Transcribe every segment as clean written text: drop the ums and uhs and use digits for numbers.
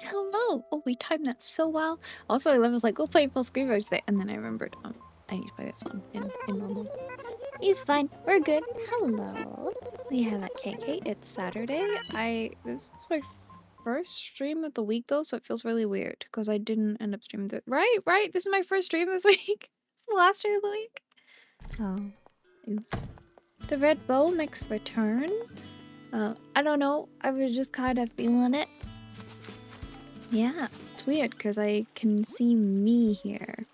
Hello! Oh, we timed that so well. Also, I was like, we'll play full screen mode today. And then I remembered, I need to play this one in normal. He's fine. We're good. Hello. We have a KK. It's Saturday. This is my first stream of the week, though, so it feels really weird because I didn't end up streaming Right. This is my first stream this week. It's the last stream of the week. Oh, oops. The red bow makes return. I don't know. I was just kind of feeling it. Yeah, it's weird because I can see me here.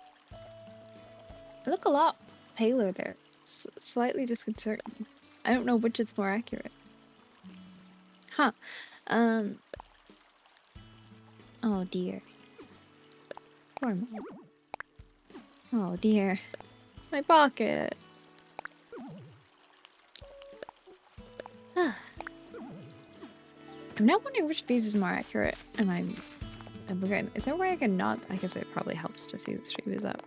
I look a lot paler there. It's slightly disconcerting. I don't know which is more accurate. Huh. Oh dear. Poor mom. Oh dear. My pocket. I'm now wondering which of these is more accurate, and I'm forgetting. Is there a way I can not? I guess it probably helps to see the stream is up.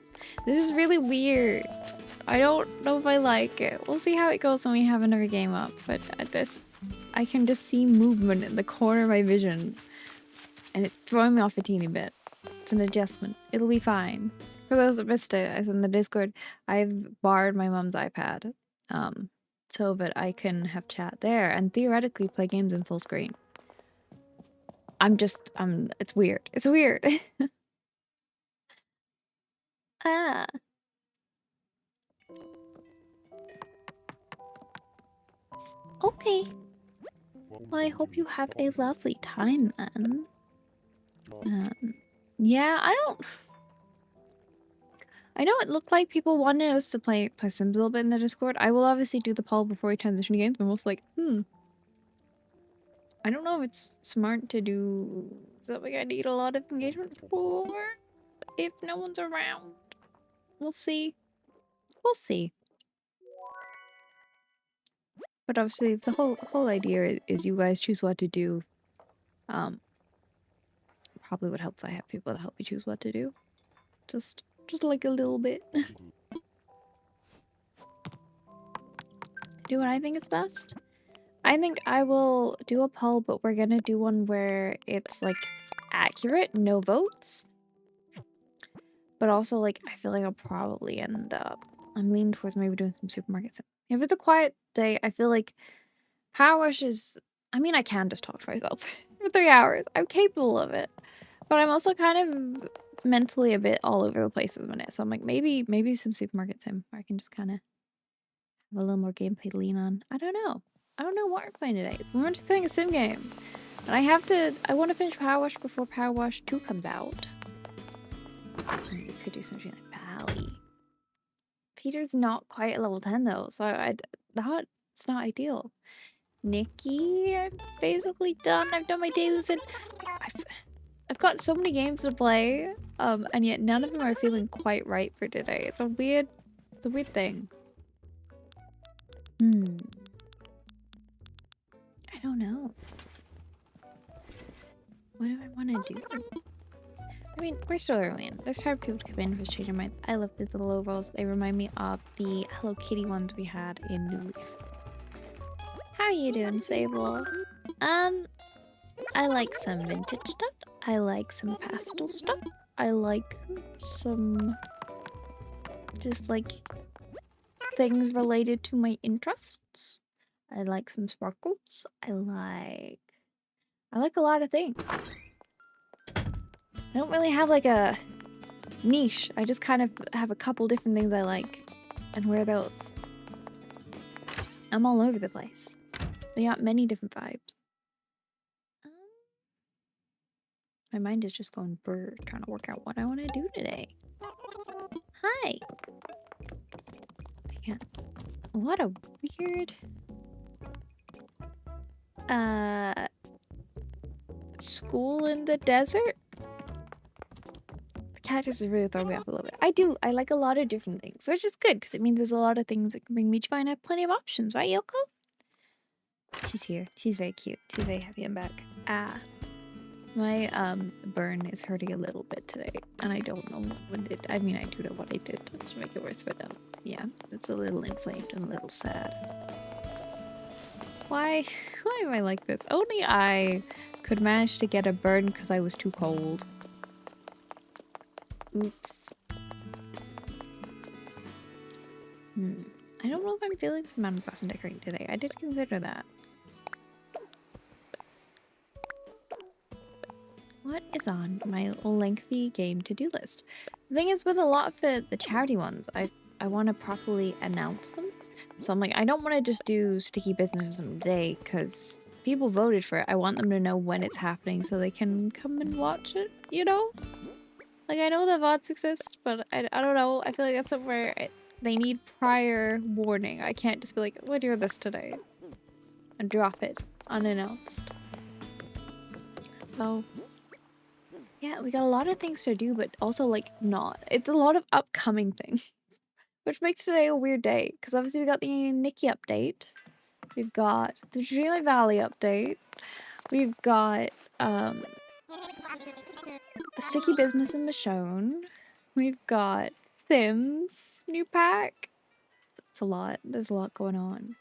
This is really weird. I don't know if I like it. We'll see how it goes when we have another game up, but at this, I can just see movement in the corner of my vision, and it's throwing me off a teeny bit. It's an adjustment. It'll be fine. For those that missed it, as in the Discord, I've borrowed my mom's iPad, so that I can have chat there and theoretically play games in full screen. It's weird. It's weird. Ah. Okay. Well, I hope you have a lovely time then. Yeah, I know it looked like people wanted us to play Sims a little bit in the Discord. I will obviously do the poll before we transition to games, but most like, I don't know if it's smart to do something I need a lot of engagement for if no one's around. We'll see. We'll see. But obviously, the whole idea is you guys choose what to do. Probably would help if I have people to help me choose what to do. Just like a little bit. Do what I think is best. I think I will do a poll, but we're gonna do one where it's like accurate, no votes. But also like I feel like I'll probably end up. I'm leaning towards maybe doing some supermarket sim. If it's a quiet day, I feel like Power Wash is. I mean, I can just talk to myself for 3 hours. I'm capable of it, but I'm also kind of mentally a bit all over the place at the minute. So I'm like, maybe some supermarket sim where I can just kind of have a little more gameplay to lean on. I don't know. I don't know what we're playing today. We're meant to be playing a sim game, and I want to finish Power Wash before Power Wash 2 comes out. We could do something like Pally. Peter's not quite at level 10 though, so it's not ideal. Nikki, I'm basically done. I've done my dailies and I've got so many games to play, and yet none of them are feeling quite right for today. It's a weird thing. I don't know. What do I want to do? I mean, we're still early in. There's hard people to come in for changing minds. I love these little ovals. They remind me of the Hello Kitty ones we had in New Leaf. How are you doing, Sable? I like some vintage stuff. I like some pastel stuff. I like some just like things related to my interests. I like some sparkles. I like a lot of things. I don't really have like a niche. I just kind of have a couple different things I like and wear those. I'm all over the place. We got many different vibes. My mind is just going brr, trying to work out what I want to do today. Hi. Yeah. What a weird school in the desert. The cactus is really throwing me off a little bit. I like a lot of different things, which is good because it means there's a lot of things that can bring me joy and I have plenty of options, right, Yoko? She's here. She's very cute. She's very happy I'm back. My burn is hurting a little bit today, and I don't know what did. I mean, I do know what I did to make it worse, but yeah, it's a little inflamed and a little sad. Why am I like this? Only I Could manage to get a burn because I was too cold. Oops. I don't know if I'm feeling some Animal Crossing decorating today. I did consider that. What is on my lengthy game to-do list? The thing is, with a lot of the charity ones, I want to properly announce them. So I'm like, I don't want to just do sticky business today because people voted for it. I want them to know when it's happening so they can come and watch it, you know? Like, I know that VODs exist, but I don't know. I feel like that's somewhere they need prior warning. I can't just be like, we're doing this today. And drop it unannounced. So, yeah, we got a lot of things to do, but also, like, not. It's a lot of upcoming things. Which makes today a weird day. Because obviously we got the Nikki update. We've got the Dreamlight Valley update. We've got, a sticky business in Michonne. We've got Sims new pack. It's a lot. There's a lot going on.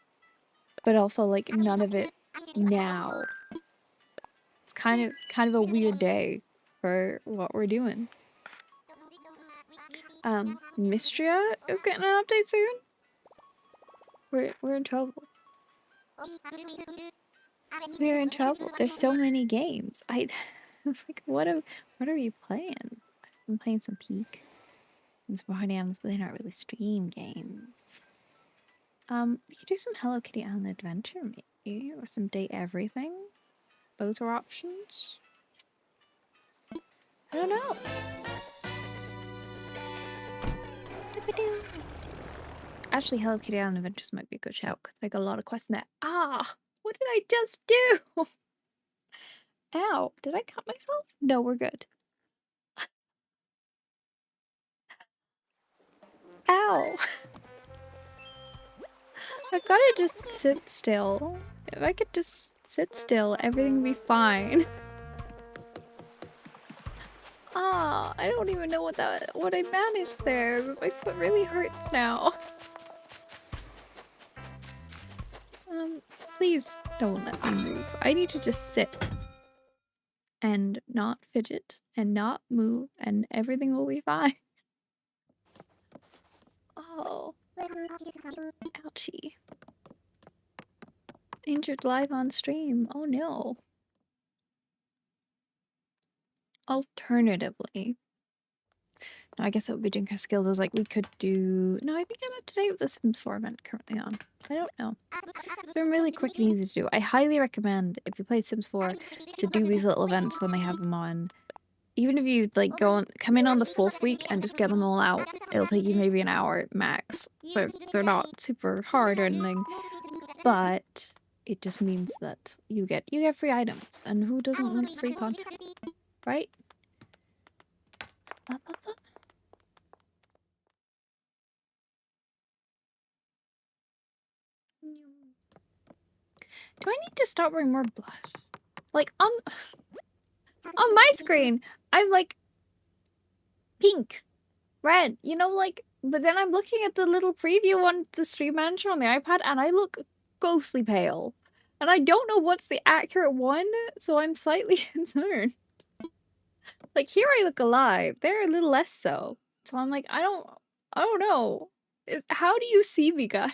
But also, like, none of it now. It's kind of a weird day for what we're doing. Mistria is getting an update soon. We're in trouble. We're in trouble. There's so many games. Like, what are you playing? I've been playing some Peak and some Party Animals, but they're not really stream games. We could do some Hello Kitty Island Adventure, maybe, or some Date Everything. Those are options. I don't know. Actually, Hello Kitty Island Adventures might be a good shout because I got a lot of quests in there. Ah, what did I just do? Ow, did I cut myself? No, we're good. Ow. I've got to just sit still. If I could just sit still, everything would be fine. Ah, I don't even know what I managed there, but my foot really hurts now. Please don't let me move. I need to just sit and not fidget and not move and everything will be fine. Oh. Ouchie. Injured live on stream. Oh no. Alternatively, no, I guess it would be doing our skills as like we could do. No, I think I'm up to date with the Sims 4 event currently on. I don't know. It's been really quick and easy to do. I highly recommend if you play Sims 4 to do these little events when they have them on. Even if you like come in on the 4th week and just get them all out, it'll take you maybe an hour max. They're not super hard or anything, but it just means that you get free items, and who doesn't want free content, right? Do I need to start wearing more blush? Like on my screen, I'm like pink, red, you know, like, but then I'm looking at the little preview on the stream manager on the iPad and I look ghostly pale. And I don't know what's the accurate one, so I'm slightly concerned. Like here I look alive, there a little less so. So I'm like, I don't know. How do you see me, guys?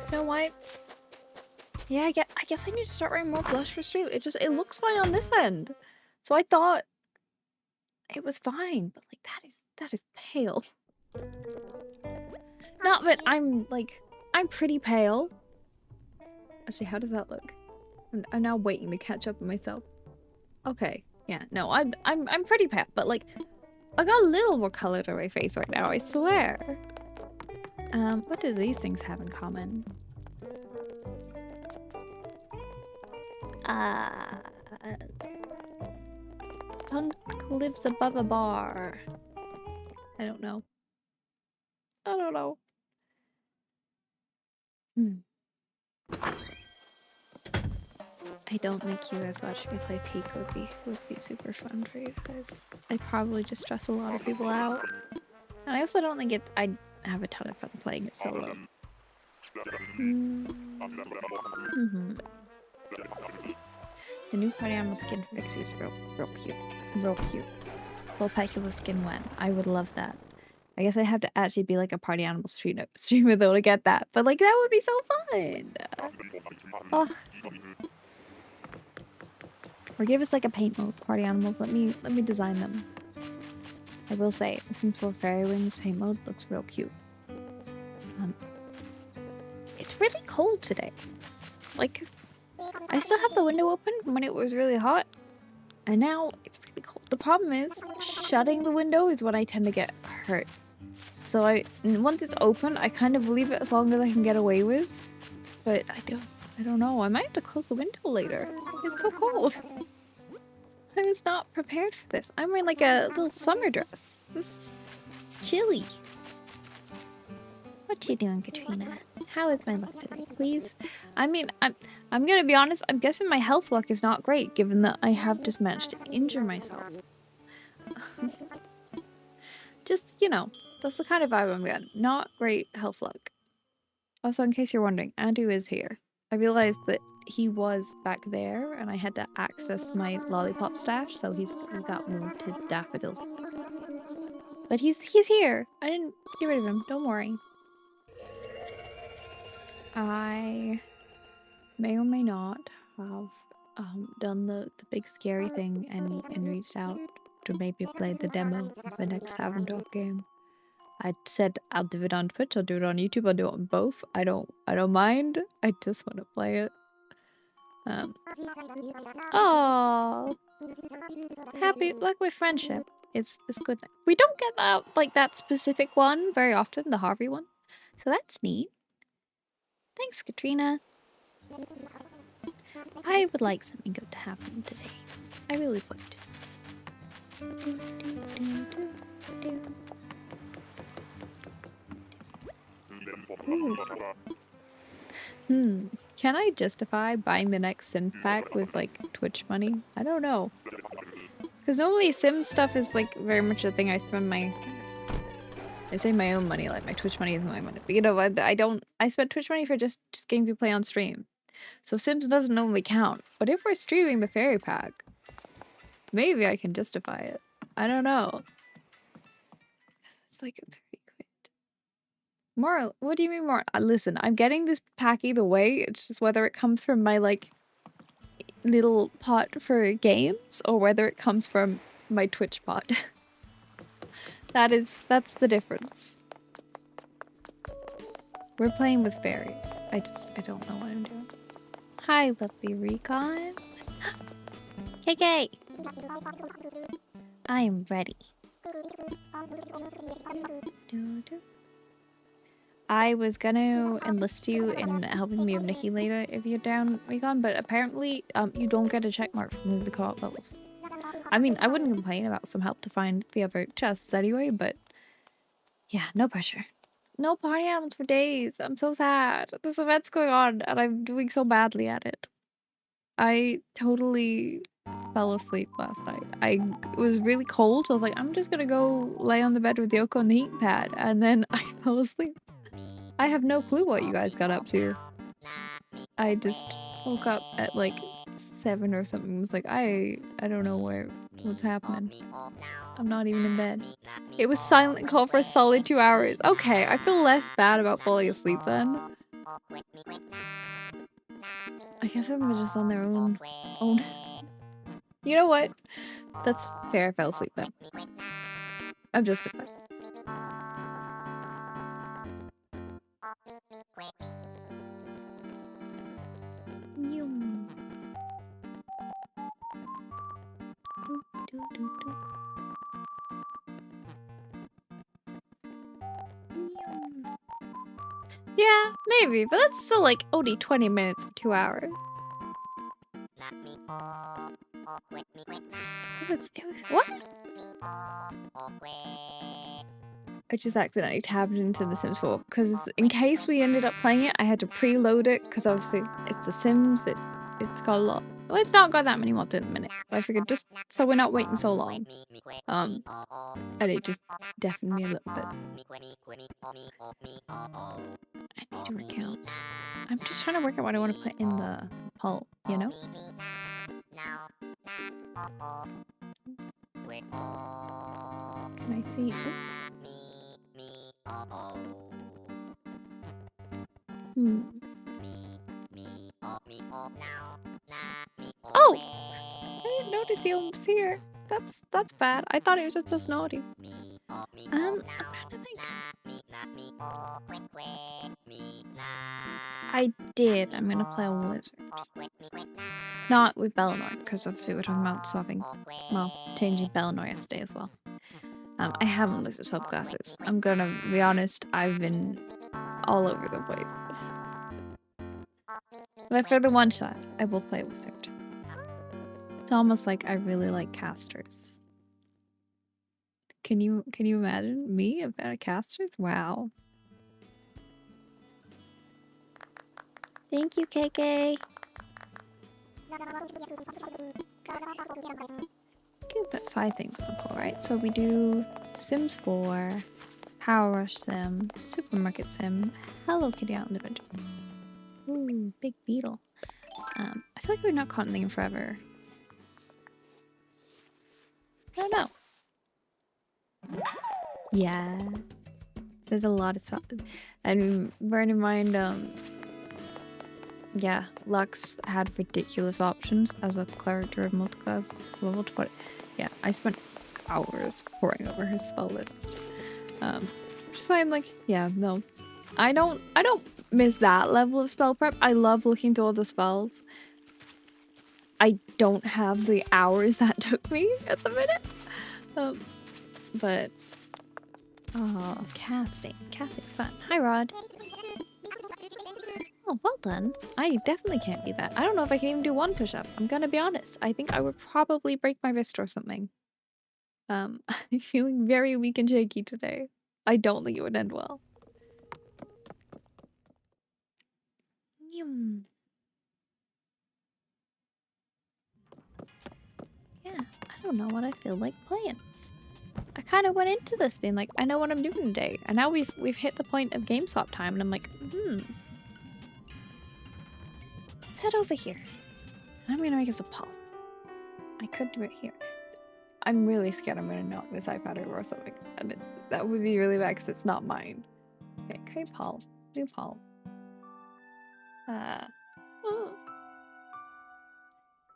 Snow White. Yeah, I guess I need to start wearing more blush for stream. It looks fine on this end. So I thought it was fine, but like that is pale. Not that I'm pretty pale. Actually, how does that look? I'm now waiting to catch up with myself. Okay, yeah, no, I'm pretty pale, but like I got a little more color to my face right now, I swear. What do these things have in common? Punk lives above a bar. I don't know. I don't know. I don't think you guys watching me play Peak would be super fun for you guys. I'd probably just stress a lot of people out. And I also don't think I'd have a ton of fun playing it solo. The new party animal skin fixie is real cute. Real cute. Full pecular skin when. I would love that. I guess I have to actually be like a party animal streamer though to get that. But like that would be so fun. Oh. Or give us like a paint mode party animals. Let me design them. I will say, the Sims 4 Fairy Wings paint mode looks real cute. It's really cold today. Like, I still have the window open when it was really hot, and now it's really cold. The problem is, shutting the window is when I tend to get hurt. So once it's open, I kind of leave it as long as I can get away with. But I don't know. I might have to close the window later. It's so cold. I was not prepared for this. I'm wearing like a little summer dress. It's chilly. What you doing, Katrina? How is my luck today, please? I mean, I'm gonna be honest, I'm guessing my health luck is not great given that I have just managed to injure myself. Just, you know, that's the kind of vibe I'm getting. Not great health luck. Also, in case you're wondering, Andrew is here. I realized that he was back there and I had to access my lollipop stash, so he got moved to daffodils. But he's here. I didn't get rid of him. Don't worry. I may or may not have done the big scary thing and reached out to maybe play the demo of the next Tavern Talk game. I said I'll do it on Twitch, I'll do it on YouTube, I'll do it on both. I don't mind. I just want to play it. Oh, happy luck with friendship. It's good. We don't get that that specific one very often, the Harvey one. So that's neat. Thanks, Katrina. I would like something good to happen today. I really would. Can I justify buying the next Sim pack with like Twitch money? I don't know. Because normally Sim stuff is like very much a thing I spend I say my own money, like my Twitch money isn't my money. But you know, I spend Twitch money for just games we play on stream. So Sims doesn't normally count. But if we're streaming the fairy pack, maybe I can justify it. I don't know. It's like 30 quid. More, what do you mean more? Listen, I'm getting this pack either way. It's just whether it comes from my like little pot for games or whether it comes from my Twitch pot. That's the difference. We're playing with fairies. I don't know what I'm doing. Hi, lovely Recon. KK! I am ready. I was gonna enlist you in helping me with Nikki later if you're down, Recon, but apparently you don't get a checkmark from the co-op levels. I mean, I wouldn't complain about some help to find the other chests anyway, but yeah, no pressure. No party animals for days. I'm so sad. This event's going on and I'm doing so badly at it. I totally fell asleep last night. It was really cold, so I was like, I'm just gonna go lay on the bed with Yoko on the heating pad, and then I fell asleep. I have no clue what you guys got up to. I just woke up at like 7 or something. It was like, I don't know what's happening. I'm not even in bed. It was silent call for a solid 2 hours. Okay, I feel less bad about falling asleep then. I guess everyone's just on their own. You know what? That's fair. I fell asleep then. I'm justified. Yeah, maybe, but that's still like only 20 minutes for 2 hours. What? I just accidentally tabbed into The Sims 4 because in case we ended up playing it, I had to preload it because obviously it's The Sims. It's got a lot It's not got that many mods in a minute. But I figured just so we're not waiting so long. And it just deafened me a little bit. I need to recount. I'm just trying to work out what I want to put in the poll, you know? Can I see? Oh! I didn't notice the was here. That's bad. I thought it was just so naughty. I'm trying to think. I did. I'm gonna play a wizard. Not with Bellinor, because obviously we're talking about swapping, well, changing Bellinor yesterday as well. I haven't looked at subclasses. I'm gonna be honest, I've been all over the place. But for the one shot, I will play wizard. It's almost like I really like casters. Can you imagine me about casters? Wow. Thank you, KK. Could put 5 things on the poll, right? So we do Sims 4, Power Rush Sim, Supermarket Sim, Hello Kitty Island Adventure. Ooh, big beetle. I feel like we've not caught anything in forever. I don't know. Yeah. There's a lot of stuff. And bearing in mind, yeah, Lux had ridiculous options as a character of multiclass level 20. Yeah, I spent hours poring over her spell list. Just saying, like, yeah, no. I don't miss that level of spell prep. I love looking through all the spells. I don't have the hours that took me at the minute. But casting. Casting's fun. Hi, Rod. Oh, well done. I definitely can't be that. I don't know if I can even do 1 push-up. I'm gonna be honest. I think I would probably break my wrist or something. I'm feeling very weak and shaky today. I don't think it would end well. Yeah, I don't know what I feel like playing. I kind of went into this being like, I know what I'm doing today. And now we've hit the point of game swap time and I'm like, let's head over here. I'm gonna make us a poll. I could do it here. I'm really scared I'm gonna knock this iPad over or something. And that would be really bad because it's not mine. Okay, create poll. New poll.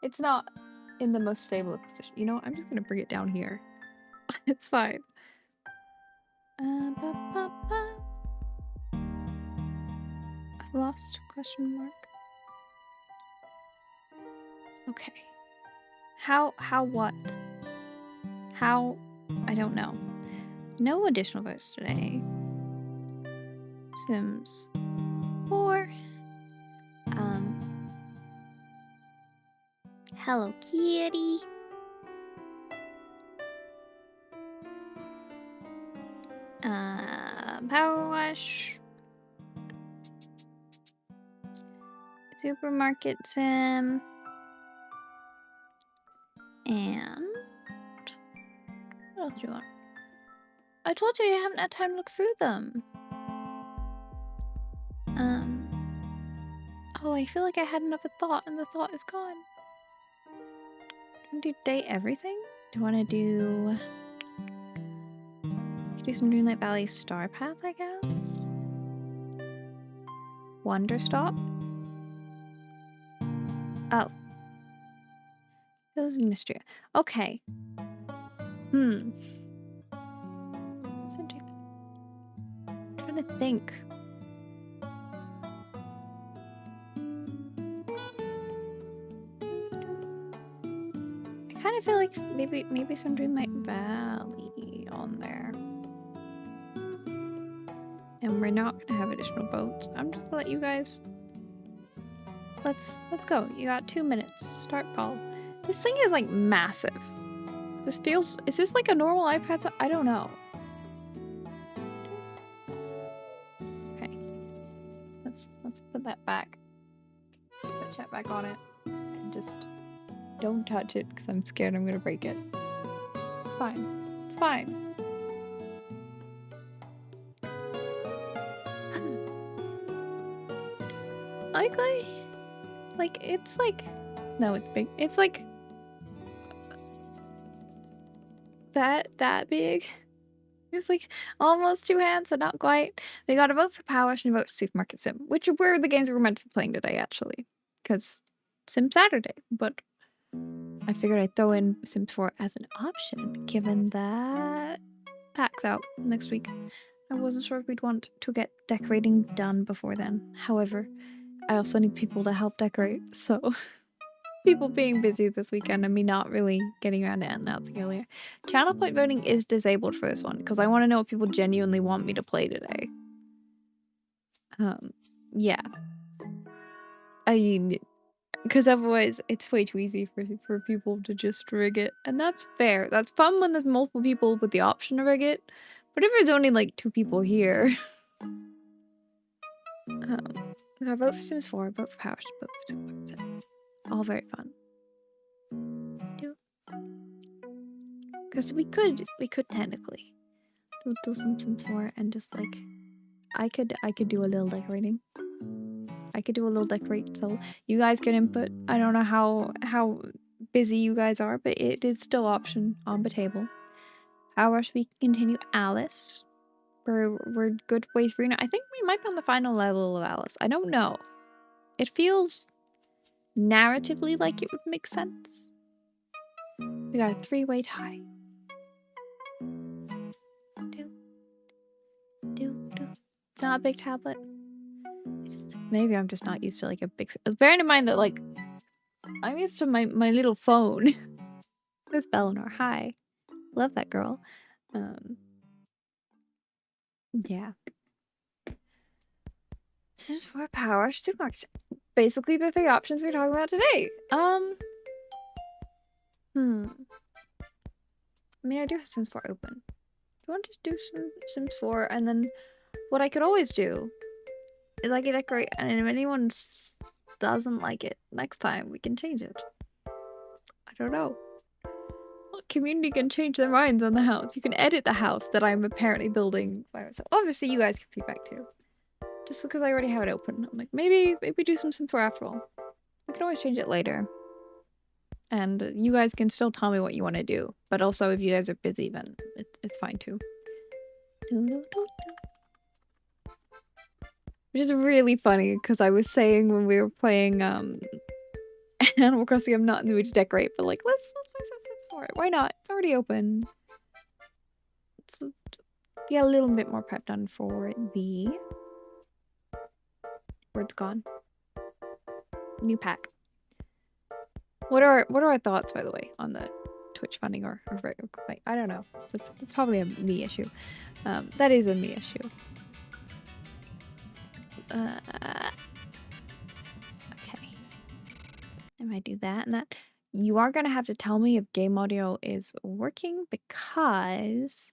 It's not in the most stable of position. You know what? I'm just gonna bring it down here. It's fine. I lost question mark. Okay. How what? How? I don't know. No additional votes today. Sims 4. Hello Kitty. Power Wash. Supermarket Sim. And what else do you want? I told you I haven't had time to look through them. Oh, I feel like I had another thought and the thought is gone. Do I want to do date everything? Do I want to do... Could do some Moonlight Valley Star Path, I guess? Wonder Stop? Oh. It was a mystery. Okay. I'm trying to think. I kind of feel like maybe some Dreamlight Valley on there. And we're not gonna have additional boats. I'm just gonna let you guys. Let's go. You got 2 minutes. Start ball. This thing is like massive. This feels. Is this like a normal iPad? I don't know. Okay. Let's put that back. Put chat back on it and just Don't touch it because I'm scared I'm gonna break it. It's fine. It's fine. Like, it's like... No, it's big. It's like... That big. It's like almost 2 hands, but not quite. We got a vote for Power Wash and a vote for Supermarket Sim, which were the games we were meant to be playing today, actually. Because Sim Saturday, but I figured I'd throw in Sims 4 as an option, given that pack's out next week. I wasn't sure if we'd want to get decorating done before then. However, I also need people to help decorate, so people being busy this weekend and me not really getting around to announcing earlier. Channel point voting is disabled for this one because I want to know what people genuinely want me to play today. Yeah. Because otherwise it's way too easy for people to just rig it, and that's fair. That's fun when there's multiple people with the option to rig it, but if there's only like 2 people here, I vote for Sims 4, vote for Power, vote for Supermarket Sim. All very fun. Because we could technically do some Sims 4 and just like I could do a little decorating. I could do a little decorate so you guys can input. I don't know how busy you guys are, but it is still option on the table. How rush we continue Alice. We're good way through now. I think we might be on the final level of Alice. I don't know. It feels narratively like it would make sense. We got a 3-way tie. It's not a big tablet. Maybe I'm just not used to like a big... Bearing in mind that like I'm used to my little phone. There's Bellinor. Hi. Love that girl. Yeah. Sims 4 Power Supermarket. Basically the 3 options we're talking about today. I mean, I do have Sims 4 open. Do you want to do some Sims 4? And then what I could always do is I could decorate, and if anyone doesn't like it next time, we can change it. I don't know. Community can change their minds on the house. You can edit the house that I'm apparently building by myself. Obviously, you guys can feedback too. Just because I already have it open. I'm like, maybe do some Sims 4 after all. We can always change it later. And you guys can still tell me what you want to do. But also, if you guys are busy, then it's fine too. Which is really funny, because I was saying when we were playing Animal Crossing, I'm not in the mood to decorate, but like, let's play some Sims 4. Why not? It's already open. Let's get a little bit more prep done for the... Word's gone. New pack. What are our thoughts, by the way, on the Twitch funding or like, I don't know. That's probably a me issue. That is a me issue. Okay. I might do that and that. You are gonna have to tell me if game audio is working because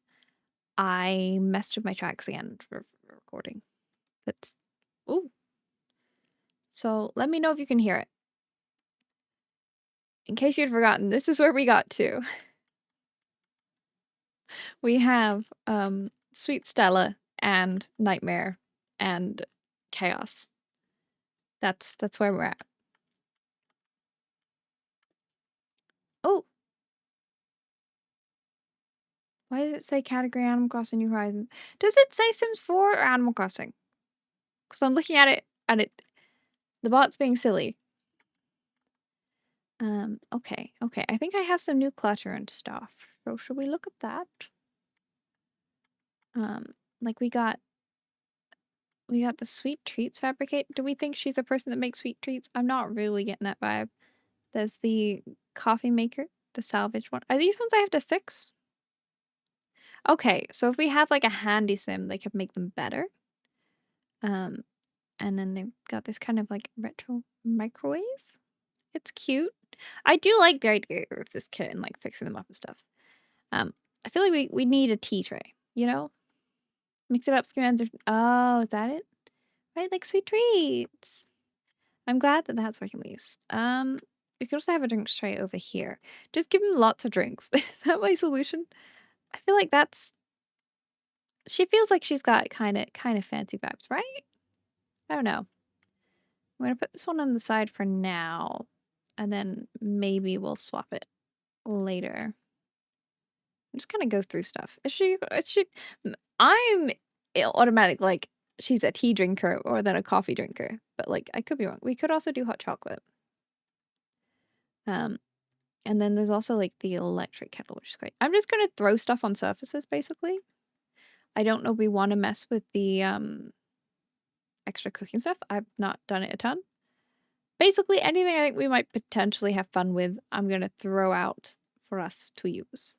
I messed with my tracks again for recording. That's ooh. So let me know if you can hear it. In case you'd forgotten, this is where we got to. We have Sweet Stella and Nightmare and Chaos. That's where we're at. Oh. Why does it say category Animal Crossing New Horizons? Does it say Sims 4 or Animal Crossing? Because I'm looking at it the bot's being silly. Okay. I think I have some new clutter and stuff. So should we look at that? Like we got the sweet treats fabricate. Do we think she's a person that makes sweet treats? I'm not really getting that vibe. There's the coffee maker, the salvage one. Are these ones I have to fix? Okay, so if we have like a handy sim, they could make them better. And then they've got this kind of like retro microwave. It's cute. I do like the idea of this kit and like fixing them up and stuff. I feel like we need a tea tray, you know? Mix it up, commands. Oh, is that it? Right, like sweet treats. I'm glad that that's working at least. We could also have a drink tray over here. Just give him lots of drinks. Is that my solution? I feel like that's... She feels like she's got kind of fancy vibes, right? I don't know. I'm gonna put this one on the side for now, and then maybe we'll swap it later. I'm just gonna go through stuff. I'm automatic, like, she's a tea drinker or then a coffee drinker, but like, I could be wrong. We could also do hot chocolate. And then there's also like the electric kettle, which is great. I'm just gonna throw stuff on surfaces, basically. I don't know if we want to mess with the extra cooking stuff. I've not done it a ton. Basically, anything I think we might potentially have fun with, I'm gonna throw out for us to use.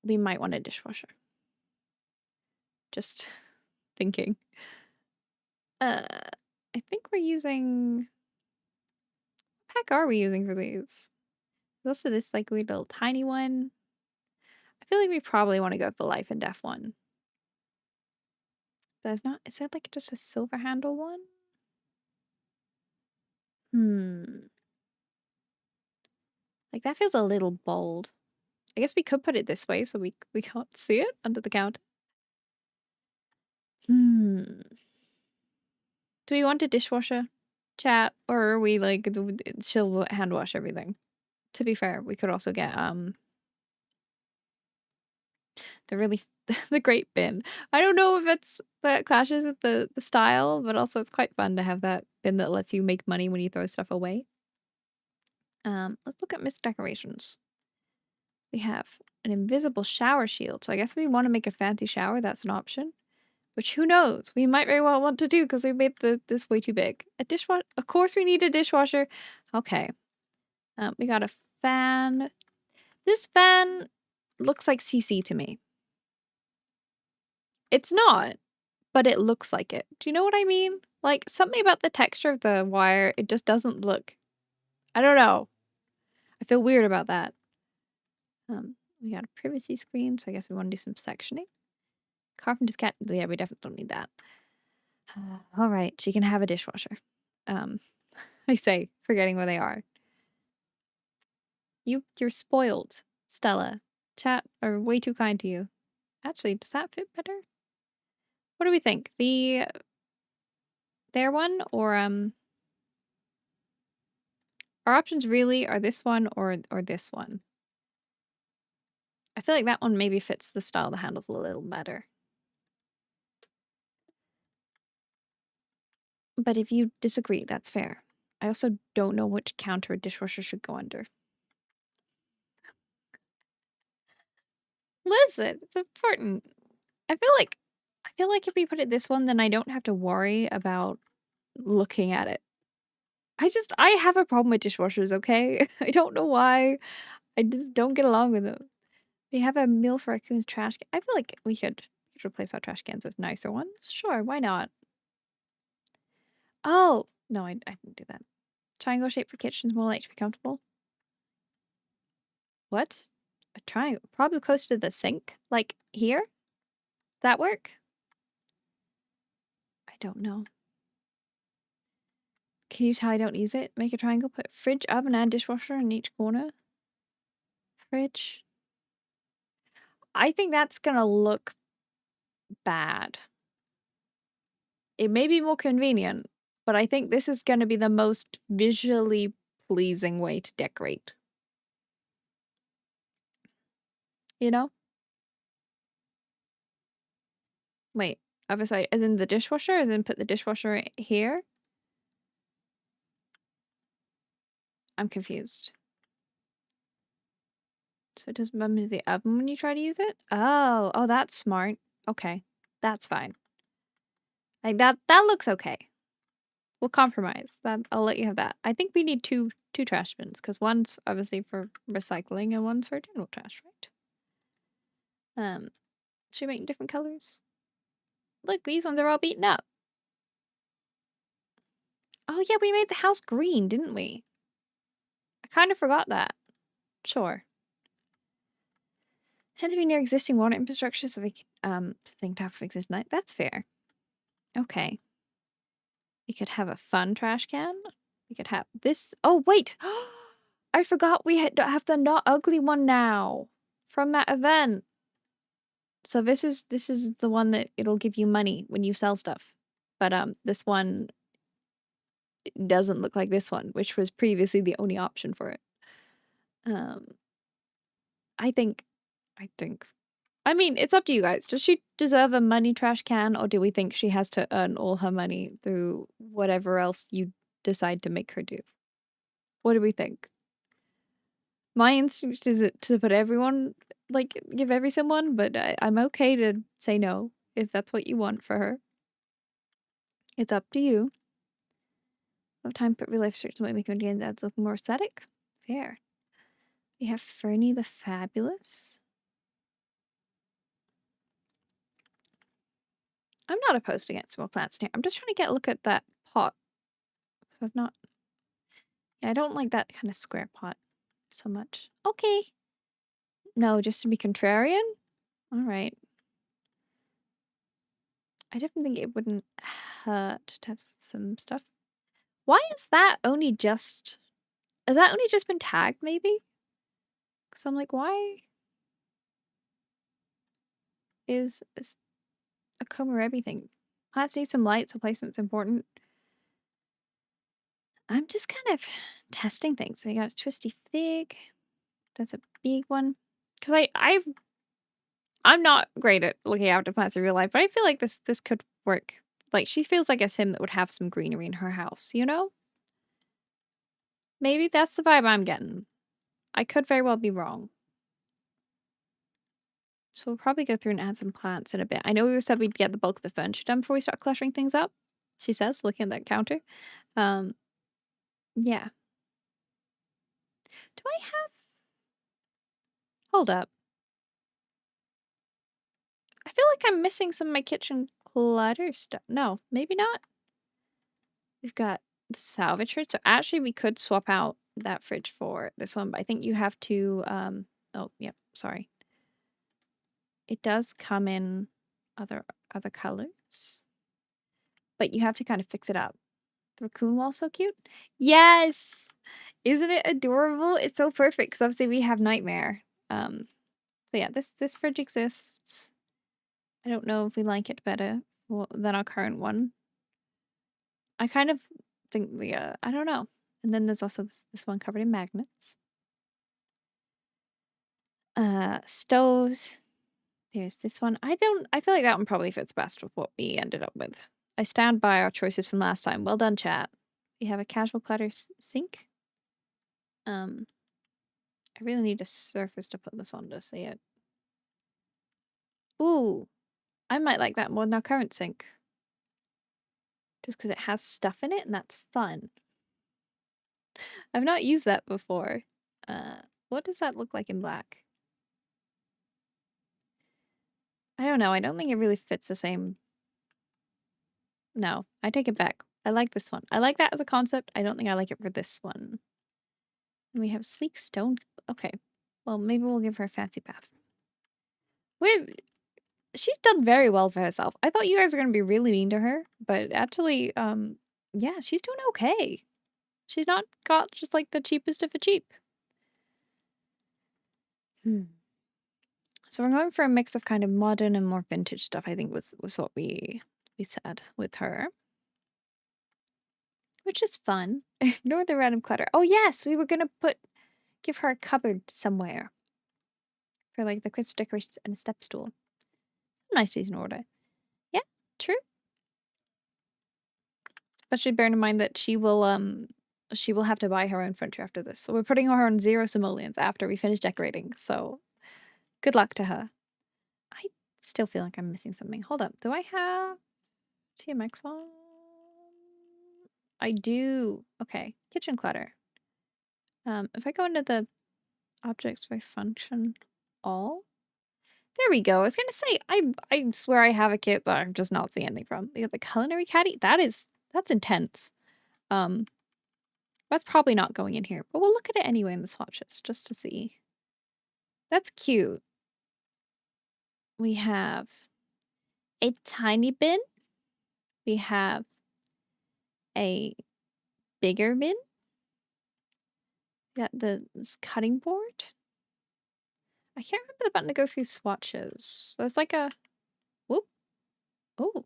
We might want a dishwasher. Just thinking. I think we're using... What pack are we using for these? There's also this like weird little tiny one. I feel like we probably want to go with the life and death one. There's not... Is there like just a silver handle one? Like that feels a little bold. I guess we could put it this way so we can't see it under the counter. Do we want a dishwasher, chat, or are we like she'll hand wash everything? To be fair, we could also get the really the great bin. I don't know if that clashes with the style, but also it's quite fun to have that bin that lets you make money when you throw stuff away. Let's look at mist decorations. We have an invisible shower shield, so I guess if we want to make a fancy shower, that's an option. Which, who knows? We might very well want to do because we made this way too big. A dishwasher? Of course we need a dishwasher. Okay. We got a fan. This fan looks like CC to me. It's not, but it looks like it. Do you know what I mean? Like, something about the texture of the wire, it just doesn't look... I don't know. I feel weird about that. We got a privacy screen, so I guess we want to do some sectioning. Carpenter's cat... Yeah, we definitely don't need that. All right, she can have a dishwasher. I say, forgetting where they are. You're spoiled, Stella. Chat are way too kind to you. Actually, does that fit better? What do we think? Their one or our options really are this one or this one. I feel like that one maybe fits the style of the handles a little better. But if you disagree, that's fair. I also don't know which counter a dishwasher should go under. Listen, it's important. I feel like if we put it this one, then I don't have to worry about looking at it. I have a problem with dishwashers, okay? I don't know why. I just don't get along with them. We have a meal for raccoon's trash can. I feel like we could replace our trash cans with nicer ones. Sure, why not? Oh, no, I didn't do that. Triangle shape for kitchens, more likely to be comfortable. What? A triangle? Probably closer to the sink? Like here? That work? I don't know. Can you tell I don't use it? Make a triangle, put fridge, oven, and dishwasher in each corner. Fridge. I think that's gonna look bad. It may be more convenient, but I think this is gonna be the most visually pleasing way to decorate. You know? Wait, other side, as in the dishwasher? As in put the dishwasher here? I'm confused. So it doesn't bump into the oven when you try to use it? Oh, that's smart. Okay, that's fine. Like that looks okay. We'll compromise. I'll let you have that. I think we need two trash bins because one's obviously for recycling and one's for general trash, right? Should we make different colors? Look, these ones are all beaten up. Oh yeah, we made the house green, didn't we? I kind of forgot that. Sure. Tend to be near existing water infrastructure, so we can think to have existing light. That's fair. Okay. We could have a fun trash can. We could have this. Oh, wait. I forgot we have the not ugly one now from that event. So this is the one that it'll give you money when you sell stuff. But this one doesn't look like this one, which was previously the only option for it. Um I think I mean, it's up to you guys. Does she deserve a money trash can, or do we think she has to earn all her money through whatever else you decide to make her do? What do we think? My instinct is to put everyone, like, give every someone, but I'm okay to say no if that's what you want for her. It's up to you. Of time put real life search might make Indian ads look more aesthetic. Fair. We have Fernie the Fabulous. I'm not opposed to getting some more plants in here. I'm just trying to get a look at that pot. I've not. Yeah, I don't like that kind of square pot so much. Okay. No, just to be contrarian? Alright. I definitely think it wouldn't hurt to have some stuff. Why is that only just... Has that only just been tagged, maybe? Because I'm like, why is a Komorebi thing? Plants need some light, so placement's important. I'm just kind of testing things. So you got a twisty fig. That's a big one. Because I'm not great at looking after plants in real life, but I feel like this could work. Like, she feels like a sim that would have some greenery in her house, you know? Maybe that's the vibe I'm getting. I could very well be wrong. So we'll probably go through and add some plants in a bit. I know we said we'd get the bulk of the furniture done before we start cluttering things up, she says, looking at that counter. Yeah. Do I have... Hold up. I feel like I'm missing some of my kitchen clutter stuff. No, maybe not. We've got the salvage fridge. So actually we could swap out that fridge for this one, but I think you have to, oh, yep, sorry. It does come in other colors, but you have to kind of fix it up. The raccoon wall's so cute. Yes! Isn't it adorable? It's so perfect because obviously we have Nightmare. So yeah, this fridge exists. I don't know if we like it better than our current one. I kind of think I don't know. And then there's also this one covered in magnets. Stoves. There's this one. I feel like that one probably fits best with what we ended up with. I stand by our choices from last time. Well done, chat. We have a casual clutter sink. I really need a surface to put this on to see it. Ooh, I might like that more than our current sink. Just because it has stuff in it and that's fun. I've not used that before. What does that look like in black? I don't know. I don't think it really fits the same. No, I take it back. I like this one. I like that as a concept. I don't think I like it for this one. And we have sleek stone. Okay. Well, maybe we'll give her a fancy bathroom. She's done very well for herself. I thought you guys were going to be really mean to her, but actually, yeah, she's doing okay. She's not got just like the cheapest of the cheap. So we're going for a mix of kind of modern and more vintage stuff, I think was what we said with her. Which is fun. Ignore the random clutter. Oh yes, we were gonna give her a cupboard somewhere. For like the Christmas decorations and a step stool. Nice in order. Yeah, true. Especially bearing in mind that she will have to buy her own furniture after this. So we're putting her on 0 simoleons after we finish decorating. So good luck to her. I still feel like I'm missing something. Hold up. Do I have TMX on? I do. Okay. Kitchen clutter. If I go into the objects by function all. There we go. I was gonna say, I swear I have a kit that I'm just not seeing anything from. The culinary caddy, that's intense. That's probably not going in here, but we'll look at it anyway in the swatches just to see. That's cute. We have a tiny bin. We have a bigger bin. We got this cutting board. I can't remember the button to go through swatches. There's like a... Whoop. Oh.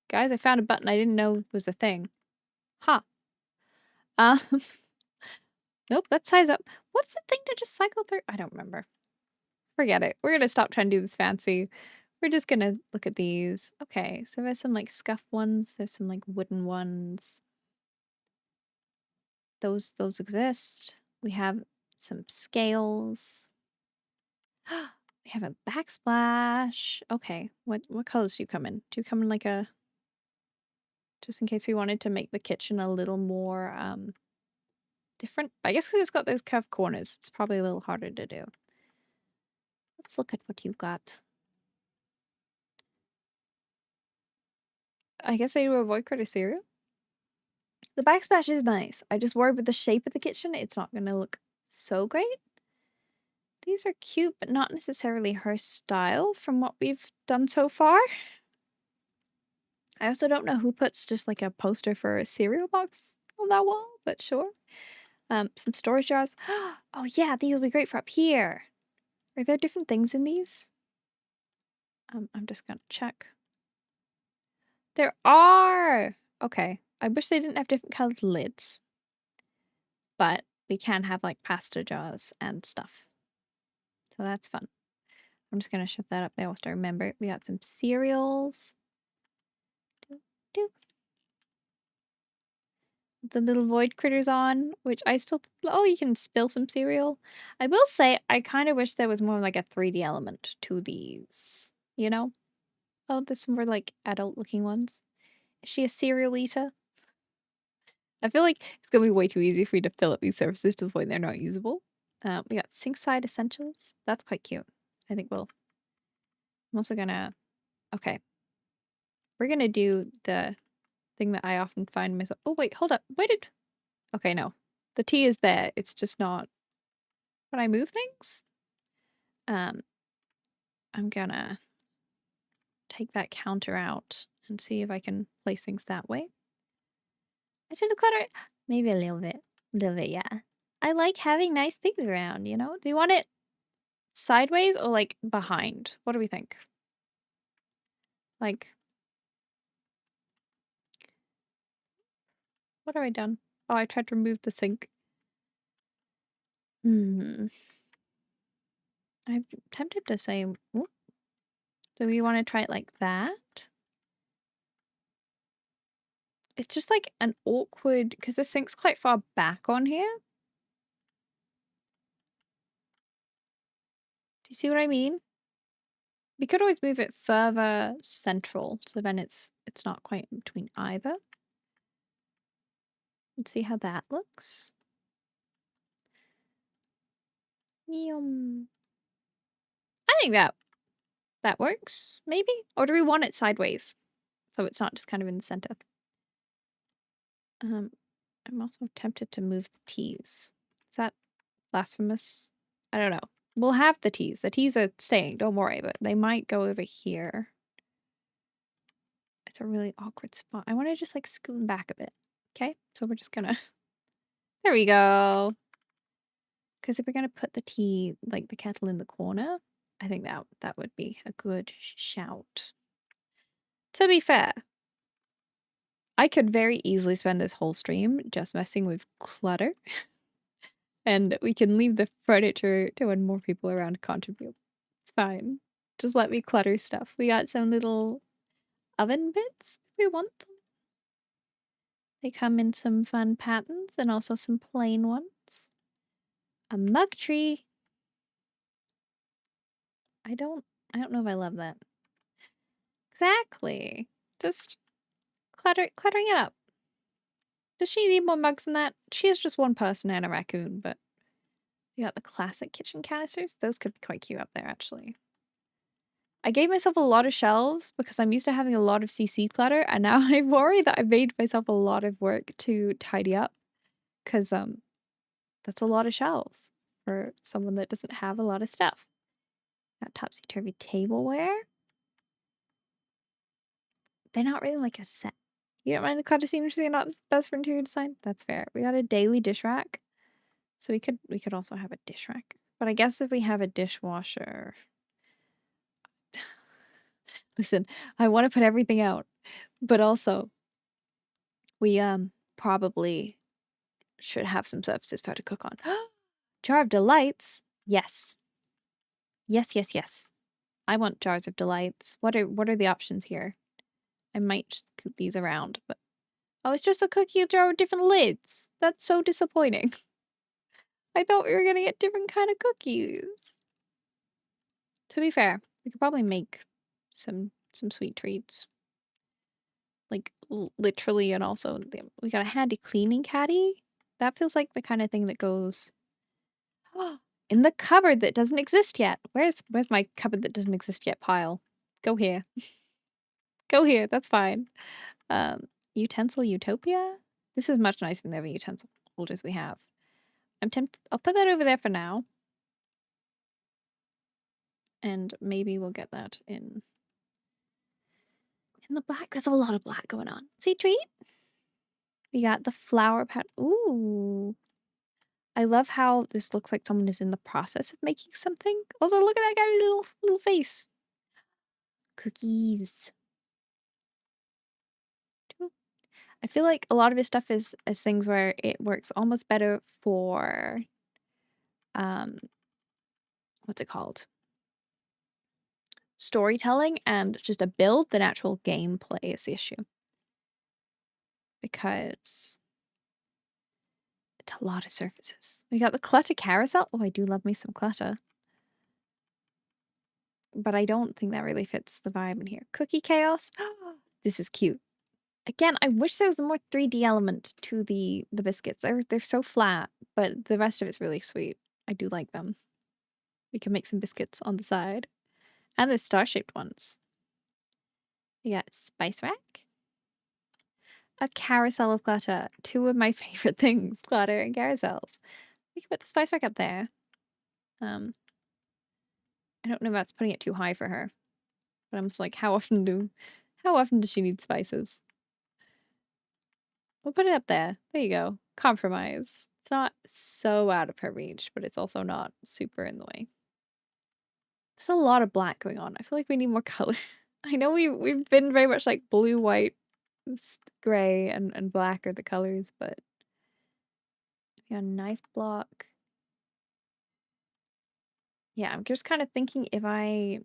Guys, I found a button I didn't know was a thing. Huh. Um... Nope, let's size up. What's the thing to just cycle through? I don't remember. Forget it. We're gonna stop trying to do this fancy. We're just gonna look at these. Okay, so there's some like scuffed ones. There's some like wooden ones. Those exist. We have some scales. We have a backsplash. Okay, what colors do you come in? Do you come in like a... Just in case we wanted to make the kitchen a little more different. I guess because it's got those curved corners, it's probably a little harder to do. Let's look at what you've got. I guess I do avoid critter cereal. The backsplash is nice. I just worry with the shape of the kitchen, it's not gonna look so great. These are cute, but not necessarily her style from what we've done so far. I also don't know who puts just like a poster for a cereal box on that wall, but sure. Some storage jars. Oh yeah, these will be great for up here. Are there different things in these? I'm just gonna check. There are! Okay. I wish they didn't have different colored lids. But we can have like pasta jars and stuff. So that's fun. I'm just gonna shove that up there whilst I remember. We got some cereals. The little void critters on, which I still... Oh, you can spill some cereal. I will say, I kind of wish there was more like a 3D element to these, you know? Oh, there's some more like adult looking ones. Is she a cereal eater? I feel like it's gonna be way too easy for me to fill up these surfaces to the point they're not usable. We got sink side essentials. That's quite cute. I think we'll... I'm also gonna... Okay. We're gonna do the thing that I often find myself... Oh, wait, hold up. Where did... Okay, no. The tea is there. It's just not... When I move things? I'm gonna take that counter out and see if I can place things that way. I tend to clutter it. Maybe a little bit. A little bit, yeah. I like having nice things around, you know? Do you want it sideways or like behind? What do we think? Like... What have I done? Oh, I tried to remove the sink. I'm tempted to say... Whoop. Do we want to try it like that? It's just like an awkward... Because the sink's quite far back on here. Do you see what I mean? We could always move it further central, so then it's not quite in between either. Let's see how that looks. Yum. I think that works, maybe? Or do we want it sideways? So it's not just kind of in the center. I'm also tempted to move the T's. Is that blasphemous? I don't know. We'll have the T's. The T's are staying, don't worry, but they might go over here. It's a really awkward spot. I want to just like scoot them back a bit. Okay, so we're just gonna... There we go. Because if we're gonna put the tea, like the kettle in the corner, I think that would be a good shout. To be fair, I could very easily spend this whole stream just messing with clutter. And we can leave the furniture to when more people around contribute. It's fine. Just let me clutter stuff. We got some little oven bits if we want them. They come in some fun patterns and also some plain ones. A mug tree. I don't know if I love that. Exactly. Just cluttering it up. Does she need more mugs than that? She is just one person and a raccoon, but we got the classic kitchen canisters. Those could be quite cute up there, actually. I gave myself a lot of shelves because I'm used to having a lot of CC clutter, and now I worry that I've made myself a lot of work to tidy up because that's a lot of shelves for someone that doesn't have a lot of stuff. Got topsy-turvy tableware. They're not really like a set, You don't mind the clutter seems to be not best for interior design? That's fair. We got a daily dish rack. So we could also have a dish rack. But I guess if we have a dishwasher. Listen, I want to put everything out. But also we probably should have some surfaces for her to cook on. Jar of delights. Yes. Yes, yes, yes. I want jars of delights. What are the options here? I might just scoot these around, but oh, it's just a cookie jar with different lids. That's so disappointing. I thought we were gonna get different kind of cookies. To be fair, we could probably make some sweet treats. Like literally, and also we got a handy cleaning caddy. That feels like the kind of thing that goes in the cupboard that doesn't exist yet. Where's my cupboard that doesn't exist yet pile? Go here. Go here. That's fine. Utensil utopia. This is much nicer than the other utensil holders we have. I'll put that over there for now. And maybe we'll get that in the black. There's a lot of black going on. Sweet treat. We got the flower pat. Ooh. I love how this looks like someone is in the process of making something. Also, look at that guy's little face. Cookies. I feel like a lot of his stuff is things where it works almost better for what's it called? Storytelling and just a build than actual gameplay is the issue. Because it's a lot of surfaces. We got the clutter carousel. Oh, I do love me some clutter. But I don't think that really fits the vibe in here. Cookie chaos. This is cute. Again, I wish there was a more 3D element to the biscuits. They're so flat, but the rest of it's really sweet. I do like them. We can make some biscuits on the side. And the star-shaped ones. We got spice rack. A carousel of clutter. Two of my favorite things, clutter and carousels. We can put the spice rack up there. I don't know if that's putting it too high for her. But I'm just like, how often does she need spices? We'll put it up there. There you go. Compromise. It's not so out of her reach, but it's also not super in the way. There's a lot of black going on. I feel like we need more color. I know we've been very much like blue, white, gray, and black are the colors, but we got a knife block. Yeah, I'm just kind of thinking if I...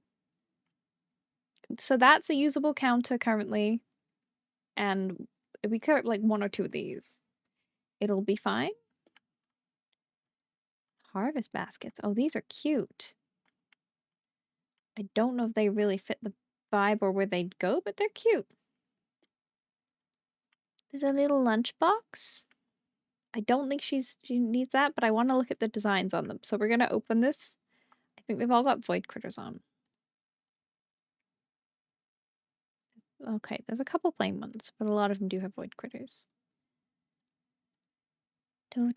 So that's a usable counter currently, and if we cut like one or two of these, it'll be fine. Harvest baskets. Oh, these are cute. I don't know if they really fit the vibe or where they'd go, but they're cute. There's a little lunchbox. I don't think she needs that, but I want to look at the designs on them. So we're going to open this. I think they've all got void critters on. Okay, there's a couple plain ones, but a lot of them do have void critters. There's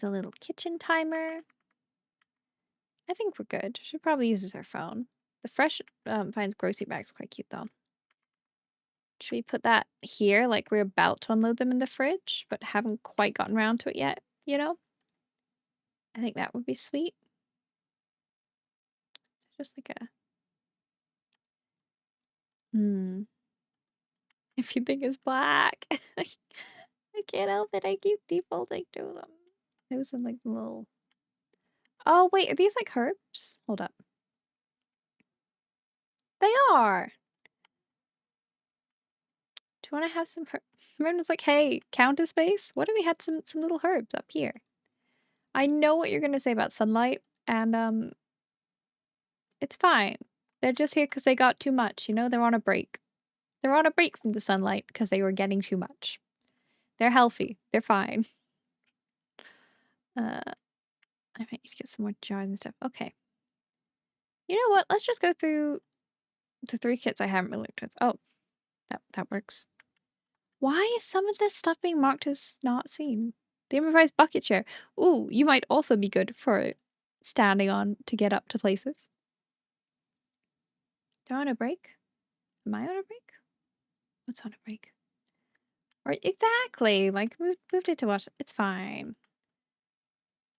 a little kitchen timer. I think we're good. She probably uses her phone. The fresh finds grocery bags quite cute though. Should we put that here, like we're about to unload them in the fridge, but haven't quite gotten around to it yet, you know? I think that would be sweet. Just like a... Everything is black. I can't help it. I keep defaulting to them. Those are like little... Oh, wait. Are these like herbs? Hold up. They are. Do you want to have some herbs? Ren was like, hey, counter space? What if we had some little herbs up here? I know what you're going to say about sunlight, and it's fine. They're just here because they got too much, you know? They're on a break. They're on a break from the sunlight because they were getting too much. They're healthy. They're fine. I might need to get some more jars and stuff. Okay. You know what? Let's just go through the 3 kits I haven't really looked at. Oh, that works. Why is some of this stuff being marked as not seen? The improvised bucket chair. Ooh, you might also be good for standing on to get up to places. They're on a break? Am I on a break? What's on a break? Or exactly, like moved it to us. It's fine.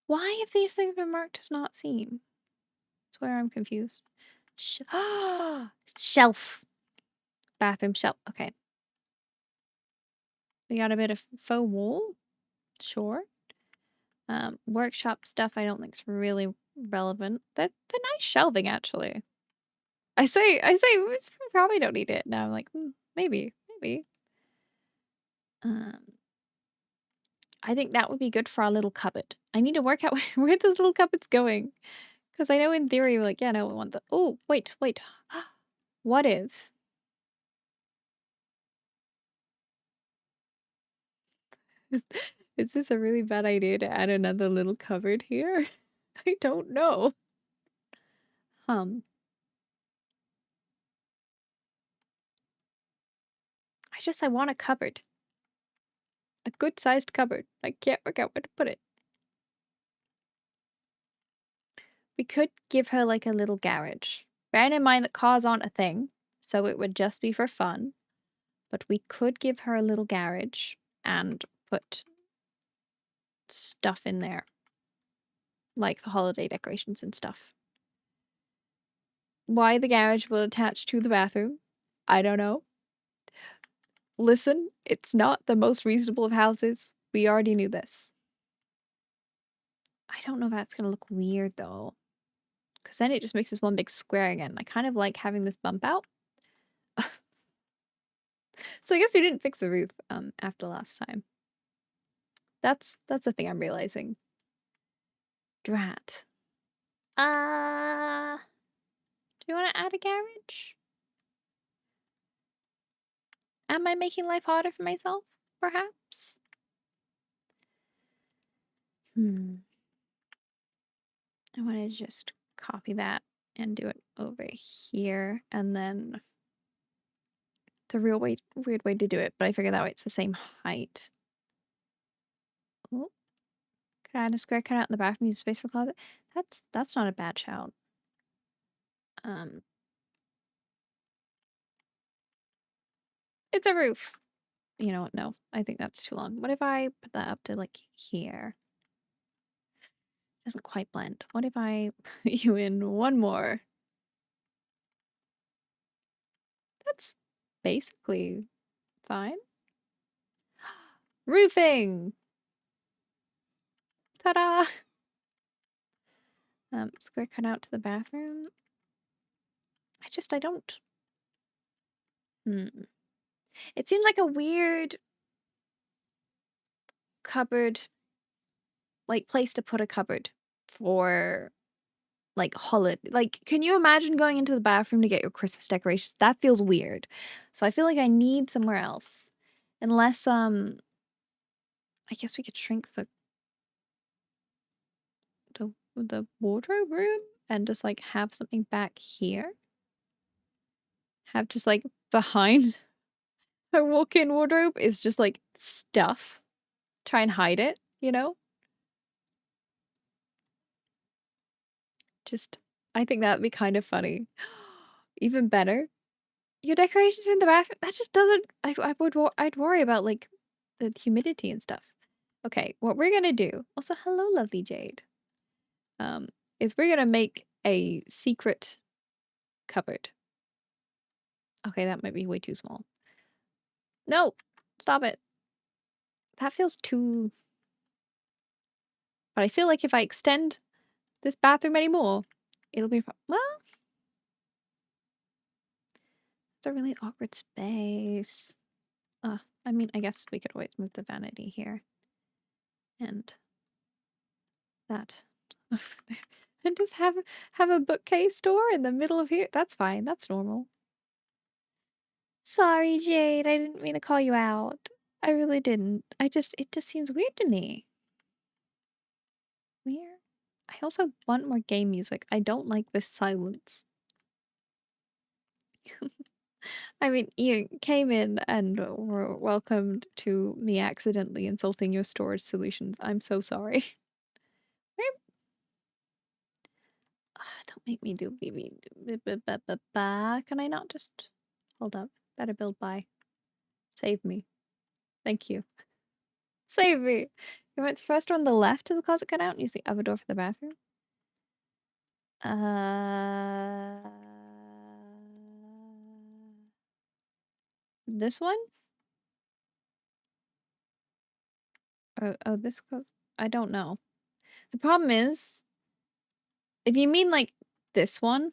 Why have these things been marked as not seen? That's where I'm confused. Shelf. Bathroom shelf. Okay. We got a bit of faux wall. Sure. Workshop stuff I don't think is really relevant. They're nice shelving actually. I say we probably don't need it. Now I'm like, maybe. Um, I think that would be good for our little cupboard. I need to work out where this little cupboard's going. Because I know in theory, we're like, yeah, no, we want the... Oh, wait. What if... Is this a really bad idea to add another little cupboard here? I don't know. I want a cupboard. A good-sized cupboard. I can't work out where to put it. We could give her like a little garage. Bearing in mind that cars aren't a thing, so it would just be for fun. But we could give her a little garage and put stuff in there. Like the holiday decorations and stuff. Why the garage will attach to the bathroom, I don't know. Listen, it's not the most reasonable of houses. We already knew this. I don't know if that's gonna look weird though. Because then it just makes this one big square again. I kind of like having this bump out. So I guess we didn't fix the roof after last time. That's the thing I'm realizing. Drat. Do you want to add a garage? Am I making life harder for myself, perhaps? I want to just copy that and do it over here, and then it's a real weird way to do it, but I figure that way it's the same height. Oh, could I add a square cut out in the bathroom, use space for closet? That's not a bad shout. It's a roof. You know what? No, I think that's too long. What if I put that up to like here? Doesn't quite blend. What if I put you in one more? That's basically fine. Roofing! Ta-da! Square cut out to the bathroom. I don't. It seems like a weird cupboard, like place to put a cupboard for like holiday. Like, can you imagine going into the bathroom to get your Christmas decorations? That feels weird. So I feel like I need somewhere else. Unless, I guess we could shrink the wardrobe room and just like have something back here. Have just like behind her walk-in wardrobe is just like stuff. Try and hide it, you know? Just, I think that'd be kind of funny. Even better. Your decorations are in the bathroom. That just doesn't. I'd worry about like the humidity and stuff. Okay, what we're gonna do. Also, hello, lovely Jade. Is we're gonna make a secret cupboard. Okay, that might be way too small. No, stop it. That feels too. But I feel like if I extend this bathroom anymore, it'll be well. It's a really awkward space. I mean, I guess we could always move the vanity here. And that. And just have a bookcase door in the middle of here. That's fine. That's normal. Sorry, Jade. I didn't mean to call you out. I really didn't. It just seems weird to me. Weird. I also want more game music. I don't like this silence. I mean, you came in and were welcomed to me accidentally insulting your storage solutions. I'm so sorry. Don't make me do BB. Can I not just hold up? Better build by. Save me. Thank you. Save me. You went first on the left to the closet cutout and use the other door for the bathroom. This one? Oh, this goes. I don't know. The problem is, if you mean like this one,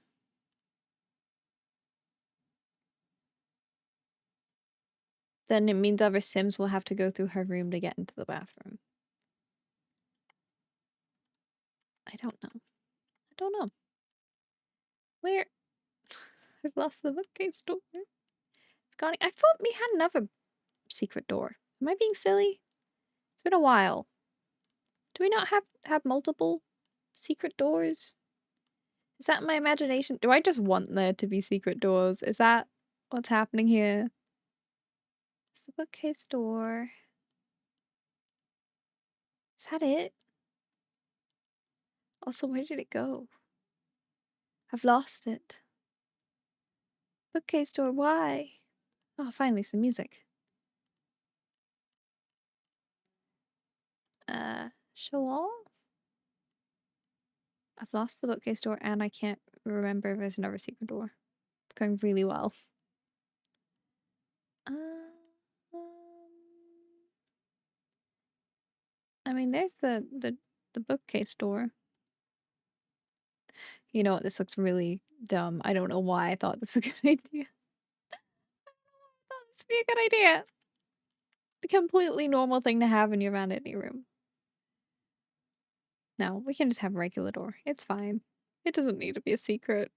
then it means other Sims will have to go through her room to get into the bathroom. I don't know. I don't know. Where? I've lost the bookcase door. It's gone. I thought we had another secret door. Am I being silly? It's been a while. Do we not have multiple secret doors? Is that my imagination? Do I just want there to be secret doors? Is that what's happening here? It's the bookcase door. Is that it? Also, where did it go? I've lost it. Bookcase door, why? Oh, finally some music. Show all? I've lost the bookcase door and I can't remember if there's another secret door. It's going really well. I mean, there's the bookcase door. You know what? This looks really dumb. I don't know why I thought this was a good idea. I thought this would be a good idea. A completely normal thing to have in your vanity room. No, we can just have a regular door. It's fine. It doesn't need to be a secret.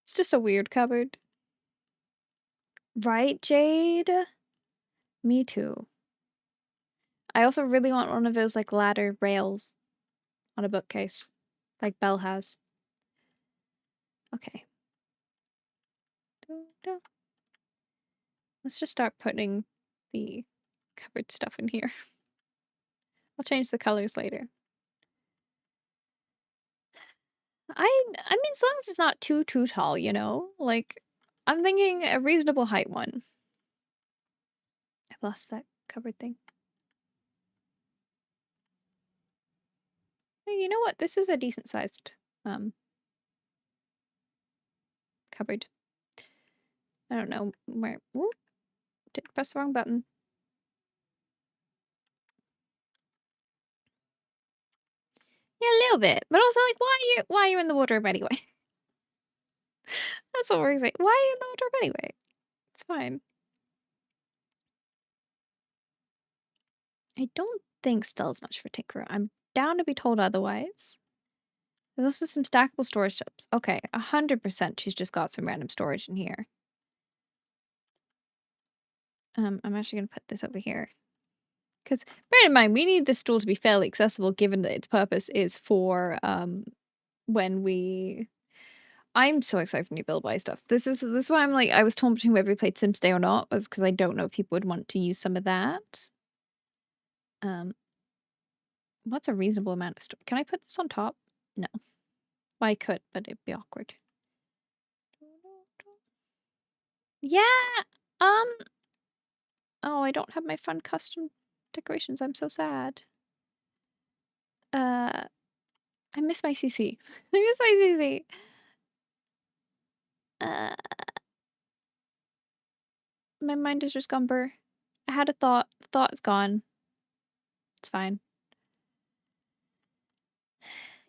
It's just a weird cupboard. Right, Jade? Me too. I also really want one of those like ladder rails on a bookcase, like Belle has. Okay. Let's just start putting the cupboard stuff in here. I'll change the colors later. I mean, as long as it's not too tall, you know? Like, I'm thinking a reasonable height one. I've lost that cupboard thing. Hey, you know what? This is a decent sized cupboard. I don't know where. Ooh, did press the wrong button. Yeah, a little bit, but also like, why are you in the wardrobe anyway? That's what we're saying. Why are you in the wardrobe anyway? It's fine. I don't think Stella's much for Tinkerer. I'm down to be told otherwise. There's also some stackable storage shelves. Okay, 100% she's just got some random storage in here. I'm actually going to put this over here. Because bear in mind, we need this stool to be fairly accessible given that its purpose is for when we... I'm so excited for new build buy stuff. This is why I'm like, I was torn between whether we played Sims Day or not, was because I don't know if people would want to use some of that. What's a reasonable amount of stuff? Can I put this on top? No. Well, I could, but it'd be awkward. Yeah. Oh, I don't have my fun custom decorations. I'm so sad. I miss my CC. I miss my CC. My mind has just gone burr. I had a thought. The thought is gone. It's fine.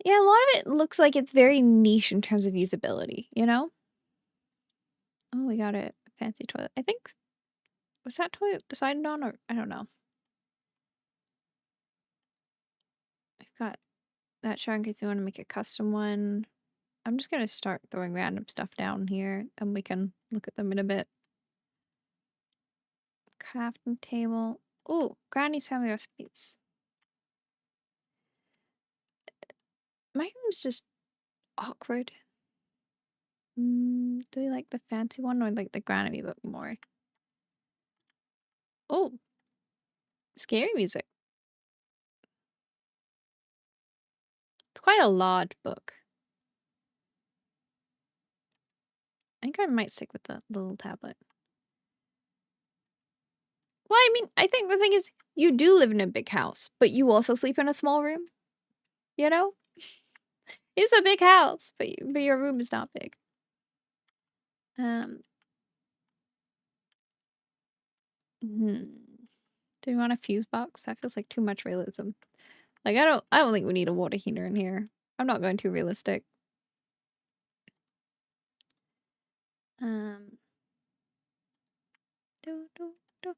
Yeah, a lot of it looks like it's very niche in terms of usability, you know? Oh, we got a fancy toilet. I think... Was that toilet decided on, or... I don't know. I've got that shower in case you want to make a custom one. I'm just gonna start throwing random stuff down here, and we can look at them in a bit. Crafting table. Ooh, Granny's family recipes. My room's just awkward. Do we like the fancy one or like the Granny book more? Oh, scary music. It's quite a large book. I think I might stick with the little tablet. Well, I mean, I think the thing is, you do live in a big house, but you also sleep in a small room, you know? It's a big house, but your room is not big. Um, hmm. Do you want a fuse box? That feels like too much realism. Like, I don't think we need a water heater in here. I'm not going too realistic. Um, do, do, do.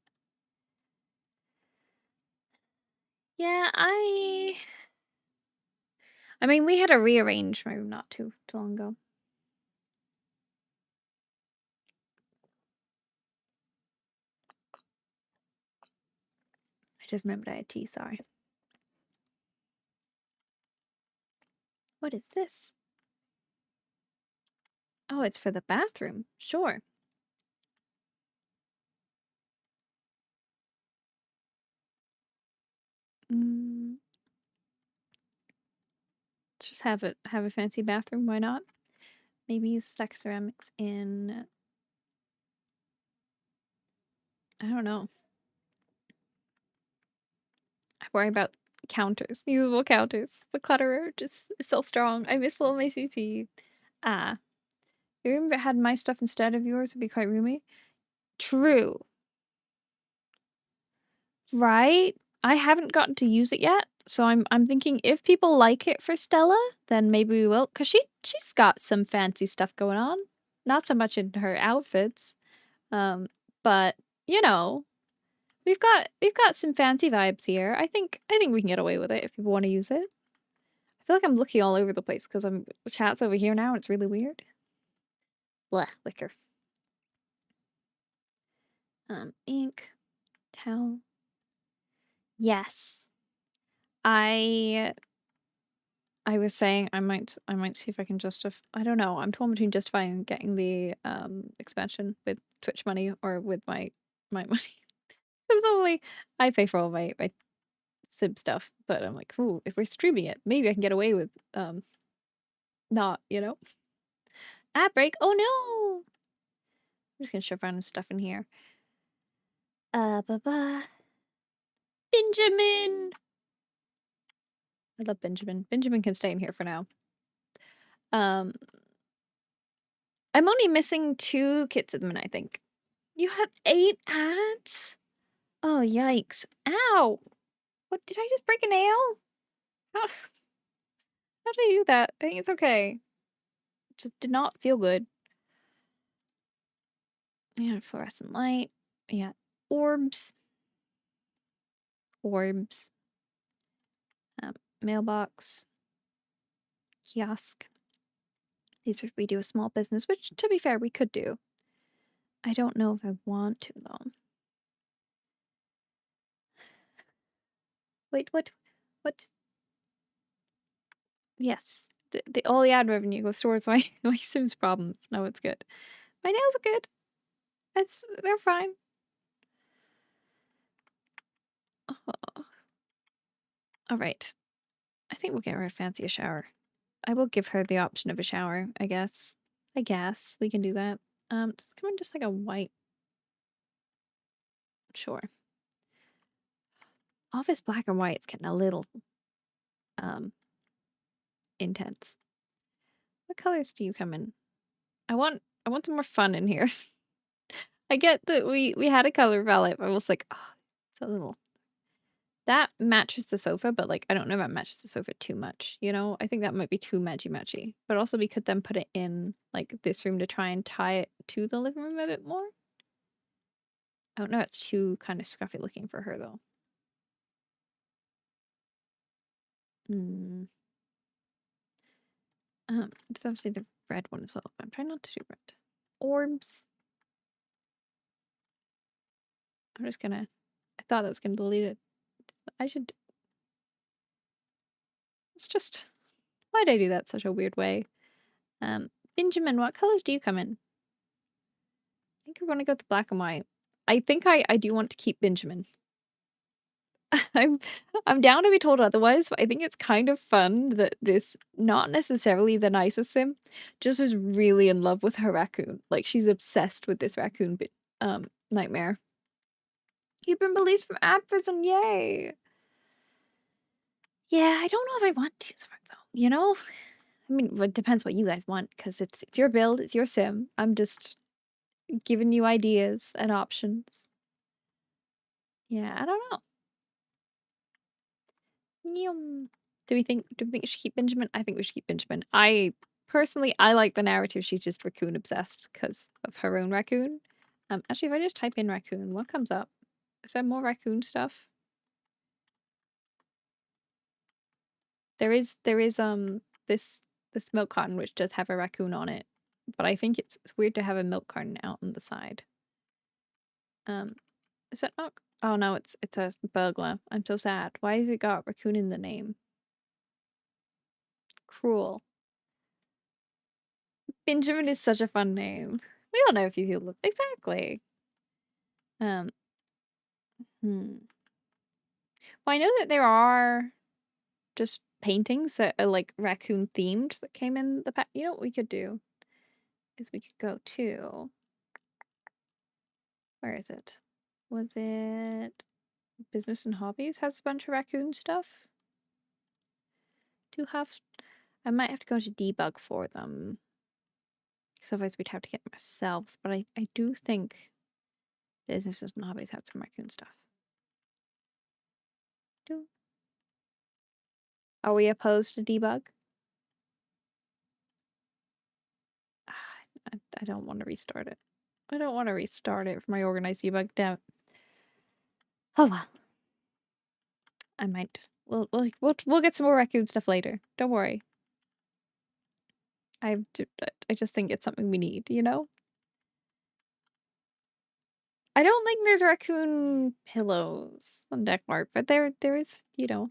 Yeah, I mean, we had to rearrange my room not too long ago. I just remembered I had tea, sorry. What is this? Oh, it's for the bathroom. Sure. Mm, let's just have a fancy bathroom, why not? Maybe use stack ceramics in I don't know. I worry about counters, usable counters. The clutterer just is so strong. I miss little my CC. Ah. Your room that had my stuff instead of yours would be quite roomy. True. Right? I haven't gotten to use it yet, so I'm thinking if people like it for Stella, then maybe we will. Cause she's got some fancy stuff going on. Not so much in her outfits. But you know, we've got some fancy vibes here. I think we can get away with it if people want to use it. I feel like I'm looking all over the place because I'm chat's over here now and it's really weird. Blah, liquor. Ink, towel. Yes. I was saying I might see if I can justify. I don't know. I'm torn between justifying getting the expansion with Twitch money or with my money. Because normally I pay for all my Sim stuff, but I'm like, ooh, if we're streaming it, maybe I can get away with not, you know. Ad break. Oh no. I'm just gonna shove random stuff in here. Ba-ba. Benjamin. I love Benjamin. Benjamin can stay in here for now. I'm only missing 2 kits at the minute, I think. You have 8 ads? Oh, yikes. Ow! What, did I just break a nail? How, how did I do that? I think it's okay. It just did not feel good. Yeah, fluorescent light. Yeah, orbs. Orbs. Mailbox. Kiosk. These are if we do a small business, which, to be fair, we could do. I don't know if I want to, though. Wait, what? What? Yes. All the ad revenue goes towards my Sims problems. No, it's good. My nails are good. They're fine. Oh. All right. I think we'll get her a fancy shower. I will give her the option of a shower, I guess. I guess we can do that. Just come in just like a white. Sure. All this black and white is getting a little intense. What colors do you come in? I want some more fun in here. I get that we had a color palette, but I was like, oh, it's a little. That matches the sofa, but like I don't know if that matches the sofa too much, you know? I think that might be too matchy-matchy. But also we could then put it in like this room to try and tie it to the living room a bit more. I don't know, it's too kind of scruffy looking for her though. There's obviously the red one as well. I'm trying not to do red. Orbs. I'm just gonna. I thought I was gonna delete it. I should. It's just. Why'd I do that such a weird way? Benjamin, what colors do you come in? I think we're gonna go with the black and white. I think I do want to keep Benjamin. I'm down to be told otherwise, but I think it's kind of fun that this not necessarily the nicest sim just is really in love with her raccoon. Like she's obsessed with this raccoon nightmare. You've been released from ad prison, yay! Yeah, I don't know if I want to use Lurk, though, you know? I mean, it depends what you guys want, because it's your build, it's your sim. I'm just giving you ideas and options. Yeah, I don't know. Yum. Do we think we should keep Benjamin? I think we should keep Benjamin. Personally, I like the narrative she's just raccoon obsessed because of her own raccoon. Actually, if I just type in raccoon, what comes up? Is there more raccoon stuff? There is this milk carton which does have a raccoon on it, but I think it's weird to have a milk carton out on the side. Is that not? Oh no, it's a burglar. I'm so sad. Why have it got raccoon in the name? Cruel. Benjamin is such a fun name. We all know if you feel exactly. Um. Hmm. Well, I know that there are just paintings that are like raccoon themed that came in the pack. You know what we could do is we could go to. Where is it? Was it Business and Hobbies has a bunch of raccoon stuff? Do have. I might have to go to debug for them. Because otherwise we'd have to get them ourselves. But I do think Businesses and Hobbies had some raccoon stuff. Are we opposed to debug? I don't want to restart it. I don't want to restart it for my organized debug. Damn. Oh well. I might. We'll get some more raccoon stuff later. Don't worry. I just think it's something we need, you know? I don't think there's raccoon pillows on deck art, but there is, you know,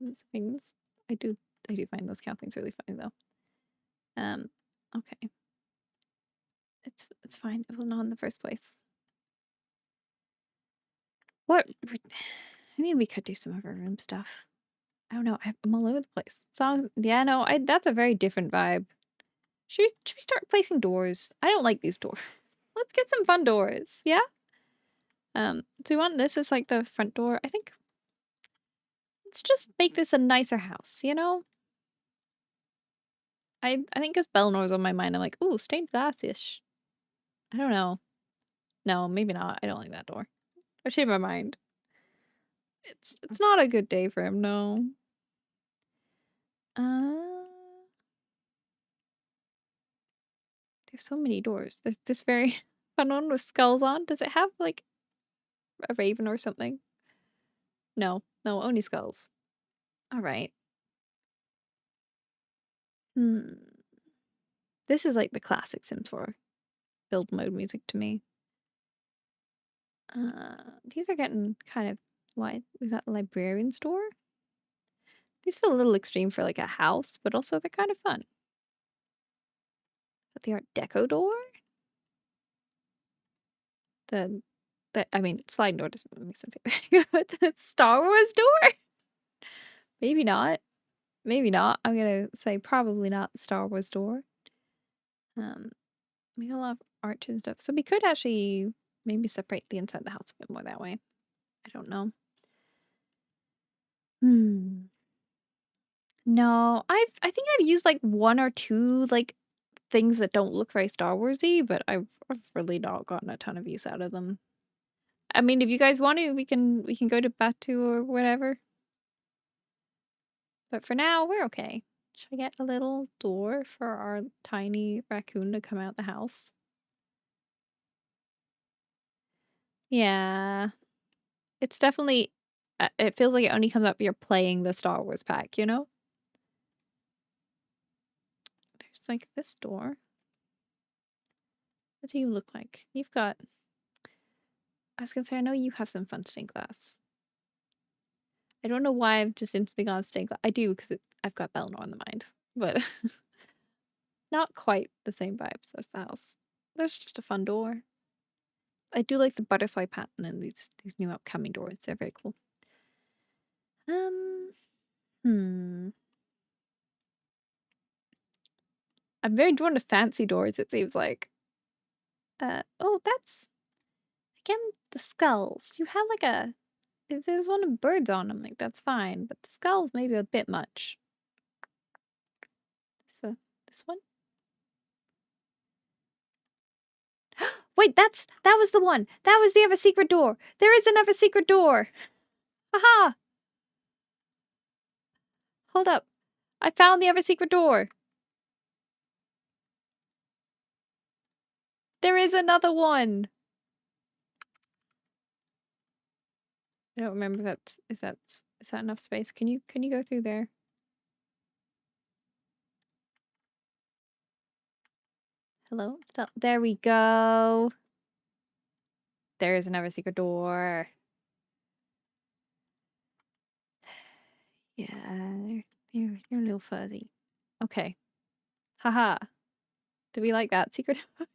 those things. I do find those cow things really funny though. Okay. It's fine. It will not in the first place. What? I mean, we could do some of our room stuff. I don't know. I'm all over the place. Songs. Yeah, no. That's a very different vibe. Should we start placing doors? I don't like these doors. Let's get some fun doors. Yeah. Do we want this as like the front door? I think. Let's just make this a nicer house. You know. I think because Belnor's on my mind, I'm like, ooh, stained glass-ish. I don't know. No, maybe not. I don't like that door. I changed my mind. It's not a good day for him. No. Uh, there's so many doors. There's this very fun one with skulls on. Does it have like a raven or something? No, only skulls. All right. Hmm. This is like the classic Sims 4 build mode music to me. These are getting kind of wide. We've got the librarian store. These feel a little extreme for like a house, but also they're kind of fun. But the Art Deco door. I mean, sliding door doesn't really make sense. But the Star Wars door. Maybe not. Maybe not. I'm gonna say probably not the Star Wars door. We got a lot of art and stuff, so we could actually maybe separate the inside of the house a bit more that way. I don't know. Hmm. No, I think I've used like one or two like things that don't look very Star Warsy, but I've really not gotten a ton of use out of them. I mean, if you guys want to, we can go to Batu or whatever. But for now, we're okay. Should I get a little door for our tiny raccoon to come out the house? Yeah. It's definitely it feels like it only comes up if you're playing the Star Wars pack, you know? There's like this door. What do you look like? You've got I was gonna say I know you have some fun stained glass. I don't know why I've just instantly gone stained glass. I do because I've got Belnor on the mind, but not quite the same vibes as the house. There's just a fun door. I do like the butterfly pattern in these new upcoming doors. They're very cool. Um, hmm. I'm very drawn to fancy doors, it seems like. Oh, that's Again, the skulls. You have like a... If there's one of birds on them, like that's fine. But the skulls maybe a bit much. So, this one? Wait, that was the one. That was the other secret door. There is another secret door. Haha. Hold up. I found the other secret door. There is another one. I don't remember if that's is that enough space? Can you go through there? Hello? Still there we go. There is another secret door. Yeah, you're a little fuzzy. Okay. Haha. Do we like that secret door?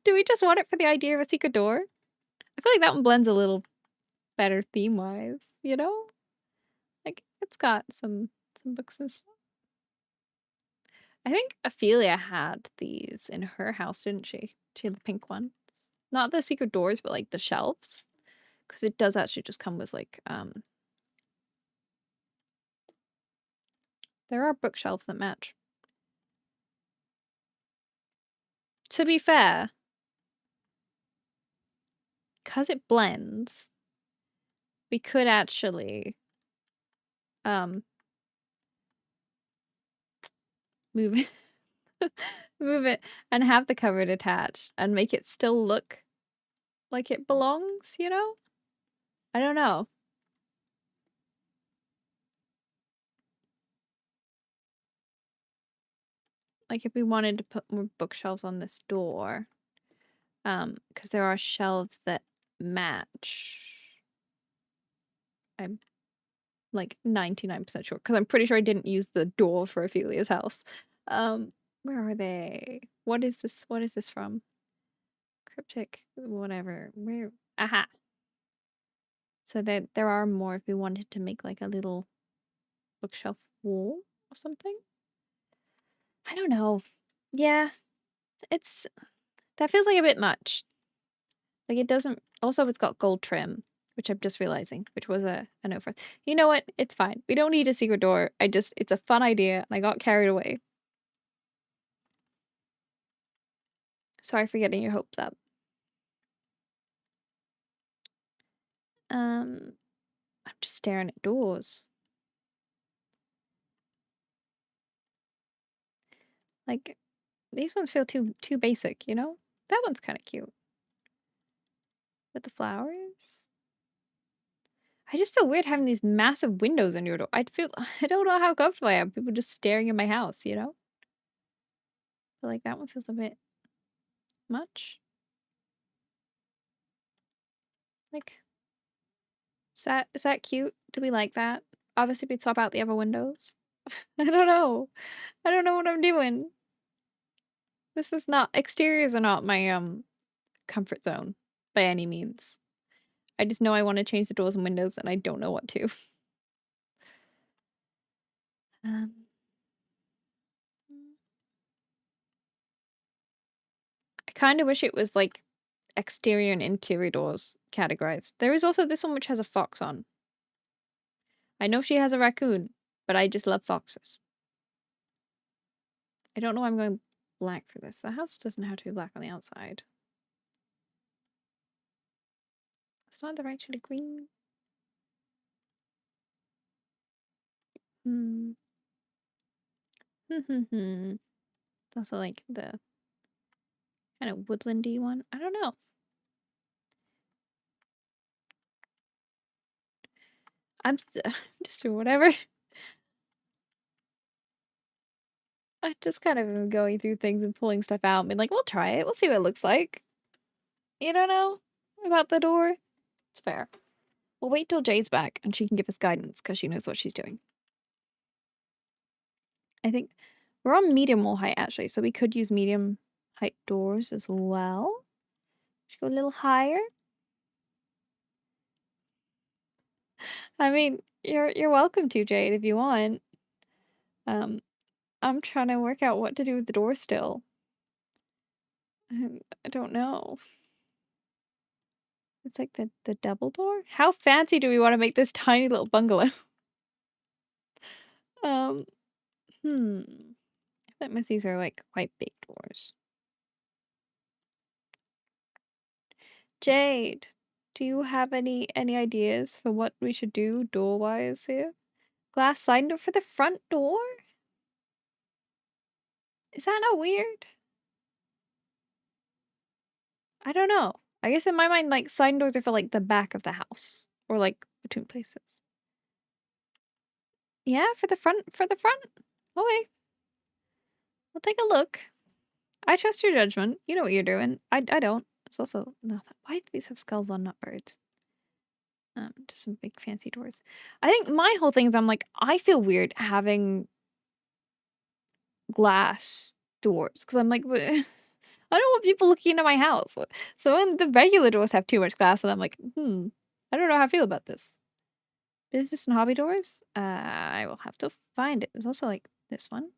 Do we just want it for the idea of a secret door? I feel like that one blends a little better theme-wise, you know? Like, it's got some books and stuff. I think Ophelia had these in her house, didn't she? She had the pink ones. Not the secret doors, but like the shelves. Because it does actually just come with like, there are bookshelves that match. To be fair, because it blends, we could actually, move it, move it and have the cupboard attached and make it still look like it belongs, you know? I don't know. Like if we wanted to put more bookshelves on this door, because there are shelves that match. I'm like 99% sure, because I'm pretty sure I didn't use the door for Ophelia's house. Where are they? What is this? What is this from? Cryptic, whatever. Where? Aha. So there are more if we wanted to make like a little bookshelf wall or something. I don't know. Yeah, it's that feels like a bit much. Like it doesn't. Also, it's got gold trim, which I'm just realizing, which was a no for us. You know what? It's fine. We don't need a secret door. It's a fun idea, and I got carried away. Sorry for getting your hopes up. I'm just staring at doors. Like, these ones feel too basic, you know? That one's kind of cute. With the flowers. I just feel weird having these massive windows in your door. I don't know how comfortable I am. People just staring in my house, you know? But like that one feels a bit much. Like, is that cute? Do we like that? Obviously, we'd swap out the other windows. I don't know. I don't know what I'm doing. This is not, exteriors are not my, comfort zone by any means. I just know I want to change the doors and windows and I don't know what to. Um, I kind of wish it was like exterior and interior doors categorized. There is also this one which has a fox on. I know she has a raccoon, but I just love foxes. I don't know why I'm going black for this. The house doesn't have to be black on the outside. It's not the right shade of green. Hmm. It's also like the kind of woodlandy one. I don't know. I'm just doing whatever. I just kind of am going through things and pulling stuff out and being like, we'll try it. We'll see what it looks like. You don't know about the door? It's fair. We'll wait till Jay's back and she can give us guidance because she knows what she's doing. I think we're on medium wall height actually, so we could use medium height doors as well. Should go a little higher. I mean, you're welcome to, Jade, if you want. I'm trying to work out what to do with the door still. I don't know. It's like the double door? How fancy do we want to make this tiny little bungalow? Um, I bet most these are like quite big doors. Jade, do you have any ideas for what we should do door-wise here? Glass sliding door for the front door? Is that not weird? I don't know. I guess in my mind, like, sliding doors are for, like, the back of the house. Or, like, between places. Yeah, for the front? For the front? Okay. We'll take a look. I trust your judgment. You know what you're doing. I don't. It's also... No, why do these have skulls on, not birds? Just some big fancy doors. I think my whole thing is I'm like, I feel weird having glass doors. Because I'm like... I don't want people looking into my house. So when the regular doors have too much glass, and I'm like, I don't know how I feel about this. Business and hobby doors? I will have to find it. There's also like this one.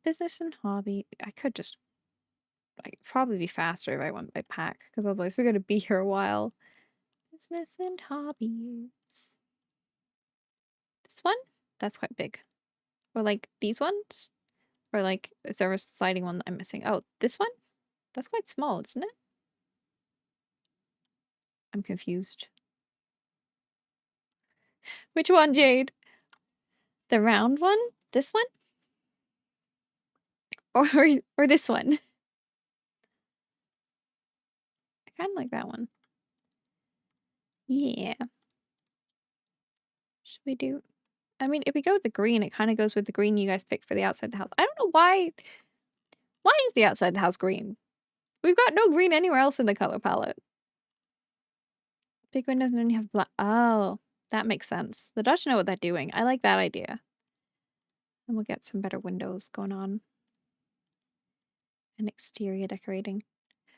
Business and hobby. I could just like probably be faster if I went by pack, because otherwise we're gonna be here a while. Business and hobbies. This one? That's quite big. Or like these ones? Or like, is there a sliding one that I'm missing? Oh, this one? That's quite small, isn't it? I'm confused. Which one, Jade? The round one? This one? Or this one? I kind of like that one. Yeah. Should we do... I mean, if we go with the green, it kind of goes with the green you guys picked for the outside the house. I don't know why... Why is the outside the house green? We've got no green anywhere else in the color palette. Big windows and then you have black... Oh, that makes sense. The Dutch know what they're doing. I like that idea. And we'll get some better windows going on. And exterior decorating.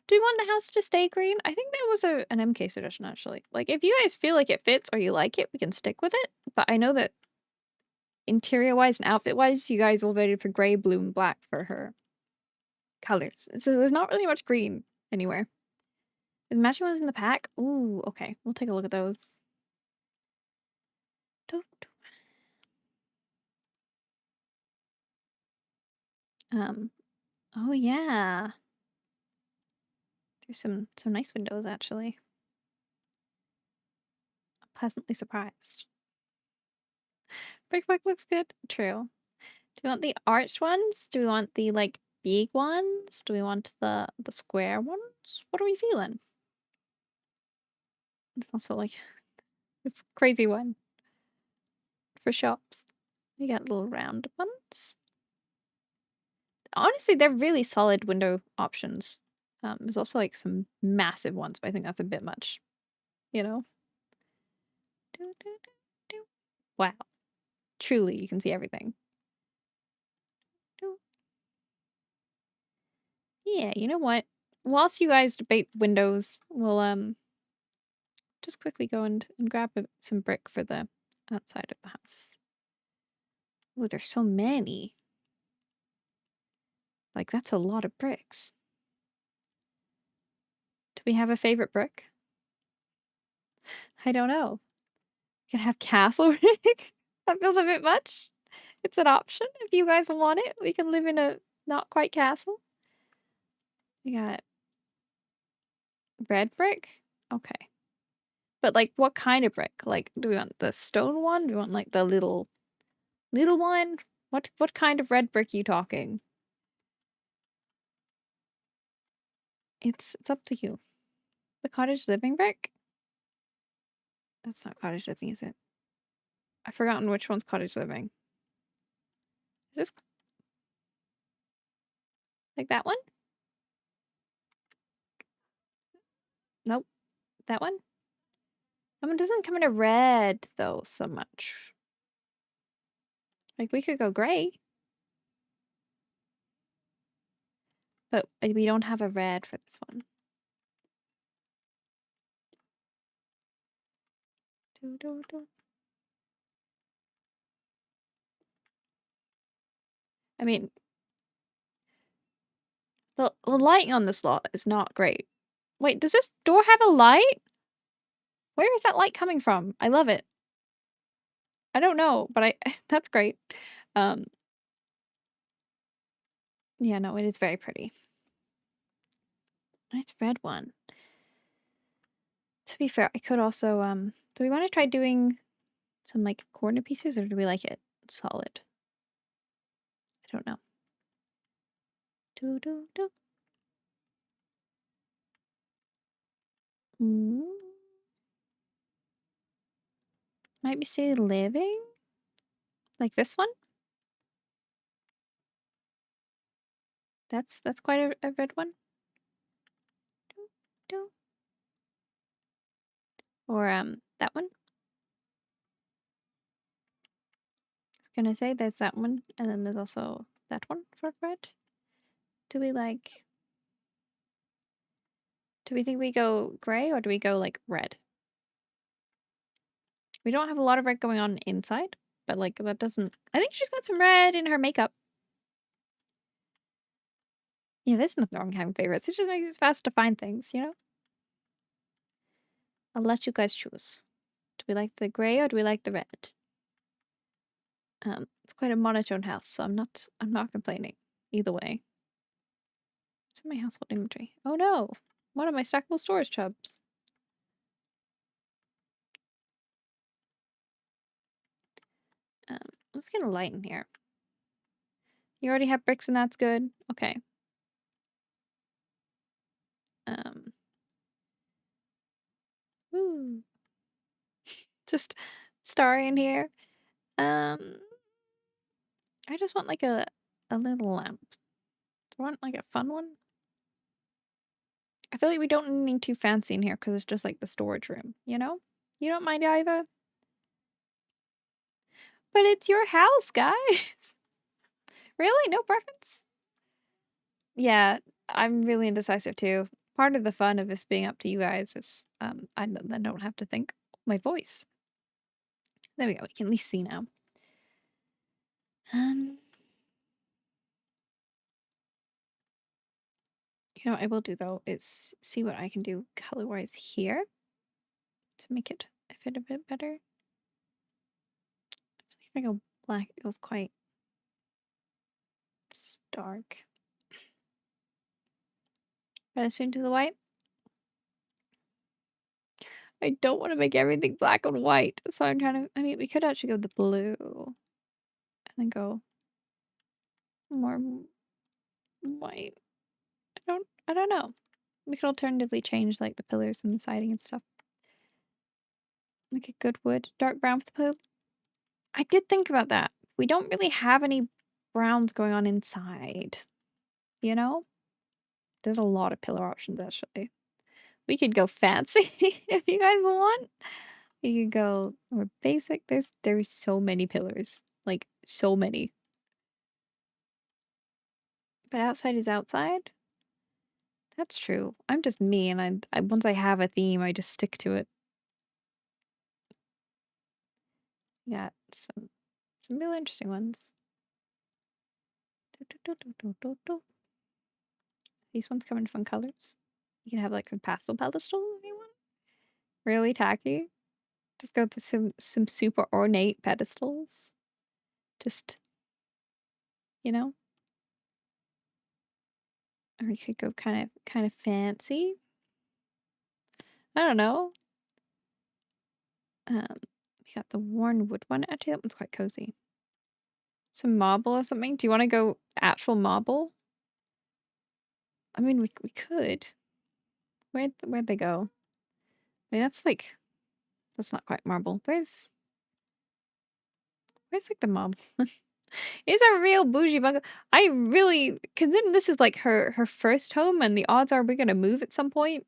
Do we want the house to stay green? I think that was an MK suggestion, actually. Like, if you guys feel like it fits or you like it, we can stick with it. But I know that interior-wise and outfit-wise, you guys all voted for gray, blue, and black for her colors. So there's not really much green anywhere. Is matching ones in the pack? Ooh, okay. We'll take a look at those. Oh yeah. There's some nice windows, actually. I'm pleasantly surprised. Brickwork looks good. True. Do we want the arched ones? Do we want the, like, big ones? Do we want the square ones? What are we feeling? It's also, like, it's a crazy one. For shops. We got little round ones. Honestly, they're really solid window options. There's also, like, some massive ones, but I think that's a bit much. You know? Wow. Truly, you can see everything. Yeah, you know what? Whilst you guys debate windows, we'll just quickly go and grab some brick for the outside of the house. Oh, there's so many. Like, that's a lot of bricks. Do we have a favorite brick? I don't know. We can have castle brick? That feels a bit much. It's an option if you guys want it. We can live in a not quite castle. We got red brick? Okay. But, like, what kind of brick? Like, do we want the stone one? Do we want, like, the little one? What kind of red brick are you talking? It's up to you. The cottage living brick? That's not cottage living, is it? I've forgotten which one's cottage living. Is this like that one? Nope. That one? That one doesn't come in a red, though, so much. Like, we could go gray. But we don't have a red for this one. I mean, the lighting on this lot is not great. Wait, does this door have a light? Where is that light coming from? I love it. I don't know, but I that's great. Um, yeah, no, it is very pretty. Nice red one. To be fair, I could also, do we want to try doing some, like, corner pieces, or do we like it solid? I don't know. Do, do, do. Mm. Might be say living? Like this one? That's quite a red one. Do, do. Or, that one? I was gonna say there's that one, and then there's also that one for red. Do we like... Do we think we go gray, or do we go, like, red? We don't have a lot of red going on inside, but, like, that doesn't... I think she's got some red in her makeup. Yeah, there's nothing wrong having favorites. It just makes it fast to find things, you know? I'll let you guys choose. Do we like the gray, or do we like the red? It's quite a monotone house, so I'm not complaining either way. What's in my household inventory? Oh no! One of my stackable storage tubs. Let's get a light in here. You already have bricks and that's good. Okay. Ooh. Just starry in here. I just want like a little lamp. Do I want like a fun one? I feel like we don't need anything too fancy in here because it's just like the storage room, you know? You don't mind either? But it's your house, guys. Really? No preference? Yeah, I'm really indecisive too. Part of the fun of this being up to you guys is I then don't have to think my voice. There we go. We can at least see now. You know what I will do though is see what I can do color-wise here to make it fit a bit better. If I go black, it goes quite stark. But as soon to the white. I don't want to make everything black on white, so I'm trying to... I mean, we could actually go the blue and then go more white. I don't know. We could alternatively change like the pillars and the siding and stuff. Make a good wood, dark brown for the pillars. I did think about that. We don't really have any browns going on inside, you know? There's a lot of pillar options actually. We could go fancy if you guys want. We could go more basic. There's so many pillars. Like so many. But outside is outside. That's true. I'm just me, and I once I have a theme, I just stick to it. Yeah, some really interesting ones. These ones come in fun colors. You can have like some pastel pedestals if you want. Really tacky. Just go with some super ornate pedestals. Just, you know. Or we could go kind of fancy. I don't know. We got the worn wood one. Actually, that one's quite cozy. Some marble or something. Do you want to go actual marble? I mean, we could. Where'd they go? I mean, that's not quite marble. Where's like the marble? It's a real bougie bungalow. I really, considering this is like her first home, and the odds are we're gonna move at some point.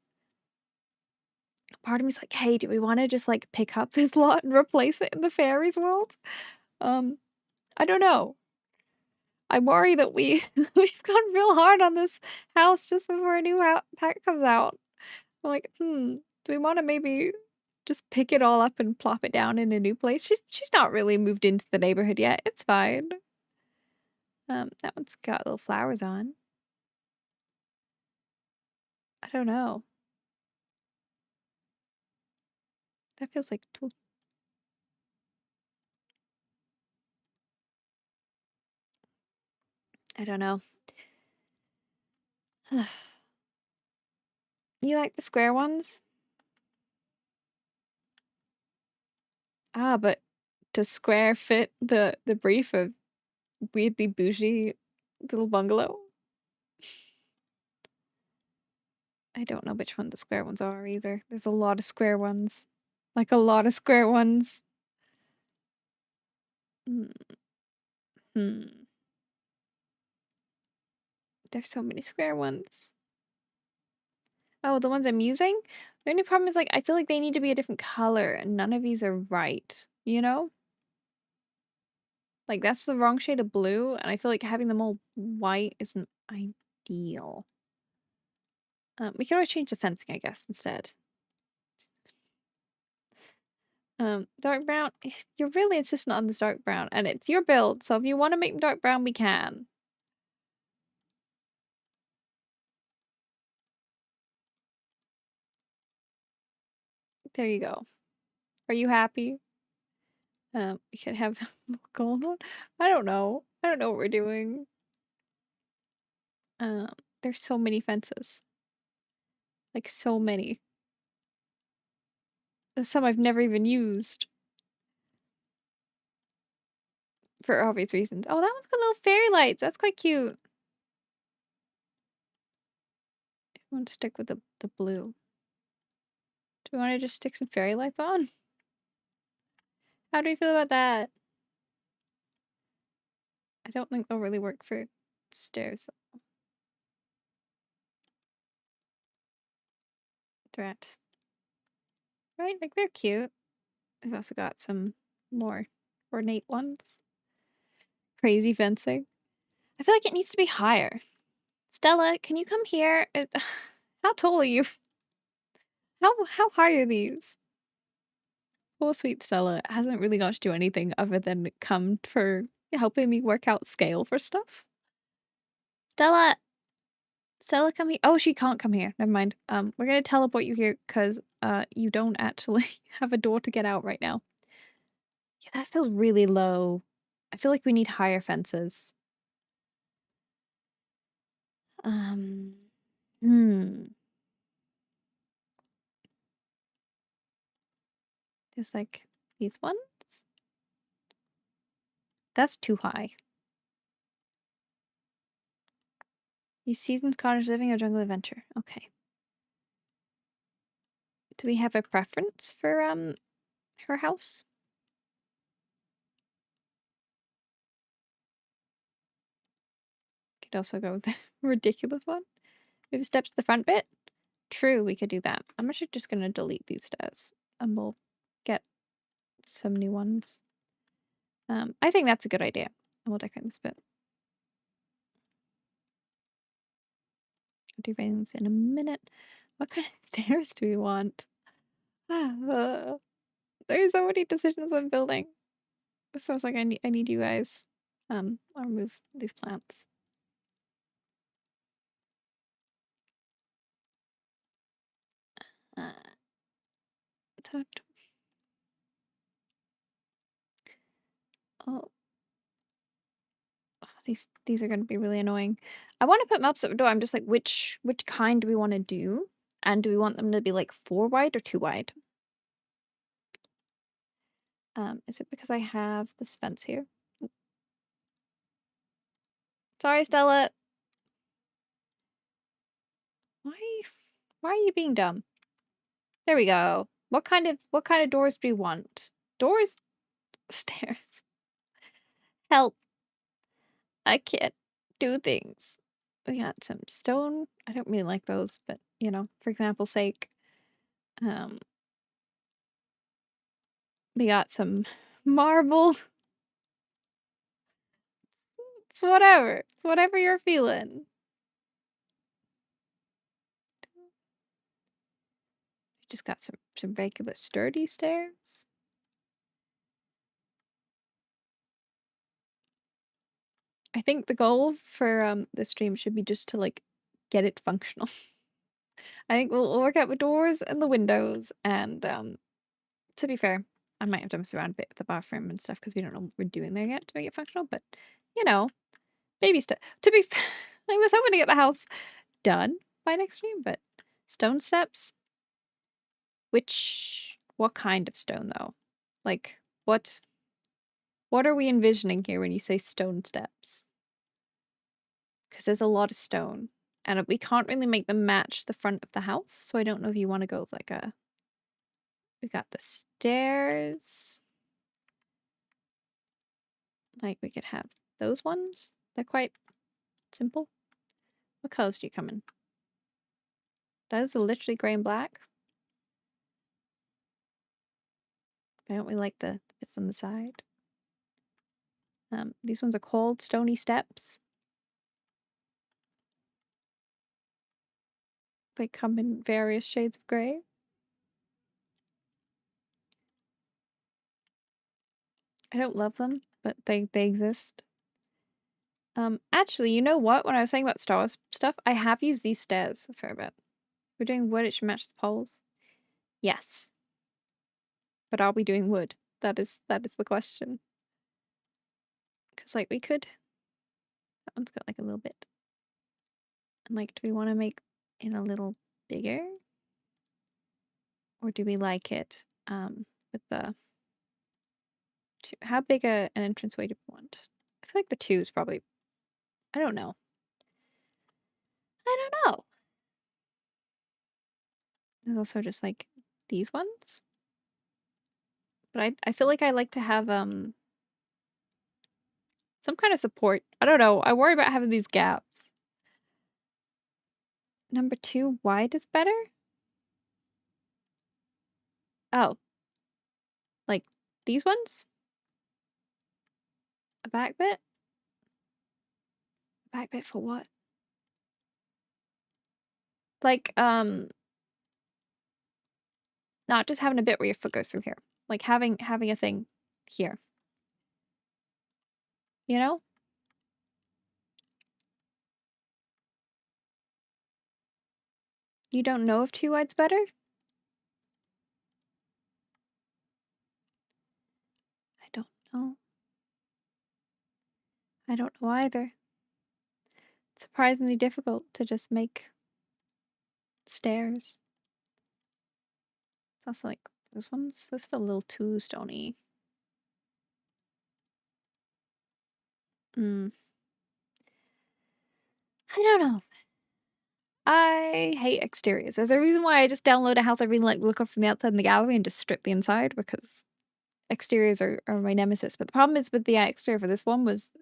Part of me's like, hey, do we want to just like pick up this lot and replace it in the fairies world? I don't know. I worry that we've gone real hard on this house just before a new pack comes out. I'm like, do we want to maybe just pick it all up and plop it down in a new place? She's not really moved into the neighborhood yet. It's fine. That one's got little flowers on. I don't know. That feels like tool. I don't know. You like the square ones? Ah, but does square fit the brief of weirdly bougie little bungalow? I don't know which one the square ones are either. There's a lot of square ones. Like a lot of square ones. Hmm. There's so many square ones. Oh, the ones I'm using? The only problem is like I feel like they need to be a different color and none of these are right, you know? Like that's the wrong shade of blue and I feel like having them all white isn't ideal. We can always change the fencing, I guess, instead. Dark brown. You're really insistent on this dark brown, and it's your build, so if you want to make them dark brown, we can. There you go. Are you happy? We can have gold one. I don't know. I don't know what we're doing. There's so many fences. Like so many. There's some I've never even used. For obvious reasons. Oh, that one's got little fairy lights. That's quite cute. I want to stick with the blue. Do we want to just stick some fairy lights on? How do we feel about that? I don't think they'll really work for stairs. Threat. Right? Like they're cute. I've also got some more ornate ones. Crazy fencing. I feel like it needs to be higher. Stella, can you come here? How tall are you? How high are these? Poor sweet Stella hasn't really got to do anything other than come for helping me work out scale for stuff. Stella! Stella, come here. Oh, she can't come here. Never mind. We're gonna teleport you here because you don't actually have a door to get out right now. Yeah, that feels really low. I feel like we need higher fences. Um, hmm. Just like these ones? That's too high. You seasoned cottage living or jungle adventure? Okay. Do we have a preference for her house? Could also go with the ridiculous one. Move steps to the front bit. True, we could do that. I'm actually just gonna delete these stairs and we'll get some new ones. I think that's a good idea. And we'll decorate this bit. I'll do things in a minute. What kind of stairs do we want? There's so many decisions when building. So I was like, I need you guys. I'll remove these plants. Uh, oh, these are going to be really annoying. I want to put maps at the door. I'm just like, which kind do we want to do? And do we want them to be like 4 wide or 2 wide? Is it because I have this fence here? Sorry, Stella. Why are you being dumb? There we go. What kind of doors do we want? Doors? Stairs. Help. I can't do things. We got some stone. I don't really like those, but you know, for example's sake. We got some marble. It's whatever. It's whatever you're feeling. Just got some regular sturdy stairs. I think the goal for the stream should be just to like get it functional. I think we'll work out the doors and the windows and To be fair, I might have to mess around a bit with the bathroom and stuff because we don't know what we're doing there yet to make it functional, but, you know, baby step. To be fair, I was hoping to get the house done by next stream, but stone steps? What kind of stone, though? Like, what are we envisioning here when you say stone steps? Because there's a lot of stone, and we can't really make them match the front of the house, so I don't know if you want to go with like a... We got the stairs. Like, we could have those ones. They're quite simple. What colors do you come in? Those are literally gray and black. Why don't we like the bits on the side? These ones are called stony steps. They come in various shades of gray. I don't love them, but they exist. Actually, you know what? When I was saying about Star Wars stuff, I have used these stairs a fair bit. We're doing wood, it should match the poles. Yes. But are we doing wood? That is the question. Because, like, we could... That one's got, like, a little bit. And, like, do we want to make it a little bigger? Or do we like it, with the... How big an entranceway do we want? I feel like the 2 is probably... I don't know. I don't know. There's also just, like, these ones. But I feel like I like to have, some kind of support. I don't know. I worry about having these gaps. Number 2, wide is better? Oh. Like, these ones? A back bit? A back bit for what? Like, not just having a bit where your foot goes through here. Like, having a thing here. You know? You don't know if 2 wide's better? I don't know. I don't know either. It's surprisingly difficult to just make stairs. It's also like those ones. Those feel a little too stony. I don't know. I hate exteriors. There's a reason why I just download a house I really like, look up from the outside in the gallery and just strip the inside, because exteriors are my nemesis. But the problem is with the exterior for this one was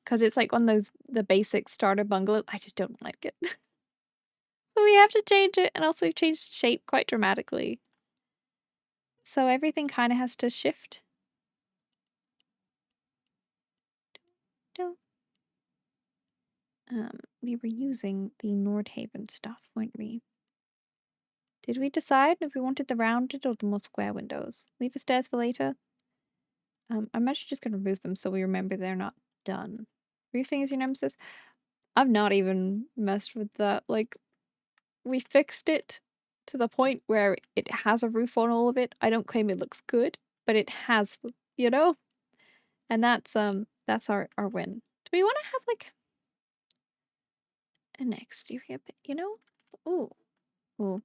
because it's like one of those, the basic starter bungalow, I just don't like it. So we have to change it, and also we've changed shape quite dramatically. So everything kind of has to shift. We were using the Nordhaven stuff, weren't we? Did we decide if we wanted the rounded or the more square windows? Leave the stairs for later. I'm actually just gonna remove them so we remember they're not done. Roofing is your nemesis? I've not even messed with that. Like, we fixed it to the point where it has a roof on all of it. I don't claim it looks good, but it has, you know? And that's our win. Do we want to have like an exterior bit, you know? Ooh. Ooh.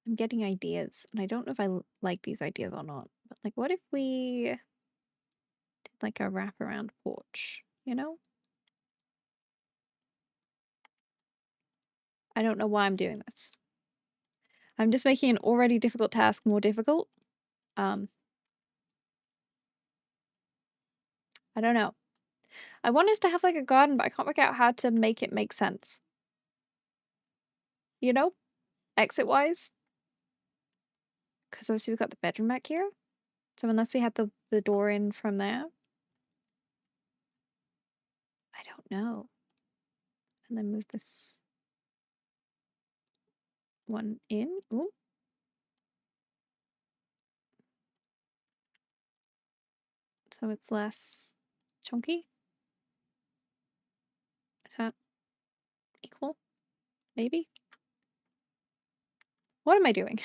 I'm getting ideas, and I don't know if I like these ideas or not. But like, what if we did like a wraparound porch, you know? I don't know why I'm doing this. I'm just making an already difficult task more difficult. I don't know. I want us to have like a garden, but I can't work out how to make it make sense. You know? Exit-wise. Because obviously we've got the bedroom back here. So unless we had the door in from there. I don't know. And then move this one in. Ooh. So it's less chunky. Is that equal? Maybe? What am I doing?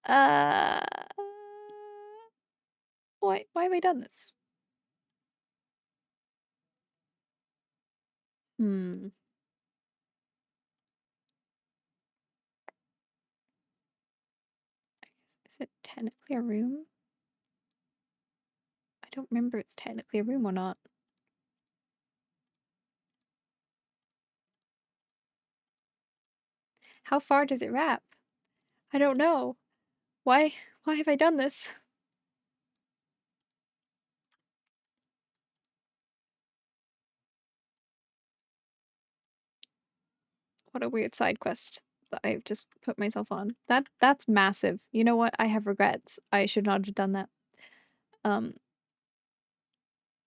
Uh, why have I done this? Hmm. Is it technically a room? I don't remember if it's technically a room or not. How far does it wrap? I don't know. Why have I done this? What a weird side quest that I've just put myself on. That's massive. You know what? I have regrets. I should not have done that. Um,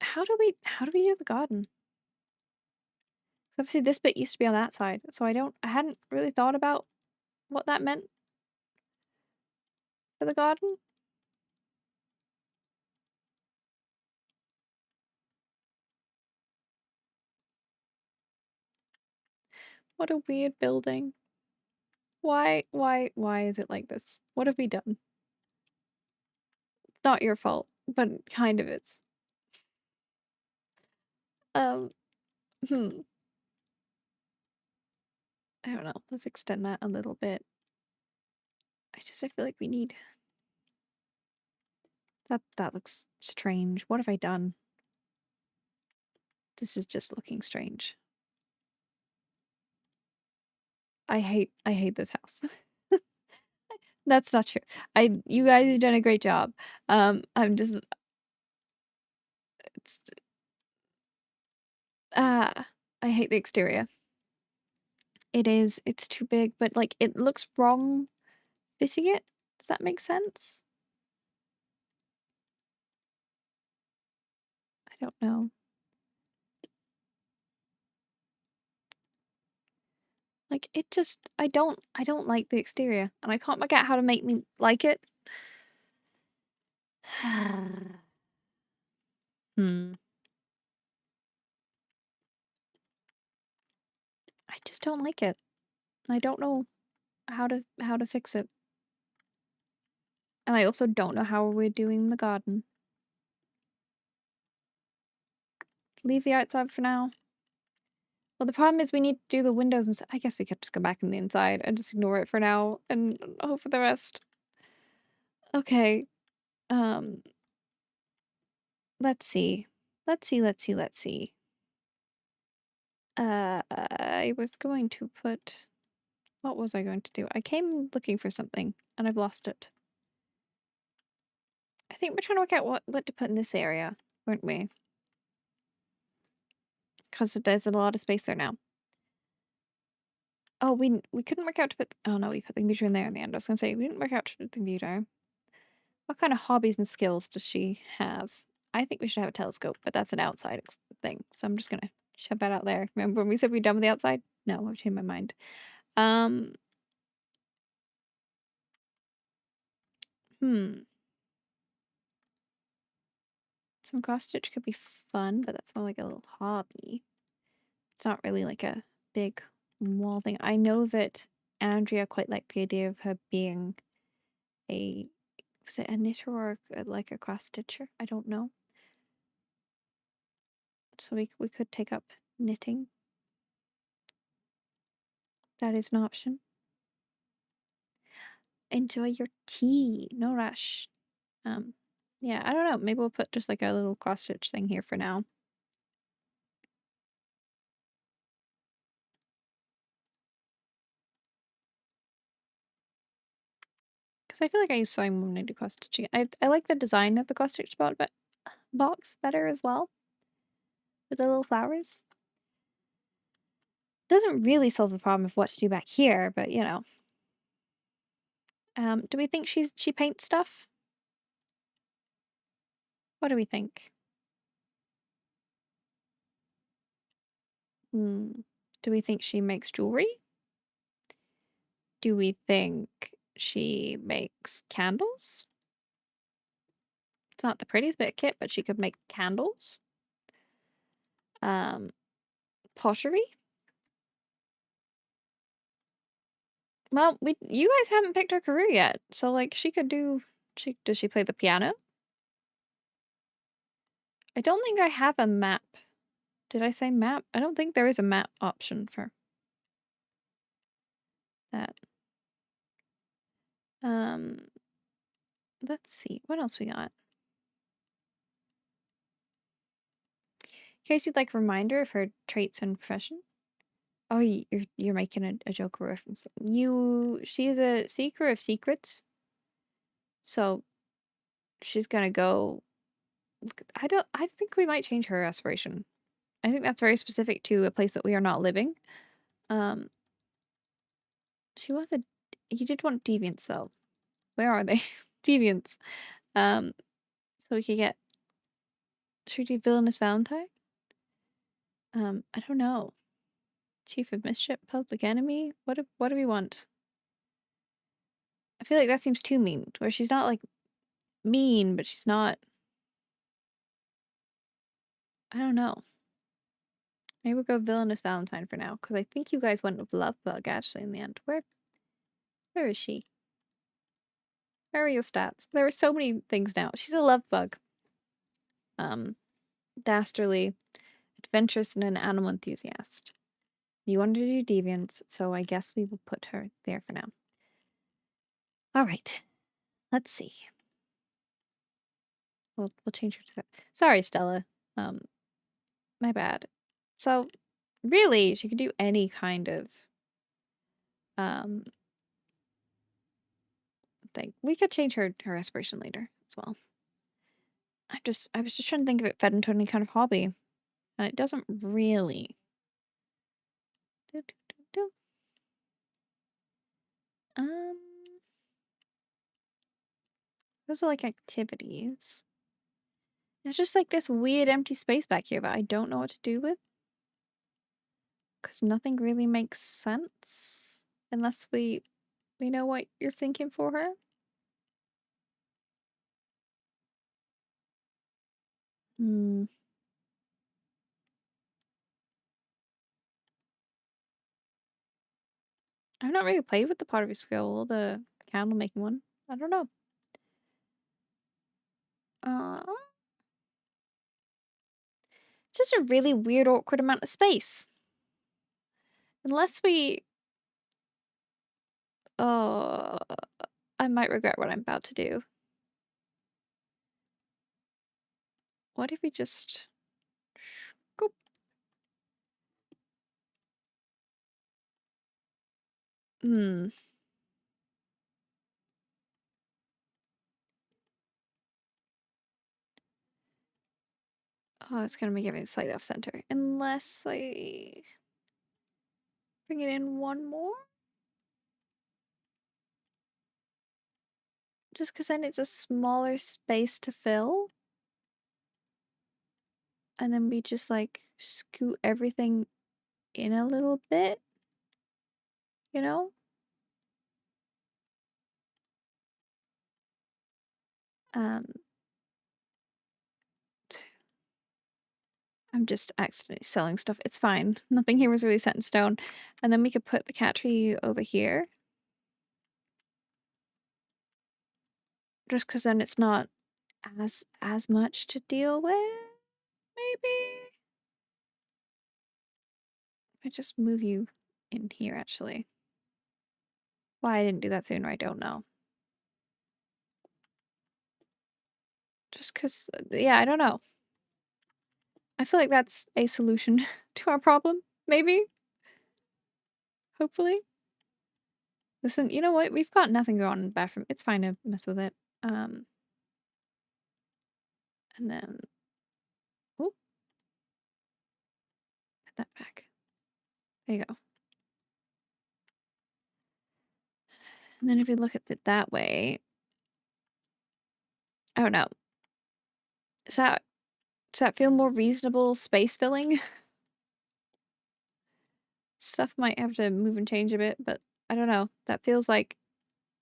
how do we do the garden? Obviously this bit used to be on that side, so I hadn't really thought about what that meant for the garden. What a weird building. Why is it like this? What have we done? It's not your fault, but kind of is. Um, hmm. I don't know. Let's extend that a little bit. I feel like we need that looks strange. What have I done? This is just looking strange. I hate this house. That's not true. You guys have done a great job. I'm just it's, I hate the exterior. It's too big, but like it looks wrong fitting it. Does that make sense? I don't know. Like it just I don't like the exterior and I can't work out how to make me like it. Hmm. I just don't like it. I don't know how to fix it. And I also don't know how we're doing the garden. Leave the outside for now. Well, the problem is we need to do the windows and I guess we could just go back in the inside and just ignore it for now and hope for the rest. Okay. Um, let's see. Let's see. I was going to put what was I going to do? I came looking for something and I've lost it. I think we're trying to work out what to put in this area, weren't we? Because there's a lot of space there now. Oh, we couldn't work out to put. Oh no, we put the computer in there in the end. I was gonna say we didn't work out to put the computer. What kind of hobbies and skills does she have? I think we should have a telescope, but that's an outside thing. So I'm just gonna shove that out there. Remember when we said we're done with the outside? No, I've changed my mind. Um, hmm. Some cross stitch could be fun, but that's more like a little hobby. It's not really like a big wall thing. I know that Andrea quite liked the idea of her being a was it a knitter or like a cross stitcher? I don't know. So we could take up knitting. That is an option. Enjoy your tea. No rush. Um, yeah, I don't know. Maybe we'll put just like a little cross stitch thing here for now. Because I feel like I use sewing when I do cross stitching. I like the design of the cross stitch box better as well. With the little flowers. Doesn't really solve the problem of what to do back here, but you know. Do we think she paints stuff? What do we think? Hmm. Do we think she makes jewelry? Do we think she makes candles? It's not the prettiest bit of kit, but she could make candles. Um, Pottery? Well, you guys haven't picked her career yet, so, like, she could do does she play the piano? I don't think I have a map. Did I say map? I don't think there is a map option for that. Um, let's see. What else we got? In case you'd like a reminder of her traits and profession. Oh, you're making a joke or reference. She is a seeker of secrets, so she's gonna go. I think we might change her aspiration. I think that's very specific to a place that we are not living. Um, she was a. You did want deviants though. Where are they? Deviants. Um, so we could get. Should we do villainous Valentine? I don't know. Chief of mischief, public enemy. What do we want? I feel like that seems too mean. Where she's not like mean, but she's not. I don't know. Maybe we'll go villainous Valentine for now, because I think you guys went with love bug actually in the end. Where is she? Where are your stats? There are so many things now. She's a love bug. Dastardly, adventurous, and an animal enthusiast. You wanted to do deviants, so I guess we will put her there for now. All right. Let's see. We'll change her to that. Sorry, Stella. My bad. So, really, she could do any kind of um thing. We could change her aspiration later as well. I was just trying to think if it fed into any kind of hobby, and it doesn't really. Do, do, do, do. Um, those are like activities. It's just like this weird empty space back here that I don't know what to do with. Because nothing really makes sense unless we know what you're thinking for her. Hmm. I've not really played with the pottery skill, the candle making one. I don't know. Uh, just a really weird, awkward amount of space. Unless we. Oh, I might regret what I'm about to do. What if we just. Scoop? Hmm. Oh, it's gonna make everything slightly off center. Unless I bring it in one more. Just because then it's a smaller space to fill. And then we just like scoot everything in a little bit. You know? Um, I'm just accidentally selling stuff. It's fine. Nothing here was really set in stone. And then we could put the cat tree over here. Just because then it's not as much to deal with, maybe? I just move you in here, actually. Why I didn't do that sooner, I don't know. Just because, yeah, I don't know. I feel like that's a solution to our problem, maybe? Hopefully. Listen, you know what? We've got nothing going on in the bathroom. It's fine to mess with it. And then, oh, put that back. There you go. And then if we look at it that way, I don't know. Does that feel more reasonable space filling? Stuff might have to move and change a bit, but I don't know. That feels like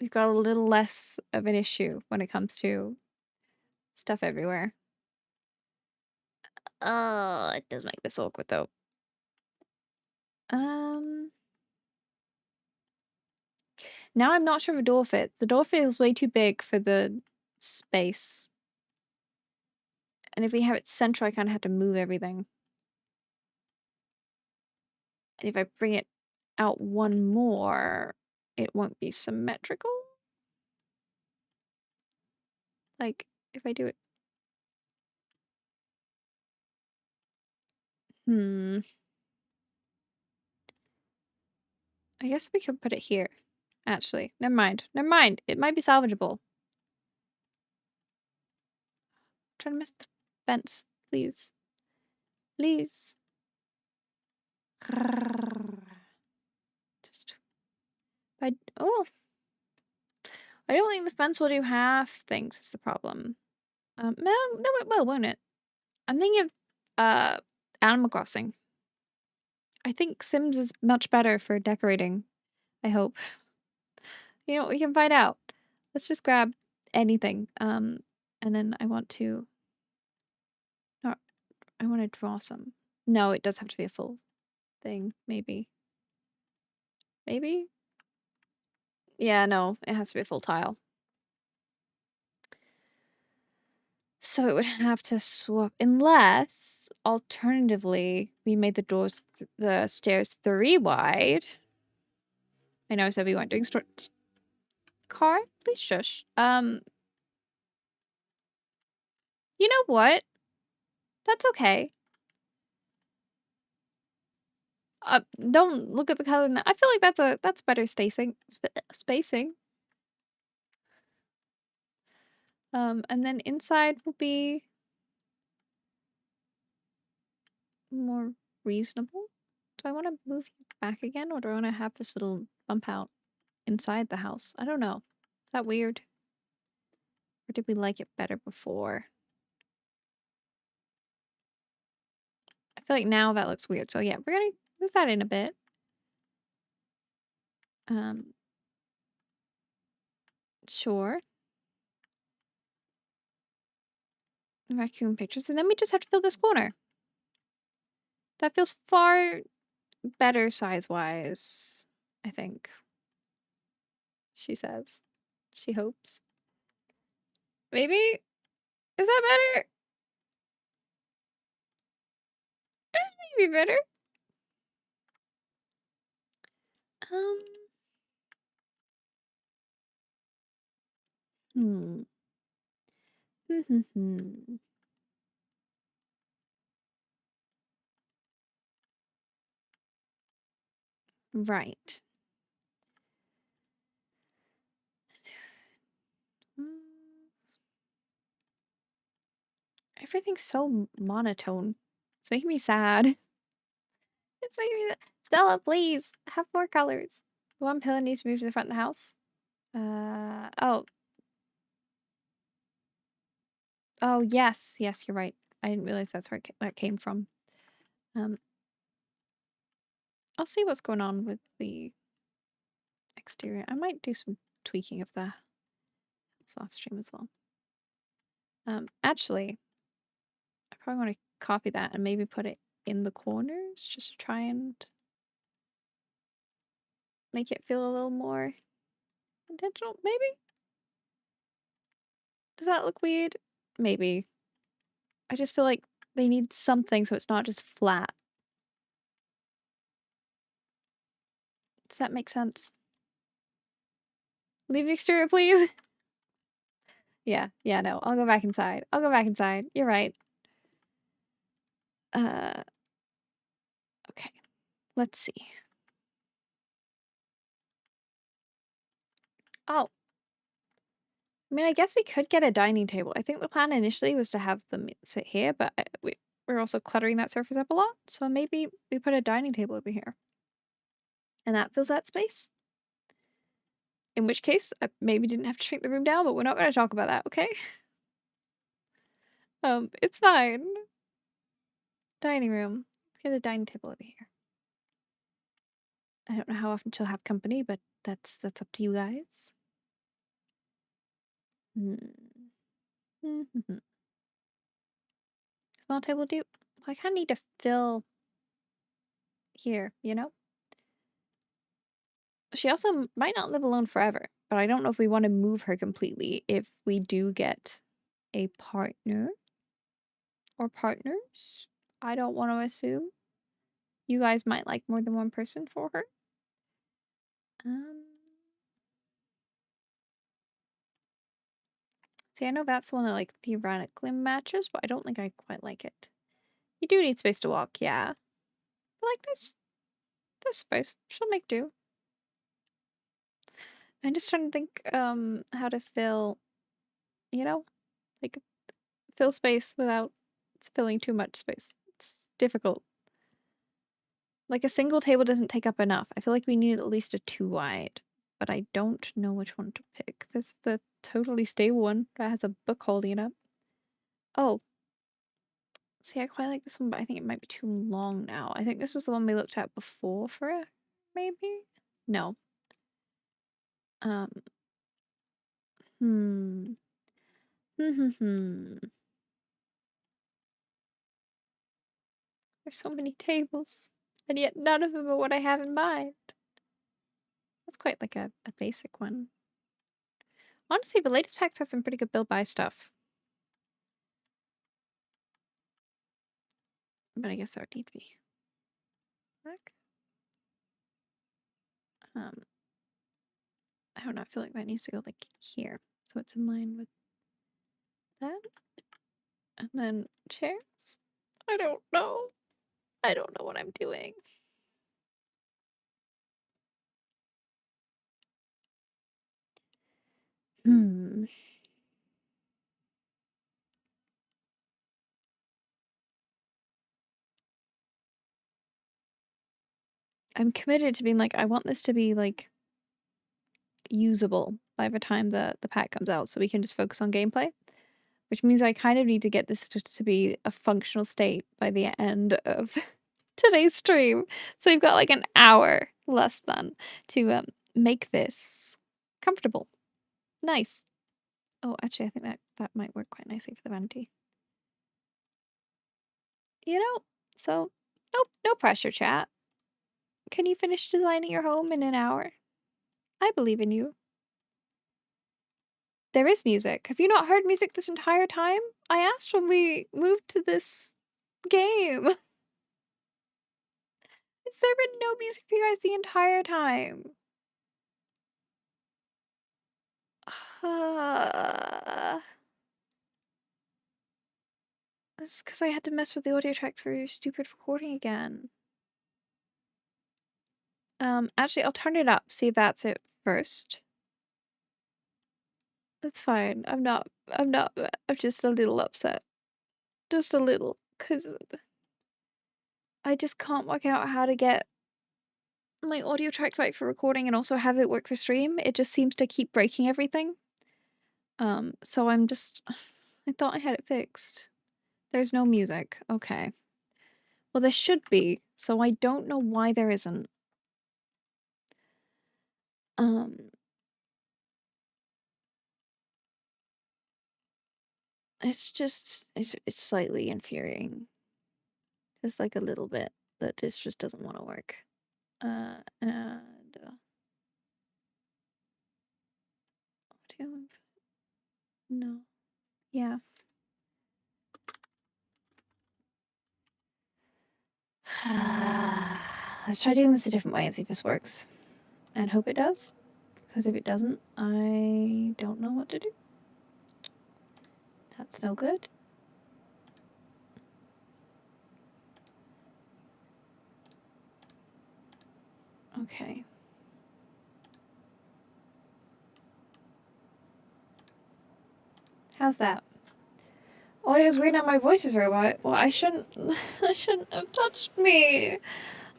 we've got a little less of an issue when it comes to stuff everywhere. Oh, it does make this awkward though. Um, Now I'm not sure if a door fits. The door feels way too big for the space. And if we have it central, I kind of have to move everything. And if I bring it out one more, it won't be symmetrical. Like, if I do it... I guess we could put it here. Actually, never mind. Never mind. It might be salvageable. I'm trying to miss the fence. Please. Please. Just... Oh. I don't think the fence will do half things is the problem. No, it will, won't it? I'm thinking of Animal Crossing. I think Sims is much better for decorating. I hope. You know, we can find out. Let's just grab anything. And then I want to... No, I want to draw some. No, it does have to be a full thing. Maybe. Maybe? Yeah, no, it has to be a full tile. So it would have to swap, unless alternatively we made the stairs 3 wide. I know I said we weren't doing car, please shush. You know what? That's okay. Don't look at the color now. I feel like that's better spacing. And then inside will be more reasonable. Do I want to move you back again, or do I want to have this little bump out inside the house? I don't know. Is that weird? Or did we like it better before? I feel like now that looks weird. So yeah, we're gonna move that in a bit. Sure. Vacuum pictures, and then we just have to fill this corner. That feels far better size-wise, I think. She says. She hopes. Maybe? Is that better? This may be better. Hmm. Right. Everything's so monotone. It's making me sad. It's making me... Stella, please, have more colors. The one pillar needs to move to the front of the house. Oh. Oh, yes. Yes, you're right. I didn't realize that's where that came from. I'll see what's going on with the exterior. I might do some tweaking of the soft stream as well. Actually, I probably want to copy that and maybe put it in the corners just to try and make it feel a little more intentional, maybe? Does that look weird? Maybe. I just feel like they need something so it's not just flat. Does that make sense? Leave the exterior, please. Yeah, no. I'll go back inside. You're right. Okay. Let's see. Oh. I mean, I guess we could get a dining table. I think the plan initially was to have them sit here, but we're also cluttering that surface up a lot. So maybe we put a dining table over here. And that fills that space. In which case, I maybe didn't have to shrink the room down, but we're not going to talk about that, okay? It's fine. Dining room. Let's get a dining table over here. I don't know how often she'll have company, but that's up to you guys. Small table do. I kind of need to fill here, you know? She also might not live alone forever, but I don't know if we want to move her completely if we do get a partner or partners. I don't want to assume. You guys might like more than one person for her. See, I know that's the one that like theoretically matches, but I don't think I quite like it. You do need space to walk, yeah. But like this space, she'll make do. I'm just trying to think how to fill, you know, like fill space without filling too much space. It's difficult. Like a single table doesn't take up enough. I feel like we need at least a 2 wide, but I don't know which one to pick. This is the totally stable one that has a book holding it up. Oh, see, I quite like this one, but I think it might be too long now. I think this was the one we looked at before for it, maybe? No. Um, hmm. There's so many tables, and yet none of them are what I have in mind. That's quite like a basic one. Honestly, the latest packs have some pretty good build buy stuff. But I guess that would need to be back. I don't know, I feel like that needs to go like here. So it's in line with that. And then chairs. I don't know. I don't know what I'm doing. I'm committed to being like, I want this to be like usable by the time the pack comes out so we can just focus on gameplay. Which means I kind of need to get this to be a functional state by the end of today's stream. So we've got like an hour less than to make this comfortable. Nice. Oh, actually, I think that might work quite nicely for the vanity. You know, so no pressure, chat. Can you finish designing your home in an hour? I believe in you. There is music. Have you not heard music this entire time? I asked when we moved to this game. Has there been no music for you guys the entire time? This is because I had to mess with the audio tracks for your stupid recording again. Actually, I'll turn it up, see if that's it first. That's fine. I'm just a little upset. Just a little, because I just can't work out how to get my audio tracks right for recording and also have it work for stream. It just seems to keep breaking everything. So I'm just... I thought I had it fixed. There's no music. Okay. Well, there should be, so I don't know why there isn't. It's just... It's slightly infuriating. Just like a little bit that this just doesn't want to work. No. Yeah. Let's try doing this a different way and see if this works. And hope it does. Because if it doesn't, I don't know what to do. That's no good. Okay. How's that? Audio's weird and my voice is robot. Well, I shouldn't have touched me.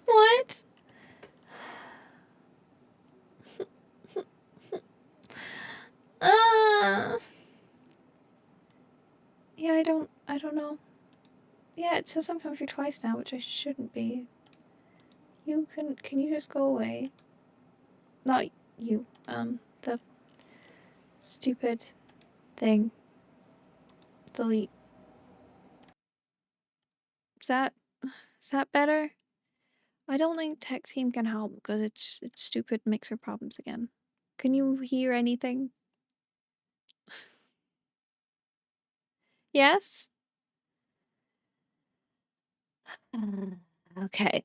What? Yeah, I don't know. Yeah, it says I'm comfy twice now, which I shouldn't be. Can you just go away? Not you, the stupid thing. Delete. Is that better? I don't think tech team can help because it's stupid mixer problems again. Can you hear anything? Yes? Okay.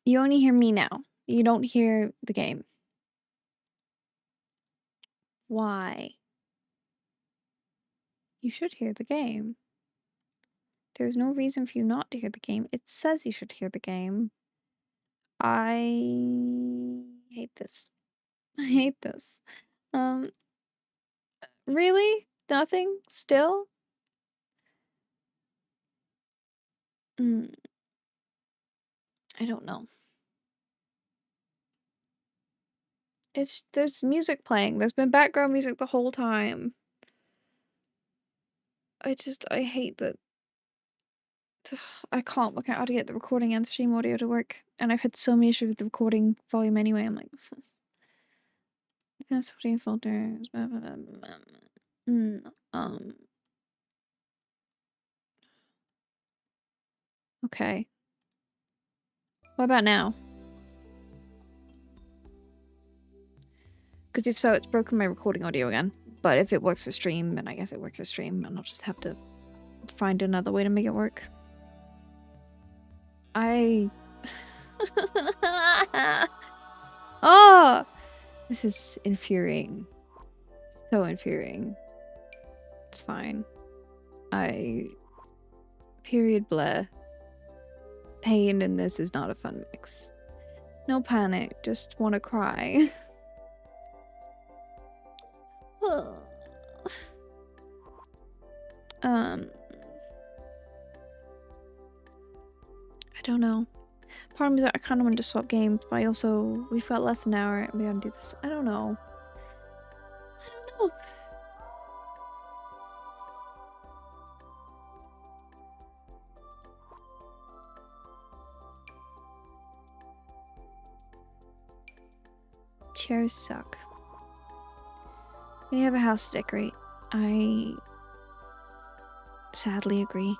You only hear me now. You don't hear the game. Why? You should hear the game. There's no reason for you not to hear the game. It says you should hear the game. I hate this. I hate this. Um, really? Nothing? Still? Mm, I don't know. There's music playing. There's been background music the whole time. I hate that. I can't work out how to get the recording and stream audio to work. And I've had so many issues with the recording volume anyway. I'm like, advanced audio filters. Blah, blah, blah, blah, blah. Okay. What about now? Because if so, it's broken my recording audio again. But if it works for stream, then I guess it works for stream, and I'll just have to find another way to make it work. Oh! This is infuriating. So infuriating. It's fine. Period bleh. Pain in this is not a fun mix. No panic, just wanna cry. I don't know. Part of me is that I kind of want to swap games, but we've got less than an hour and we gotta do this. I don't know. I don't know. Chairs suck. We have a house to decorate. I sadly agree.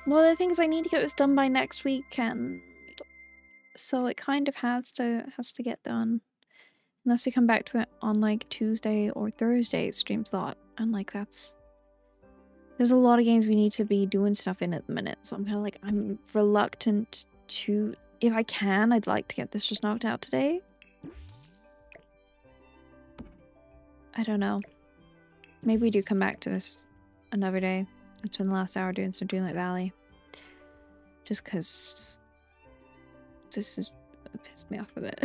Well, the thing is, I need to get this done by next week, and so it kind of has to get done, unless we come back to it on like Tuesday or Thursday. Stream thought, and like there's a lot of games we need to be doing stuff in at the minute, so I'm kind of like I'm reluctant to. If I can, I'd like to get this just knocked out today. I don't know. Maybe we do come back to this another day. I spent the last hour doing some Dreamlight Valley. Just because this has pissed me off a bit.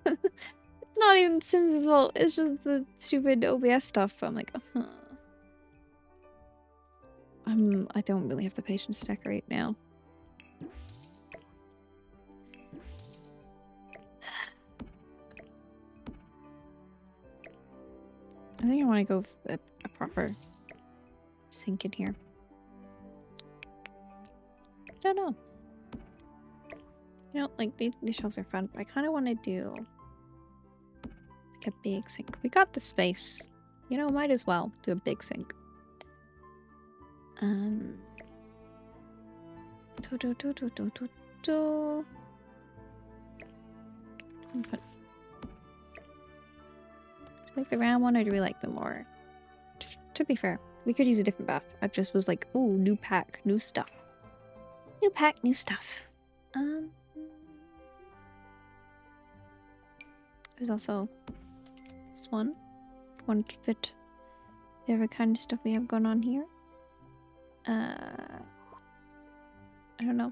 It's not even Sims' fault. It's just the stupid OBS stuff. I'm like, I don't really have the patience to decorate now. I think I want to go with a proper sink in here. I don't know. You know, like these shelves are fun, but I kind of want to do like a big sink. We got the space. You know, might as well do a big sink. Like the round one, or do we like the more? To be fair, we could use a different bath. I just was like, ooh, new pack, new stuff. New pack, new stuff. There's also this one. One to fit the other kind of stuff we have going on here. I don't know.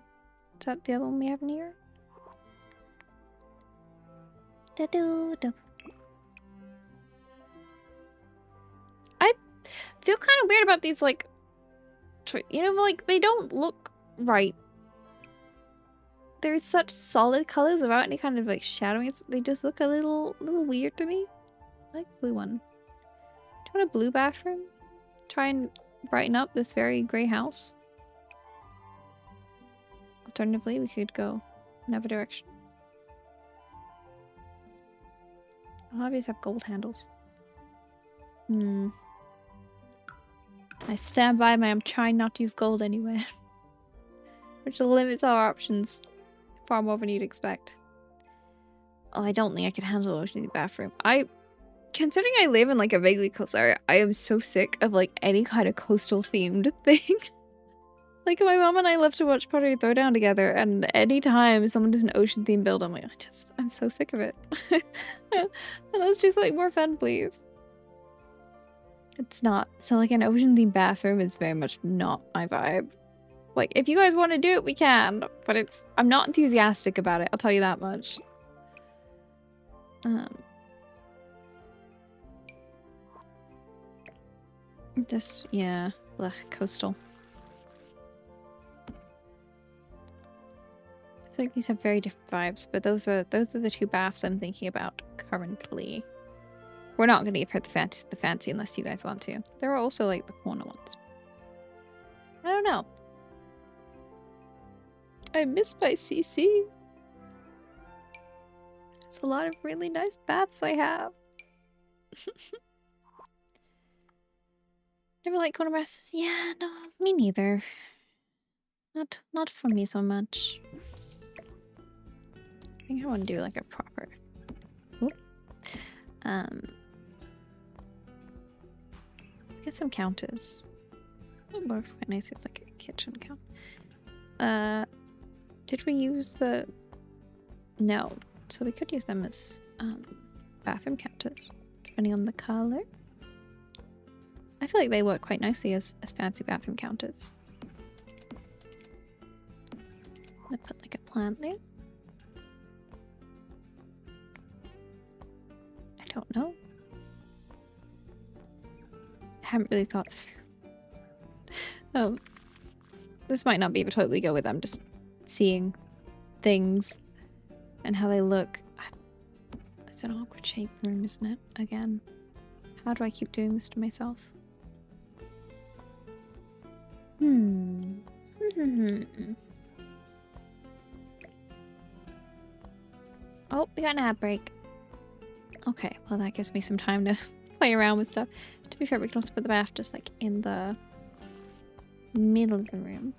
Is that the other one we have in here? Da-do-do. I feel kind of weird about these, like, you know, like, they don't look right. They're such solid colors without any kind of, like, shadowing. They just look a little weird to me. I like the blue one. Do you want a blue bathroom? Try and brighten up this very grey house. Alternatively, we could go another direction. A lot of these have gold handles. I stand by my I'm trying not to use gold anyway. Which limits our options far more than you'd expect. Oh, I don't think I can handle ocean in the bathroom. Considering I live in like a vaguely coastal area, I am so sick of like any kind of coastal themed thing. Like my mom and I love to watch Pottery Throwdown together, and anytime someone does an ocean themed build, I'm like, I'm so sick of it. Let's do something more fun, please. It's not. So like an ocean themed bathroom is very much not my vibe. Like if you guys want to do it, we can, but I'm not enthusiastic about it. I'll tell you that much. Just, yeah, blech, coastal. I feel like these have very different vibes, but those are the two baths I'm thinking about currently. We're not gonna give her the fancy unless you guys want to. There are also like the corner ones. I don't know. I miss my CC. There's a lot of really nice baths I have. Never like corner baths. Yeah, no, me neither. Not for me so much. I think I want to do like a proper. Oop. Get some counters. It looks quite nice. It's like a kitchen count. Did we use the? No, so we could use them as bathroom counters, depending on the color. I feel like they work quite nicely as fancy bathroom counters. I'm gonna put like a plant there. I don't know. I haven't really thought this through. This might not be able to totally go with them, just seeing things and how they look. It's an awkward shaped room, isn't it? Again. How do I keep doing this to myself? Oh, we got an ad break. Okay, well that gives me some time to play around with stuff. To be fair, we can also put the bath just like in the middle of the room.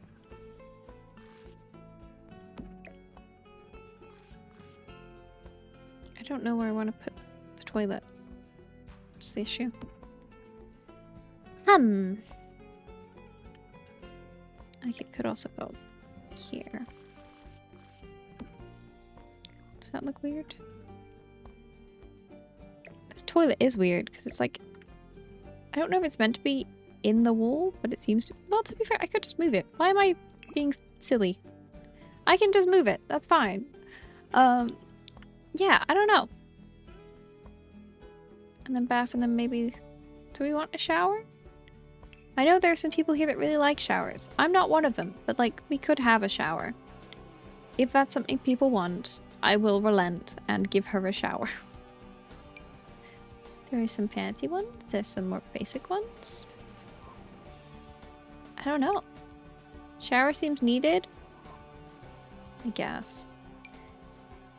I don't know where I want to put the toilet. What's the issue? Like it could also go here. Does that look weird? This toilet is weird because it's like, I don't know if it's meant to be in the wall, but it seems to. Well, to be fair, I could just move it. Why am I being silly? I can just move it. That's fine. Yeah, I don't know. And then bath, and then maybe. Do we want a shower? I know there are some people here that really like showers. I'm not one of them, but like, we could have a shower. If that's something people want, I will relent and give her a shower. There are some fancy ones. There's some more basic ones. I don't know. Shower seems needed. I guess.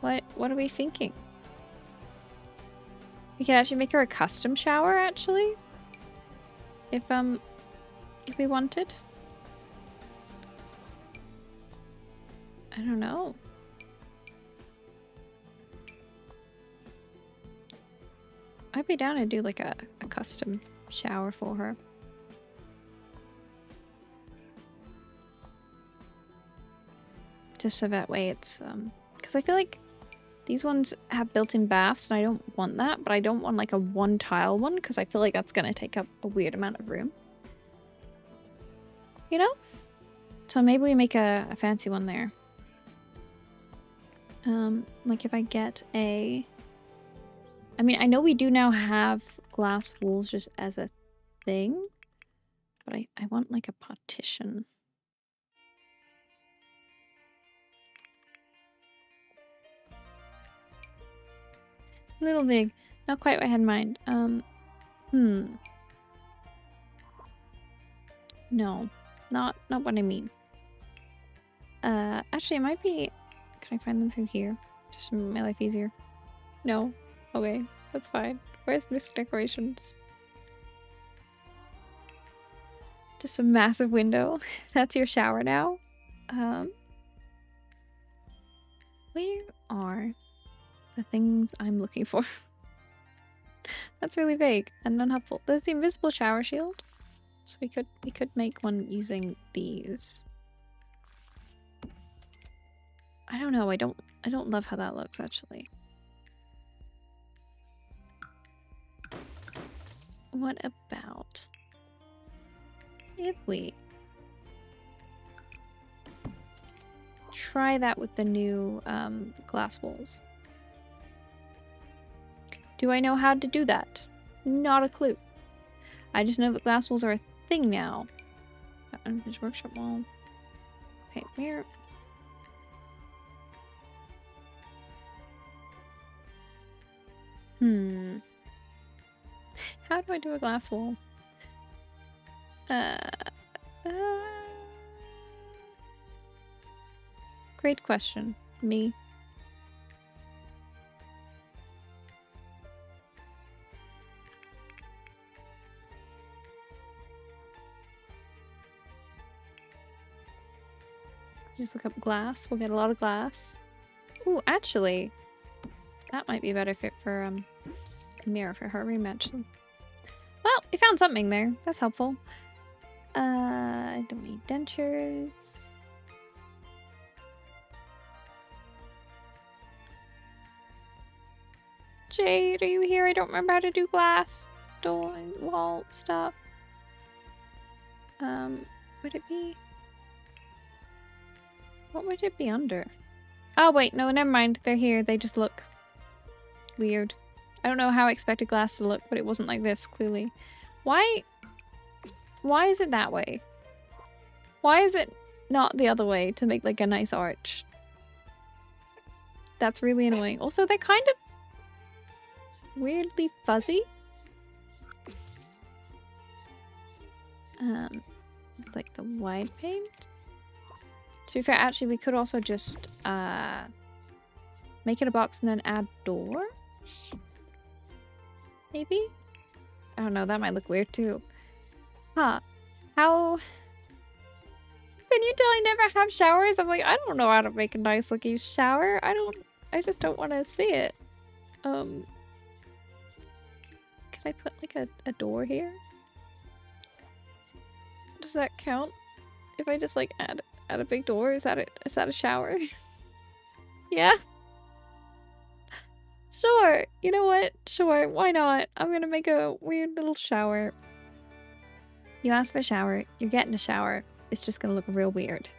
What are we thinking? We could actually make her a custom shower, actually. If we wanted. I don't know. I'd be down to do like a custom shower for her. Just so that way it's, because I feel like these ones have built-in baths and I don't want that, but I don't want like a one tile one because I feel like that's going to take up a weird amount of room. You know? So maybe we make a fancy one there. Like if I get a... I mean, I know we do now have glass walls just as a thing, but I want like a partition. A little big. Not quite what I had in mind. No. Not what I mean. Actually, it might be... Can I find them through here? Just to make my life easier. No. Okay, that's fine. Where's Missed Decorations? Just a massive window. That's your shower now. Where are the things I'm looking for? That's really vague and unhelpful. There's the invisible shower shield. So we could make one using these. I don't know. I don't love how that looks actually. What about if we try that with the new glass walls? Do I know how to do that? Not a clue. I just know that glass walls are a thing now. Unfinished workshop wall. Okay, where? How do I do a glass wall? Great question. Me. Just look up glass. We'll get a lot of glass. Ooh, actually, that might be a better fit for a mirror for her room, actually. Well, we found something there. That's helpful. I don't need dentures. Jade, are you here? I don't remember how to do glass door and wall stuff. Would it be? What would it be under? Oh, wait, no, never mind. They're here. They just look weird. I don't know how I expected glass to look, but it wasn't like this, clearly. Why is it that way? Why is it not the other way to make like a nice arch? That's really annoying. Also, they're kind of weirdly fuzzy. It's like the wide paint. To be fair, actually, we could also just make it a box and then add doors. Maybe? I don't know, that might look weird too. Huh. How... Can you tell I never have showers? I'm like, I don't know how to make a nice looking shower. I just don't want to see it. Can I put like a door here? Does that count? If I just like add a big door, is that a shower? Yeah? Sure. You know what? Sure. Why not? I'm gonna make a weird little shower. You asked for a shower. You're getting a shower. It's just gonna look real weird.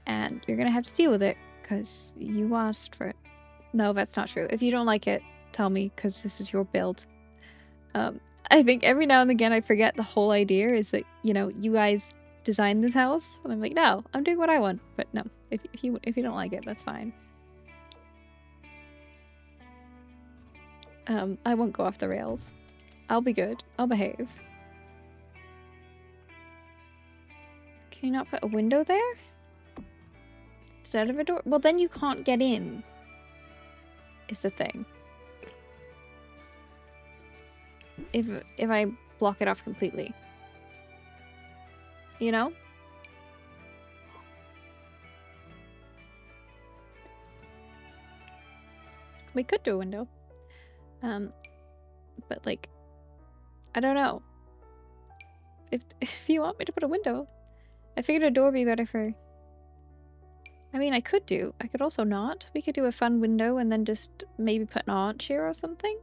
And you're gonna have to deal with it because you asked for it. No, that's not true. If you don't like it, tell me because this is your build. I think every now and again I forget the whole idea is that, you know, you guys designed this house. And I'm like, no, I'm doing what I want. But no, if you don't like it, that's fine. I won't go off the rails. I'll be good. I'll behave. Can you not put a window there? Instead of a door? Well, then you can't get in. Is the thing. If I block it off completely. You know? We could do a window. But like, I don't know. If you want me to put a window, I figured a door would be better for... I mean, I could also not. We could do a fun window and then just maybe put an arch here or something.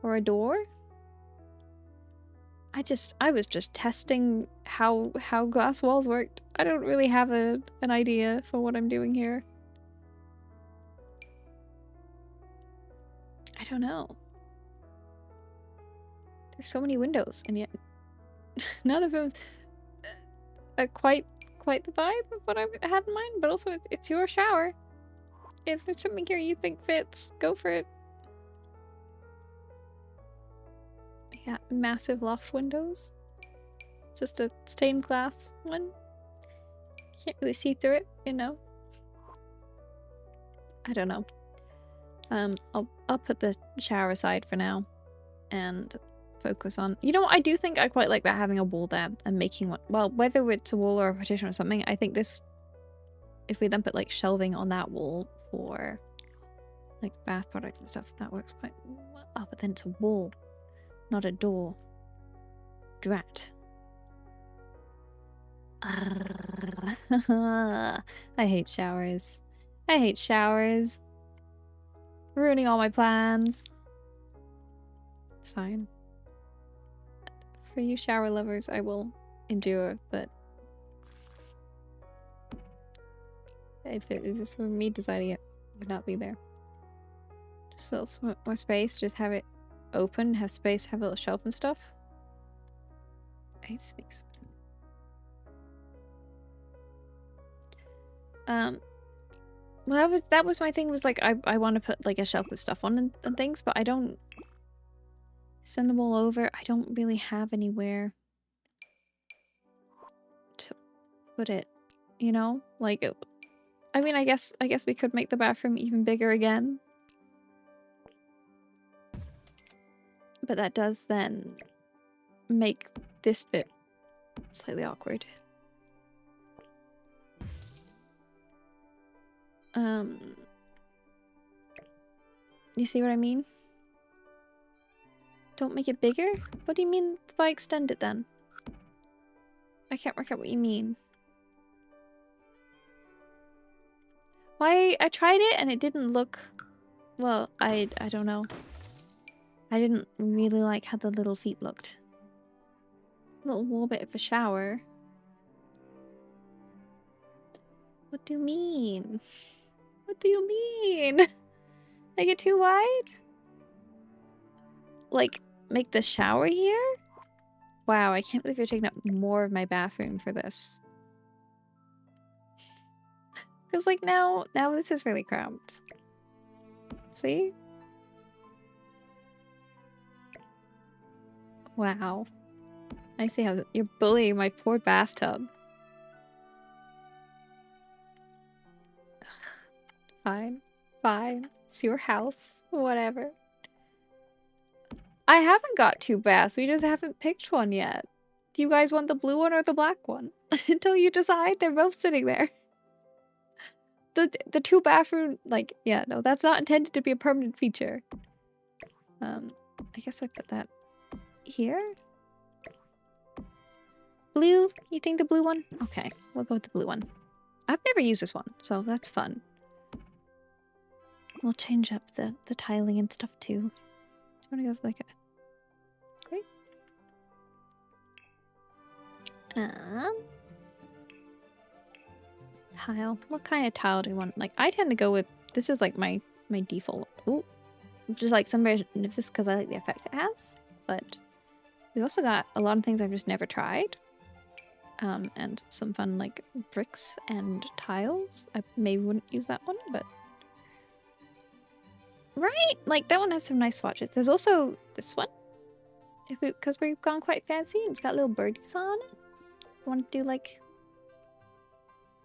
Or a door. I was just testing how glass walls worked. I don't really have an idea for what I'm doing here. I don't know. There's so many windows, and yet none of them are quite the vibe of what I had in mind. But also, it's your shower. If there's something here you think fits, go for it. Yeah, massive loft windows. Just a stained glass one. Can't really see through it, you know. I don't know. I'll put the shower aside for now, and focus on. You know what? I do think I quite like that, having a wall there and making one. Well, whether it's a wall or a partition or something, I think this, if we then put like shelving on that wall for like bath products and stuff, that works quite well. Oh, but then it's a wall, not a door. Drat. I hate showers. I hate showers. Ruining all my plans. It's fine. For you shower lovers, I will endure, but if it is for me deciding it would not be there. Just a little more space, just have it open, have space, have a little shelf and stuff. I hate snakes. Well, that was my thing, was like I want to put like a shelf with stuff on and things, but I don't send them all over. I don't really have anywhere to put it, you know? Like, I mean, I guess we could make the bathroom even bigger again. But that does then make this bit slightly awkward. You see what I mean? Don't make it bigger? What do you mean by extend it then? I can't work out what you mean. Why? I tried it and it didn't look... Well, I don't know. I didn't really like how the little feet looked. Little wall bit of a shower. What do you mean? What do you mean? Make it too wide? Like, make the shower here? Wow, I can't believe you're taking up more of my bathroom for this. Because, like, now this is really cramped. See? Wow. I see how you're bullying my poor bathtub. Fine. Fine. It's your house. Whatever. I haven't got 2 baths. We just haven't picked one yet. Do you guys want the blue one or the black one? Until you decide, they're both sitting there. The 2 bathroom, like, yeah, no, that's not intended to be a permanent feature. I guess I put that here. Blue? You think the blue one? Okay, we'll go with the blue one. I've never used this one, so that's fun. We'll change up the tiling and stuff too. Do you want to go with like a... Great. Tile. What kind of tile do you want? Like, I tend to go with... This is like my default. Ooh. Just like some version of this because I like the effect it has. But we've also got a lot of things I've just never tried. And some fun like bricks and tiles. I maybe wouldn't use that one, but... Right? Like, that one has some nice swatches. There's also this one. Because we've gone quite fancy. It's got little birdies on it. Want to do like...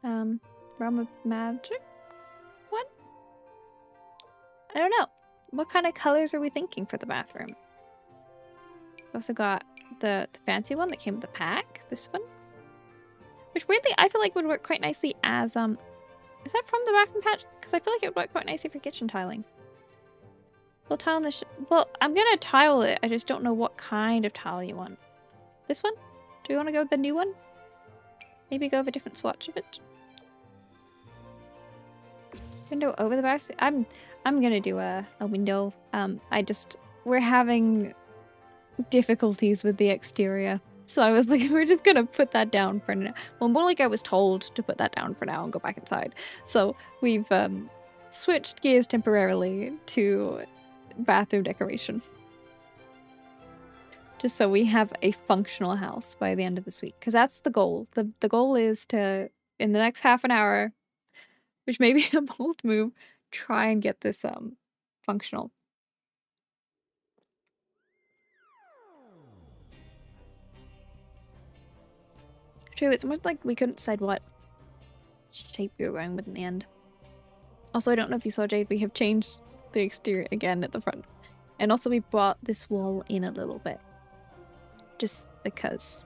Realm of Magic? What? I don't know. What kind of colors are we thinking for the bathroom? We also got the fancy one that came with the pack. This one. Which weirdly I feel like would work quite nicely as is that from the bathroom patch? Because I feel like it would work quite nicely for kitchen tiling. We'll tile on the well, I'm gonna tile it. I just don't know what kind of tile you want. This one? Do we want to go with the new one? Maybe go with a different swatch of it. Window over the bathroom. I'm gonna do a window. We're having difficulties with the exterior. So I was like, we're just gonna put that down for now. Well, more like I was told to put that down for now and go back inside. So we've switched gears temporarily to bathroom decoration. Just so we have a functional house by the end of this week. Because that's the goal. The goal is to, in the next half an hour, which may be a bold move, try and get this functional. True, it's almost like we couldn't decide what shape we were going with in the end. Also, I don't know if you saw, Jade, we have changed the exterior again at the front. And also we brought this wall in a little bit. just because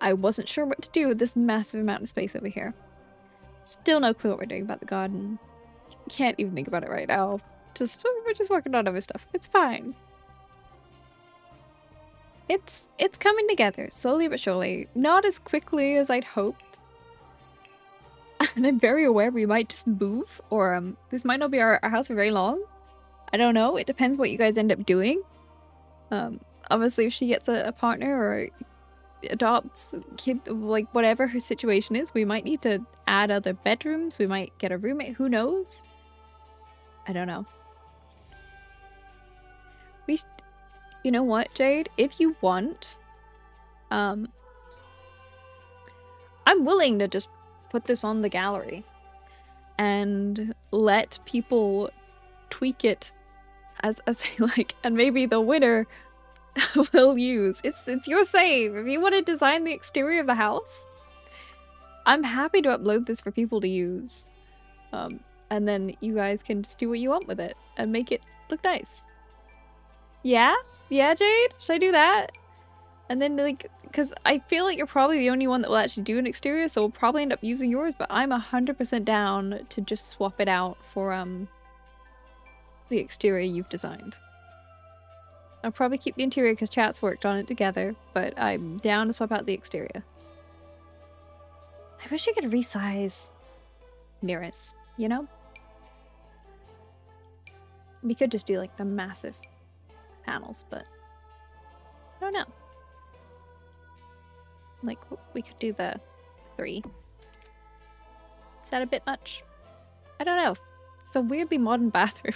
I wasn't sure what to do with this massive amount of space over here. Still no clue what we're doing about the garden. Can't even think about it right now. We're just working on other stuff. It's fine. It's coming together, slowly but surely. Not as quickly as I'd hoped. And I'm very aware we might just move, or this might not be our house for very long. I don't know. It depends what you guys end up doing. Obviously, if she gets a partner or adopts a kid, like whatever her situation is, we might need to add other bedrooms. We might get a roommate. Who knows? I don't know. You know what, Jade? If you want, I'm willing to just put this on the gallery and let people tweak it as they like, and maybe the winner will use. It's your save. If you want to design the exterior of the house, I'm happy to upload this for people to use. And then you guys can just do what you want with it and make it look nice. Yeah? Yeah, Jade? Should I do that? And then, like, because I feel like you're probably the only one that will actually do an exterior, so we'll probably end up using yours, but I'm 100% down to just swap it out for, the exterior you've designed. I'll probably keep the interior because chat's worked on it together, but I'm down to swap out the exterior. I wish I could resize mirrors, you know? We could just do, like, the massive panels, but I don't know. Like, we could do the 3. Is that a bit much? I don't know. It's a weirdly modern bathroom.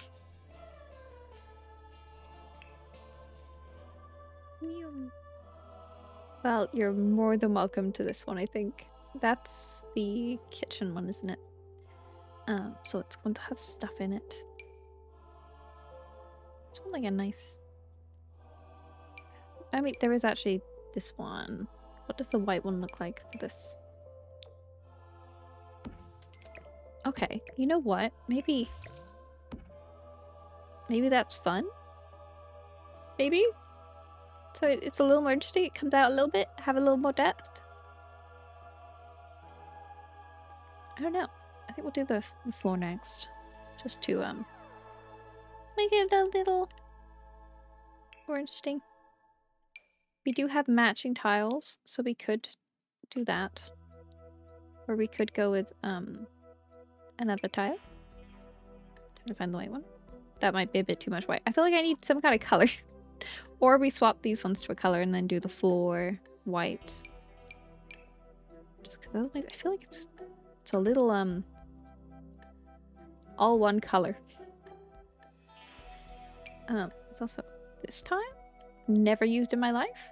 Well, you're more than welcome to this one, I think. That's the kitchen one, isn't it? So it's going to have stuff in it. It's like a nice... I mean, there is actually this one. What does the white one look like for this? Okay, you know what? Maybe that's fun? Maybe? So it's a little more interesting. It comes out a little bit, have a little more depth. I don't know. I think we'll do the floor next. Just to make it a little more interesting. We do have matching tiles, so we could do that. Or we could go with another tile. Trying to find the white one. That might be a bit too much white. I feel like I need some kind of color. Or we swap these ones to a color and then do the floor white. Just because otherwise I feel like it's a little all one color. It's also this tile. Never used in my life.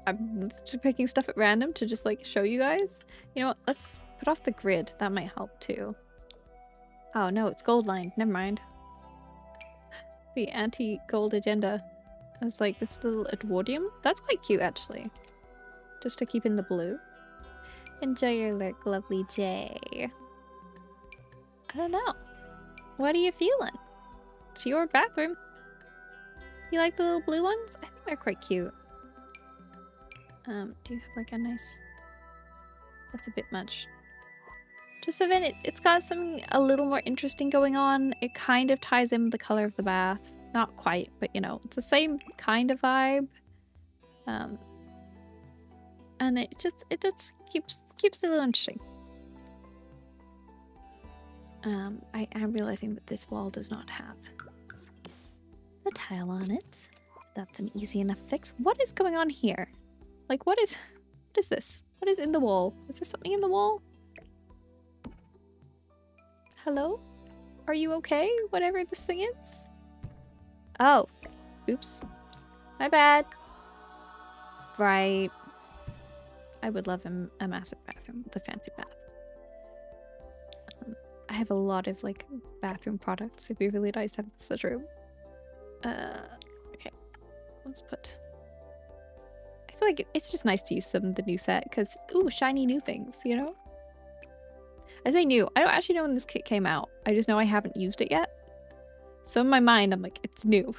I'm just picking stuff at random to just like show you guys. You know what? Let's put off the grid. That might help too. Oh no, it's gold line. Never mind. The anti-gold agenda. It's like this little Edwardium. That's quite cute actually. Just to keep in the blue. Enjoy your lurk, lovely Jay. I don't know. What are you feeling? It's your bathroom. You like the little blue ones? I think they're quite cute. Do you have like a nice... That's a bit much. Just so then it's got something a little more interesting going on. It kind of ties in with the color of the bath. Not quite, but you know, it's the same kind of vibe. And it just keeps it a little interesting. I am realizing that this wall does not have a tile on it. That's an easy enough fix. What is going on here? Like, what is this? What is in the wall? Is there something in the wall? Hello? Are you okay? Whatever this thing is? Oh. Oops. My bad. Right. I would love a massive bathroom with a fancy bath. I have a lot of, like, bathroom products. It'd be really nice to have such a room. Okay. Let's put... I feel like it's just nice to use some of the new set, because, ooh, shiny new things, you know? I say new. I don't actually know when this kit came out. I just know I haven't used it yet. So in my mind, I'm like, it's new.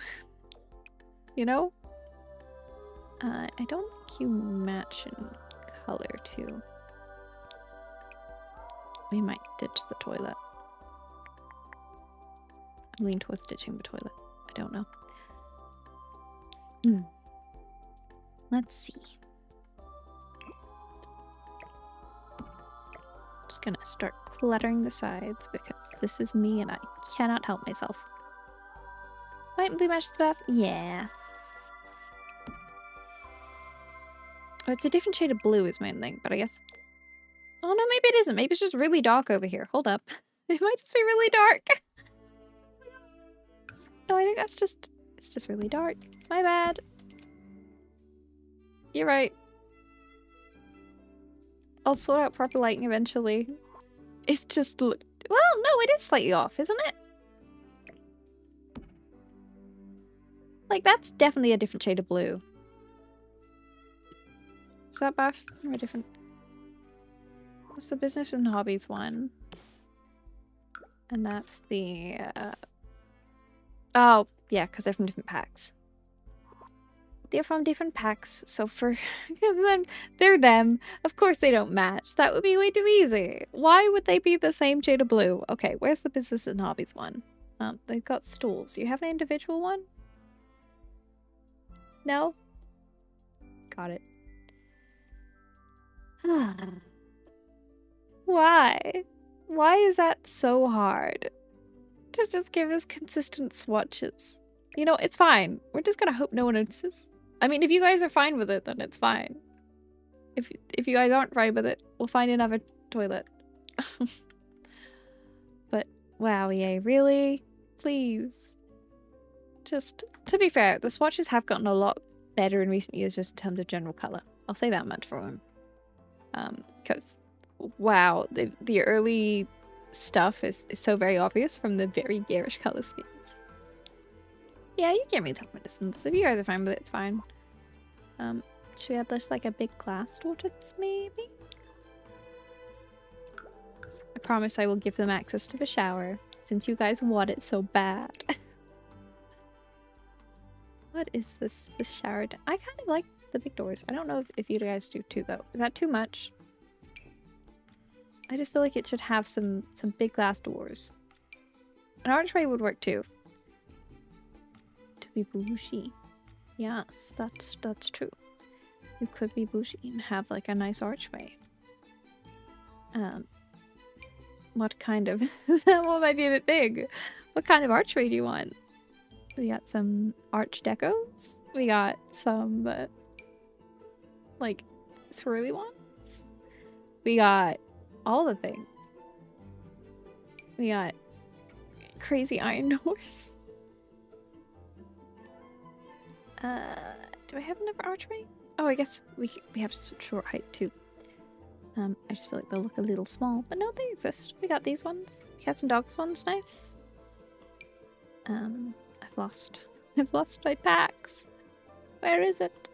You know? I don't think you match in color too. We might ditch the toilet. I lean towards ditching the toilet. I don't know. Let's see. Just gonna start cluttering the sides because this is me and I cannot help myself. White and blue match the bath? Yeah. Oh, it's a different shade of blue is my thing, but I guess... Oh no, maybe it isn't. Maybe it's just really dark over here. Hold up. It might just be really dark. No, I think that's just... It's just really dark. My bad. You're right. I'll sort out proper lighting eventually. It's just... Well, no, it is slightly off, isn't it? Like, that's definitely a different shade of blue. Is that bath? Or a different... What's the business and hobbies one? And that's the... Oh, yeah, because they're from different packs. They're from different packs, so for them, they're them. Of course they don't match. That would be way too easy. Why would they be the same shade of blue? Okay, where's the business and hobbies one? They've got stools. Do you have an individual one? No? Got it. Why? Why is that so hard? To just give us consistent swatches. You know, it's fine. We're just gonna hope no one notices. I mean, if you guys are fine with it, then it's fine. If you guys aren't fine with it, we'll find another toilet. But, wow, yay, really? Please. Just, to be fair, the swatches have gotten a lot better in recent years just in terms of general colour. I'll say that much for them. Because, wow, the early stuff is so very obvious from the very garish colour schemes. Yeah, you can't really talk about distance. If you guys are fine with it, it's fine. Should we have just like a big glass tortoise, maybe? I promise I will give them access to the shower, since you guys want it so bad. What is this shower? I kind of like the big doors. I don't know if you guys do too, though. Is that too much? I just feel like it should have some big glass doors. An archway would work too. To be bougie. Yes, that's true. You could be bougie and have like a nice archway. What kind of... that one might be a bit big. What kind of archway do you want? We got some arch decos. We got some like swirly ones. We got all the things. We got crazy iron doors. Do I have another archway? Oh, I guess we have short height too. I just feel like they'll look a little small, but no, they exist. We got these ones. Cats and dogs one's nice. I've lost my packs. Where is it?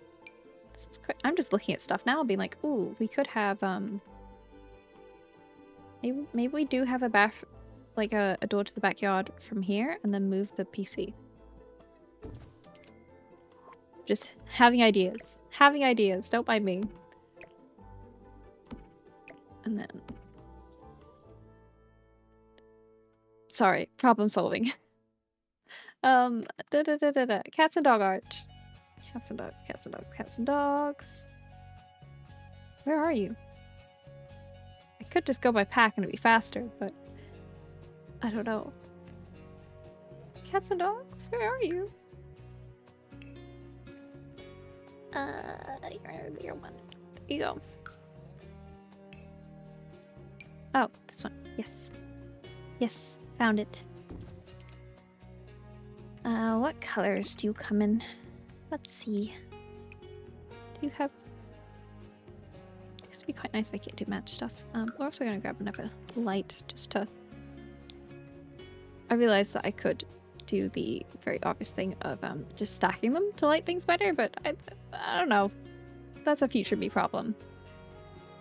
This is quite... I'm just looking at stuff now, being like, ooh, we could have maybe we do have a bath, like a door to the backyard from here, and then move the PC. Just having ideas. Having ideas. Don't mind me. And then... Sorry. Problem solving. Cats and dog arch. Cats and dogs. Cats and dogs. Cats and dogs. Where are you? I could just go by pack and it'd be faster, but... I don't know. Cats and dogs? Where are you? Your one. There you go. Oh, this one. Yes. Yes, found it. What colors do you come in? Let's see. Do you have... It would be quite nice if I could do match stuff. We're also gonna grab another light just to... I realized that I could do the very obvious thing of just stacking them to light things better, but I don't know. That's a future me problem.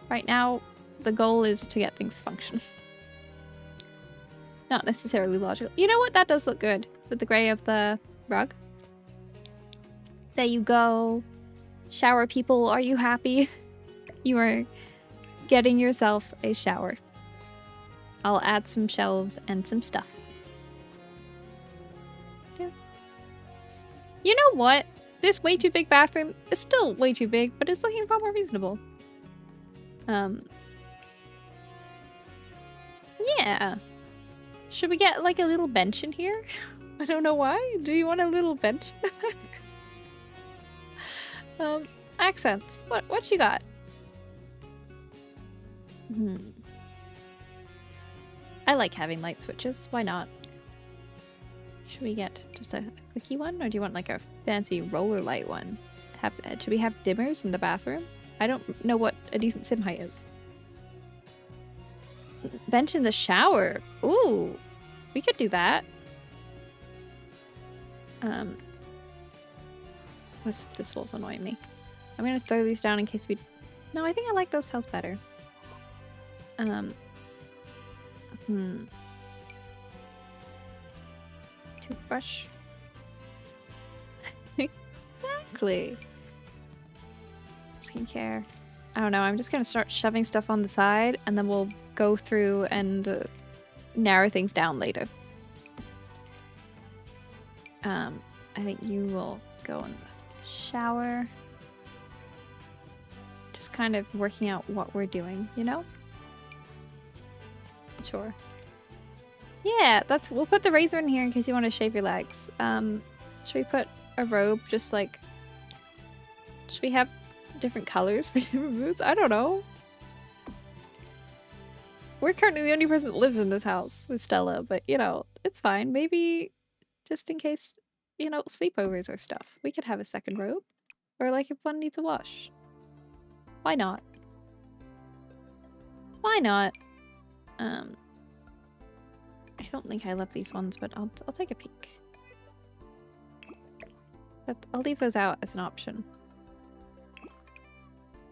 Right now, the goal is to get things function. Not necessarily logical. You know what? That does look good with the grey of the rug. There you go. Shower people, are you happy? You are getting yourself a shower. I'll add some shelves and some stuff. Yeah. You know what? This way too big bathroom is still way too big, but it's looking far more reasonable. Yeah. Should we get like a little bench in here? I don't know why. Do you want a little bench? Accents. What you got? I like having light switches. Why not? Should we get just a clicky one, or do you want like a fancy roller light one? Should we have dimmers in the bathroom? I don't know what a decent sim height is. Bench in the shower. Ooh, we could do that. This wall's annoying me. I'm gonna throw these down in case we... No, I think I like those tiles better. Toothbrush. Exactly. Skincare. I don't know, I'm just gonna start shoving stuff on the side and then we'll go through and narrow things down later. I think you will go in the shower. Just kind of working out what we're doing, you know? Sure. Yeah, we'll put the razor in here in case you want to shave your legs. Should we put a robe just like... Should we have different colors for different boots? I don't know. We're currently the only person that lives in this house with Stella, but you know, it's fine. Maybe just in case, you know, sleepovers or stuff. We could have a second robe. Or like if one needs a wash. Why not? Why not? I don't think I love these ones, but I'll take a peek. But I'll leave those out as an option.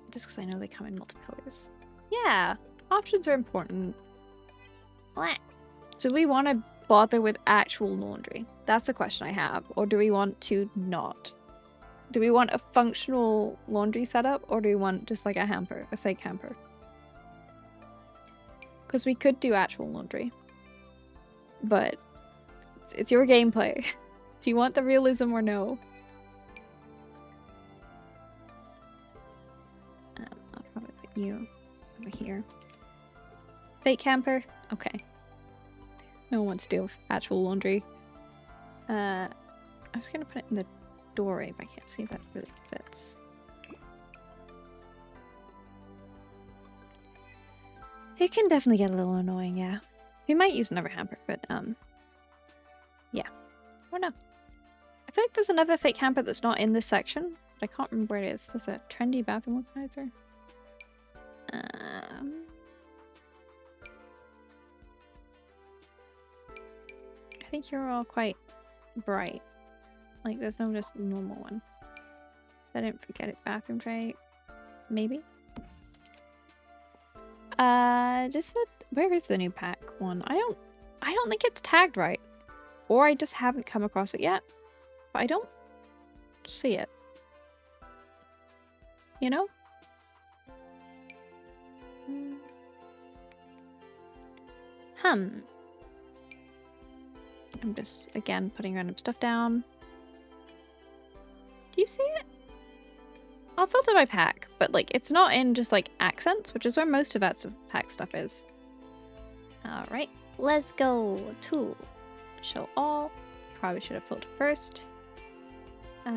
Just because I know they come in multicolors. Yeah, options are important. Do we want to bother with actual laundry? That's a question I have. Or do we want to not? Do we want a functional laundry setup, or do we want just like a hamper, a fake hamper? Because we could do actual laundry. But it's your gameplay. Do you want the realism or no? I'll probably put you over here. Fake camper? Okay. No one wants to do actual laundry. I was gonna put it in the doorway, but I can't see if that really fits. It can definitely get a little annoying, yeah. We might use another hamper, but yeah. I don't know. I feel like there's another fake hamper that's not in this section, but I can't remember where it is. There's a trendy bathroom organizer. I think you're all quite bright. Like, there's no just normal one. I didn't forget it. Bathroom tray. Maybe? Where is the new pack one? I don't think it's tagged right. Or I just haven't come across it yet. But I don't see it. You know? I'm just, again, putting random stuff down. Do you see it? I'll filter by pack, but like, it's not in just like accents, which is where most of that pack stuff is. Alright, let's go. Tool. Show all. Probably should have filtered first. Is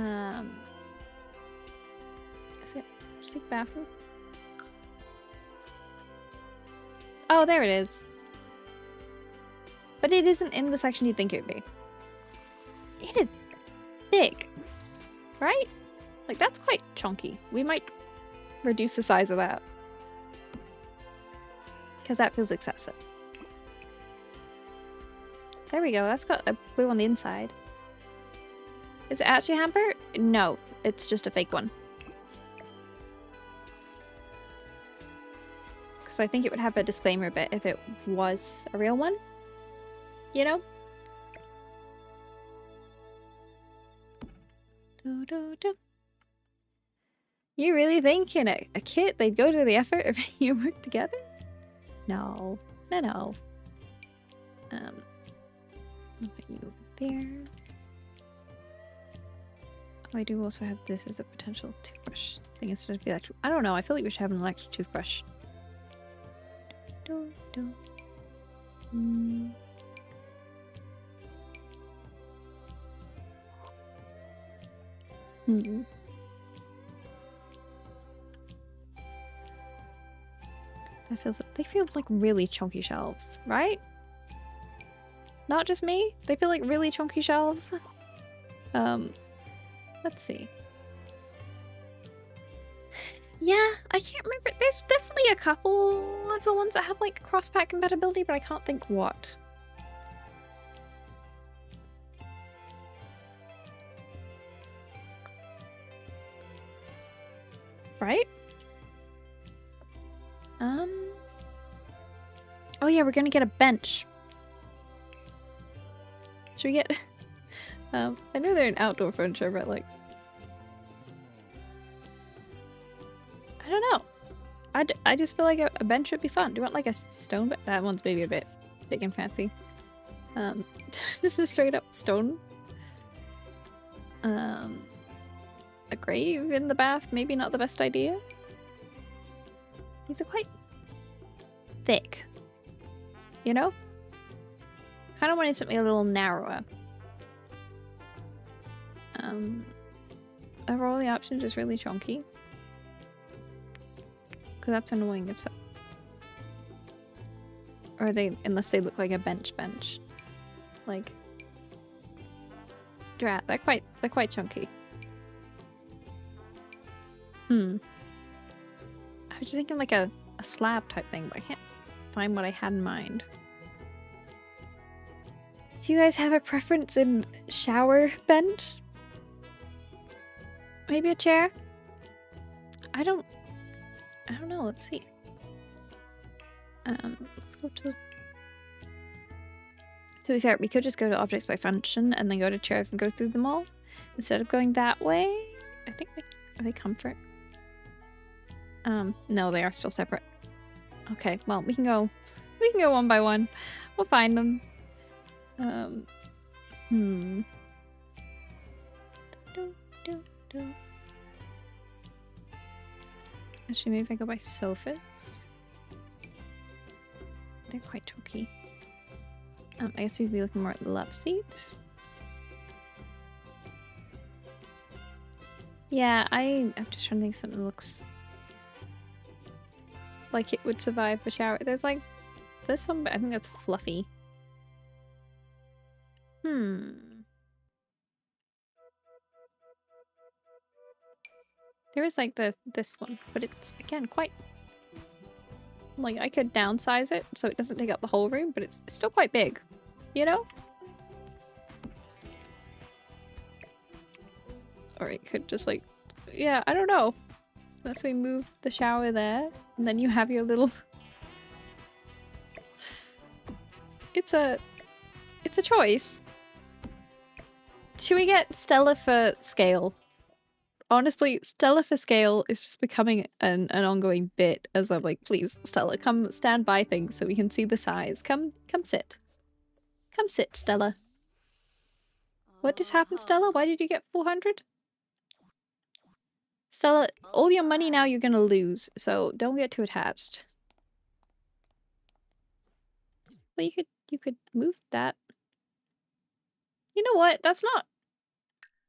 it sleep bathroom? Oh, there it is. But it isn't in the section you'd think it would be. It is big, right? Like, that's quite chunky. We might reduce the size of that. Because that feels excessive. There we go. That's got a blue on the inside. Is it actually a hamper? No, it's just a fake one. Because I think it would have a disclaimer bit if it was a real one. You know? Do, do, do. You really think in a kit they'd go to the effort of you work together? No. No. I'll put you over there. Oh, I do also have this as a potential toothbrush thing instead of the electric. I don't know. I feel like we should have an electric toothbrush. They feel like really chunky shelves, right? Not just me. They feel like really chunky shelves. Let's see. Yeah, I can't remember. There's definitely a couple of the ones that have like cross-pack compatibility, but I can't think what. Right? Oh yeah, we're gonna get a bench. Should we get... I know they're an outdoor furniture, but like... I don't know. I just feel like a bench would be fun. Do you want like a stone bench? That one's maybe a bit big and fancy. Just a straight up stone. A grave in the bath, maybe not the best idea. These are quite thick. You know? Kind of wanted something a little narrower. Are all the options just really chunky? Because that's annoying if so. Or are they, unless they look like a bench. Like... They're quite chunky. I was just thinking like a slab type thing, but I can't find what I had in mind. Do you guys have a preference in shower bench? Maybe a chair? I don't know, let's see. Let's go to be fair, we could just go to objects by function and then go to chairs and go through them all. Instead of going that way. I think are they comfort? No, they are still separate. Okay, well we can go one by one. We'll find them. Actually, maybe if I go by sofas. They're quite chunky. I guess we'd be looking more at love seats. Yeah, I'm just trying to think of something that looks like it would survive the shower. There's like this one, but I think that's fluffy. There is like this one, but it's again quite like I could downsize it so it doesn't take up the whole room, but it's still quite big, you know? Or it could just like, yeah, I don't know. Unless we move the shower there, and then you have your little... It's a choice. Should we get Stella for scale? Honestly, Stella for scale is just becoming an ongoing bit as I'm like, please, Stella, come stand by things so we can see the size. Come sit. Come sit, Stella. What just happened, Stella? Why did you get 400? Stella, all your money now you're gonna lose, so don't get too attached. Well, you could move that. You know what? That's not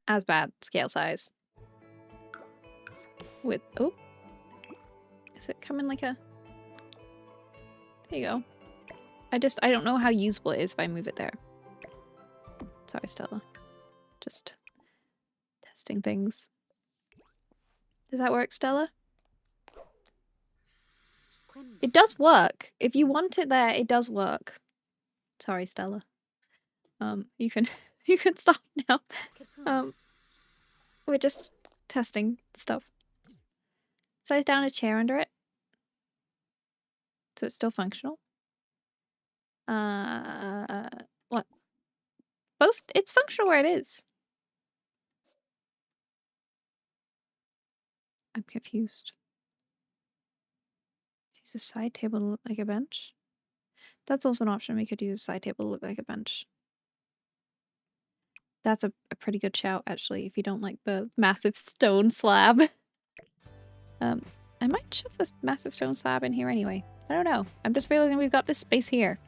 as bad scale size. With oh, is it coming like a? There you go. I don't know how usable it is if I move it there. Sorry, Stella. Just testing things. Does that work, Stella? It does work. If you want it there, it does work. Sorry, Stella. You can you can stop now. We're just testing stuff. Size down a chair under it. So it's still functional. What? Both? It's functional where it is. I'm confused. Use a side table to look like a bench. That's also an option. We could use a side table to look like a bench. That's a pretty good shout, actually, if you don't like the massive stone slab. I might shove this massive stone slab in here anyway. I don't know. I'm just realizing we've got this space here.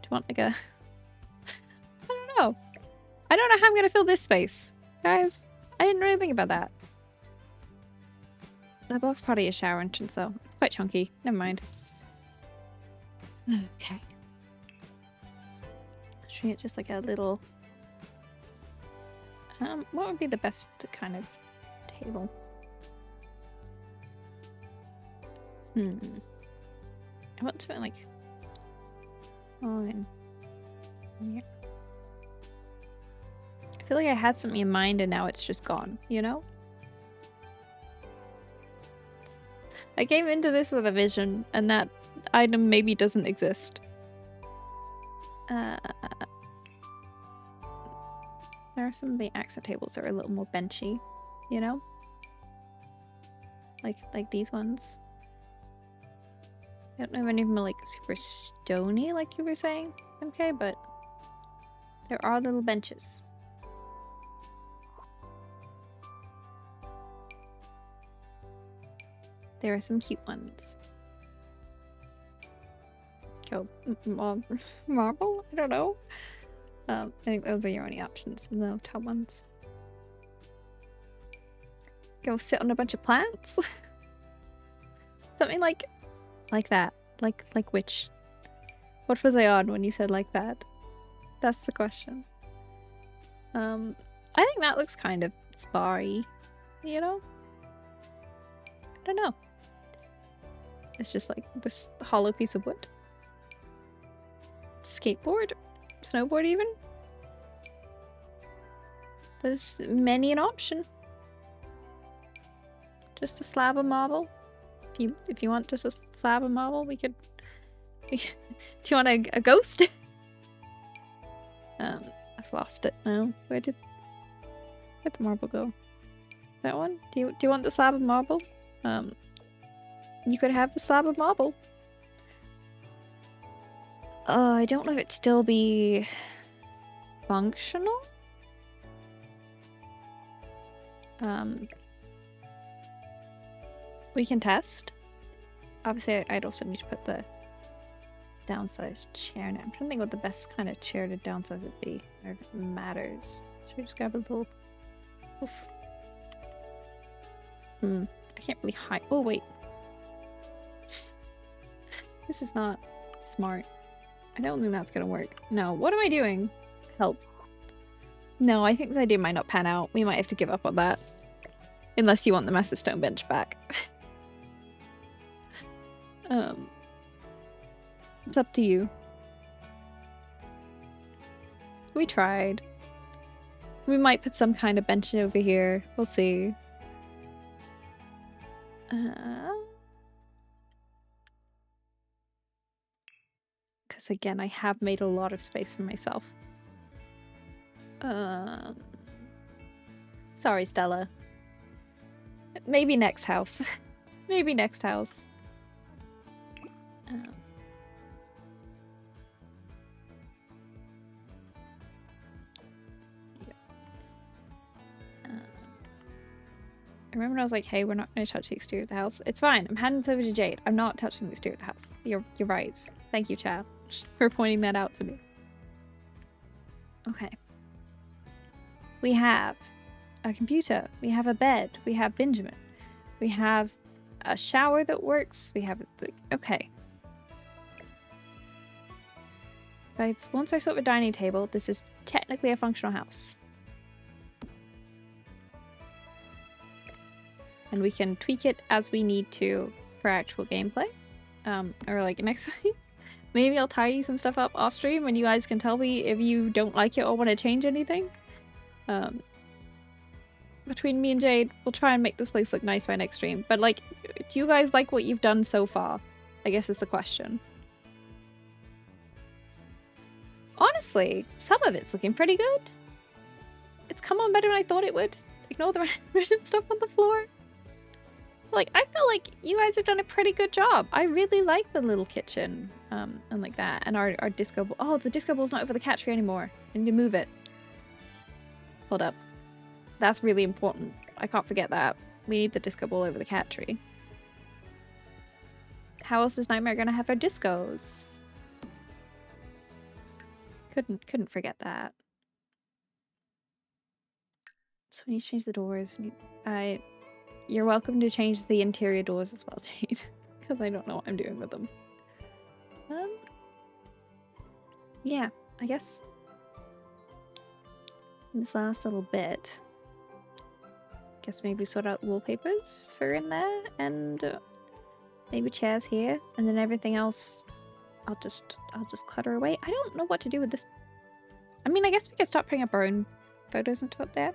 Do you want like a... I don't know. I don't know how I'm gonna fill this space. Guys, I didn't really think about that. That block's probably a shower entrance though. It's quite chunky. Never mind. Okay. Treat it just like a little... what would be the best kind of table? I want something like... Oh, in here. I feel like I had something in mind and now it's just gone, you know? I came into this with a vision and that item maybe doesn't exist. There are some of the accent tables that are a little more benchy, you know? Like these ones. I don't know if any of them are like super stony like you were saying, okay, but there are little benches. There are some cute ones. Go marble? I don't know. I think those are your only options, the top ones. Go sit on a bunch of plants? Something like that. Like which? What was I on when you said like that? That's the question. I think that looks kind of sparry, you know? I don't know. It's just like this hollow piece of wood. Skateboard? Snowboard even? There's many an option. Just a slab of marble. If you want just a slab of marble, we could... Do you want a ghost? I've lost it now. Where'd the marble go? That one? Do you want the slab of marble? You could have the slab of marble. I don't know if it'd still be functional. We can test. Obviously, I'd also need to put the downsized chair in it. I'm trying to think what the best kind of chair to downsize would be, or if it matters. So we just grab a little... Oof. I can't really hide... Oh, wait. This is not smart. I don't think that's gonna work. No, what am I doing? Help. No, I think this idea might not pan out. We might have to give up on that. Unless you want the massive stone bench back. It's up to you. We tried. We might put some kind of bench over here. We'll see. Because again, I have made a lot of space for myself. Sorry, Stella. Maybe next house. Maybe next house. I remember when I was like, hey, we're not going to touch the exterior of the house. It's fine. I'm handing this over to Jade. I'm not touching the exterior of the house. You're right. Thank you, Chad, for pointing that out to me. Okay. We have a computer. We have a bed. We have Benjamin. We have a shower that works. We have... Okay. Once I sort of a dining table, this is technically a functional house. And we can tweak it as we need to for actual gameplay. Or like next week. Maybe I'll tidy some stuff up off stream and you guys can tell me if you don't like it or want to change anything. Between me and Jade, we'll try and make this place look nice by next stream. But like, do you guys like what you've done so far? I guess is the question. Honestly, some of it's looking pretty good. It's come on better than I thought it would. Ignore the random stuff on the floor. Like, I feel like you guys have done a pretty good job. I really like the little kitchen, and like that. And our disco ball. Oh, the disco ball's not over the cat tree anymore. I need to move it. Hold up. That's really important. I can't forget that. We need the disco ball over the cat tree. How else is Nightmare gonna have her discos? Couldn't forget that. So we need to change the doors. You're welcome to change the interior doors as well, Jade. Because I don't know what I'm doing with them. Yeah, I guess this last little bit. Guess maybe sort out wallpapers for in there, and maybe chairs here, and then everything else I'll just clutter away. I don't know what to do with this. I mean, I guess we could start putting up our own photos and stuff up there.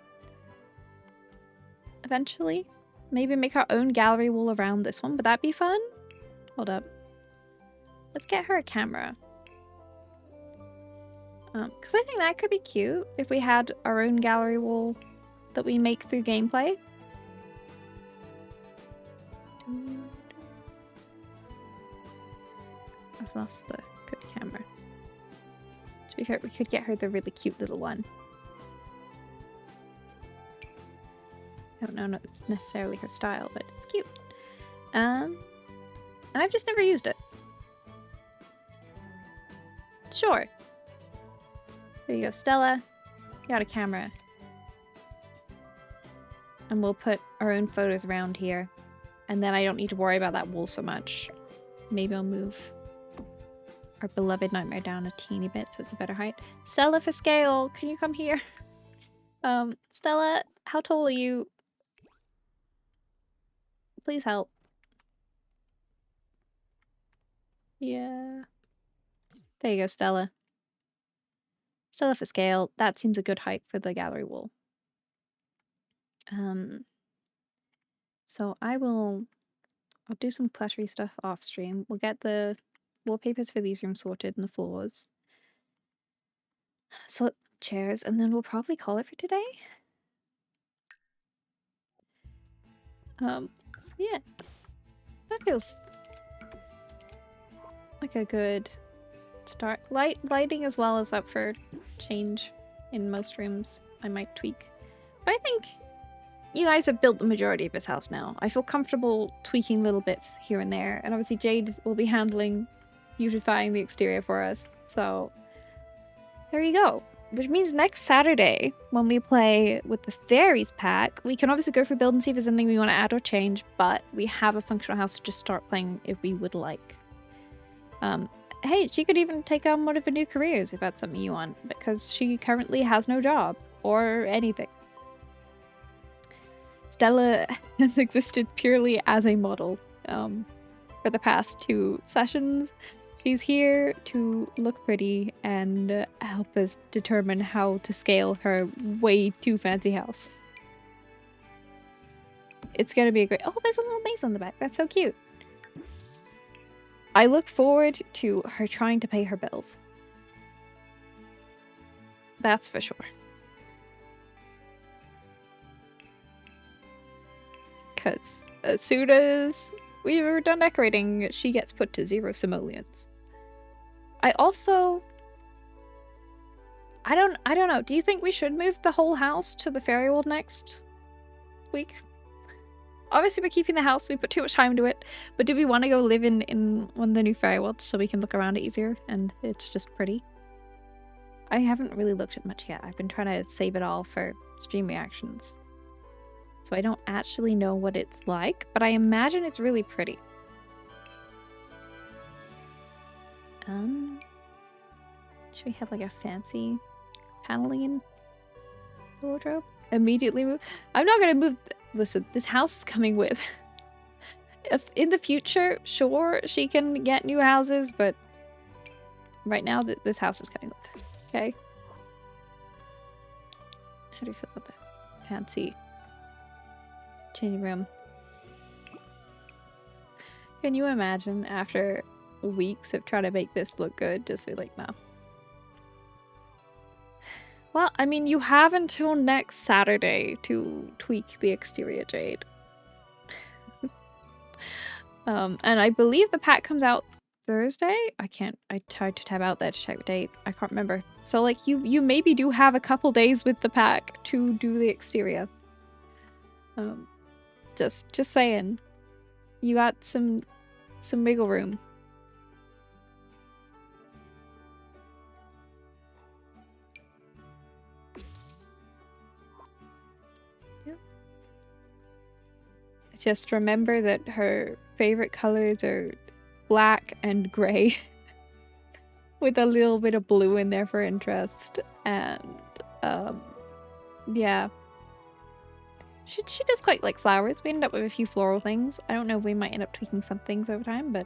Eventually. Maybe make our own gallery wall around this one. Would that be fun? Hold up. Let's get her a camera. Because I think that could be cute if we had our own gallery wall that we make through gameplay. I've lost the good camera. To be fair, we could get her the really cute little one. I don't know if it's necessarily her style, but it's cute. And I've just never used it. Sure. There you go, Stella. You got a camera. And we'll put our own photos around here. And then I don't need to worry about that wall so much. Maybe I'll move our beloved Nightmare down a teeny bit so it's a better height. Stella, for scale, can you come here? Stella, how tall are you? Please help. Yeah. There you go, Stella. Stella for scale. That seems a good height for the gallery wall. So I'll do some cluttery stuff off stream. We'll get the wallpapers for these rooms sorted and the floors. Sort chairs, and then we'll probably call it for today. Yeah. That feels like a good start. Lighting as well is up for change in most rooms. I might tweak. But I think you guys have built the majority of this house now. I feel comfortable tweaking little bits here and there. And obviously Jade will be handling beautifying the exterior for us. So there you go. Which means next Saturday, when we play with the Fairies pack, we can obviously go through build and see if there's anything we want to add or change, but we have a functional house to just start playing if we would like. Hey, she could even take on one of her new careers if that's something you want, because she currently has no job or anything. Stella has existed purely as a model for the past 2 sessions. She's here to look pretty and help us determine how to scale her way too fancy house. It's gonna be a great— oh, there's a little maze on the back. That's so cute. I look forward to her trying to pay her bills. That's for sure. Because as soon as we were done decorating, she gets put to 0 simoleons. I also— I don't know. Do you think we should move the whole house to the fairy world next week? Obviously, we're keeping the house. We put too much time into it. But do we want to go live in one of the new fairy worlds so we can look around it easier and it's just pretty? I haven't really looked at much yet. I've been trying to save it all for stream reactions. So I don't actually know what it's like, but I imagine it's really pretty. Should we have like a fancy paneling wardrobe? Immediately move? I'm not gonna move. Listen, this house is coming with. If in the future, sure, she can get new houses, but right now this house is coming with. Okay. How do you feel about that? Fancy changing room. Can you imagine after weeks of trying to make this look good, just be like, no. Well, I mean, you have until next Saturday to tweak the exterior, Jade. And I believe the pack comes out Thursday. I tried to tab out there to check the date. I can't remember. So like you maybe do have a couple days with the pack to do the exterior. Just saying. You got some wiggle room. Yeah. Just remember that her favorite colors are black and gray with a little bit of blue in there for interest. And yeah. She does quite like flowers. We ended up with a few floral things. I don't know if we might end up tweaking some things over time, but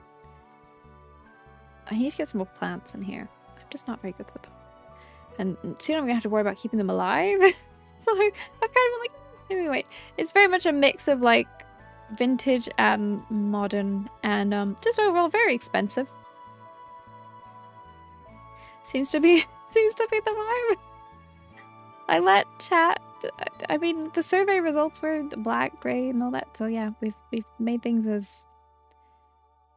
I need to get some more plants in here. I'm just not very good with them. And soon I'm gonna have to worry about keeping them alive. So I've kind of been like, anyway, it's very much a mix of like vintage and modern and just overall very expensive. Seems to be the vibe. I let chat. I mean, the survey results were black, gray, and all that. So yeah, we've made things as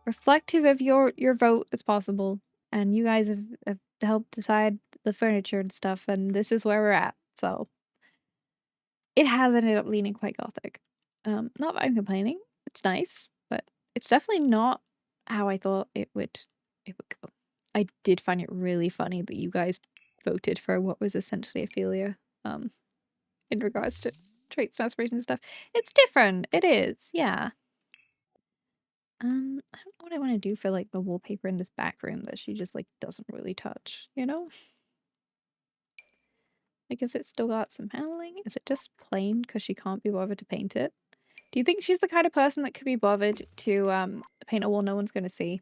reflective of your vote as possible, and you guys have helped decide the furniture and stuff, and this is where we're at. So it has ended up leaning quite gothic. Not that I'm complaining. It's nice, but it's definitely not how I thought it would go. I did find it really funny that you guys voted for what was essentially Ophelia. In regards to traits and aspirations and stuff. It's different. It is, yeah. I don't know what I want to do for like the wallpaper in this back room that she just like doesn't really touch, you know? Like, is it still got some paneling? Is it just plain because she can't be bothered to paint it? Do you think she's the kind of person that could be bothered to paint a wall no one's gonna see?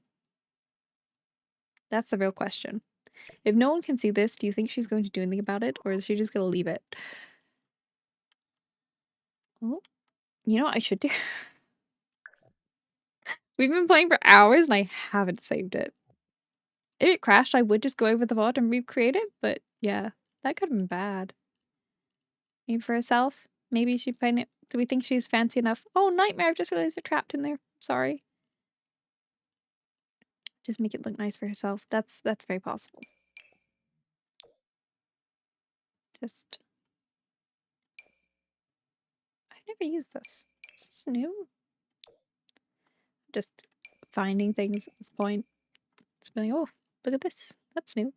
That's the real question. If no one can see this, do you think she's going to do anything about it, or is she just gonna leave it? Oh, you know what I should do? We've been playing for hours and I haven't saved it. If it crashed, I would just go over the VOD and recreate it, but yeah, that could have been bad. Maybe for herself? Maybe she'd find it. Do we think she's fancy enough? Oh, nightmare, I've just realized they're trapped in there. Sorry. Just make it look nice for herself. That's very possible. Just... I never used this. Is this new? Just finding things at this point. It's being like, oh, look at this. That's new.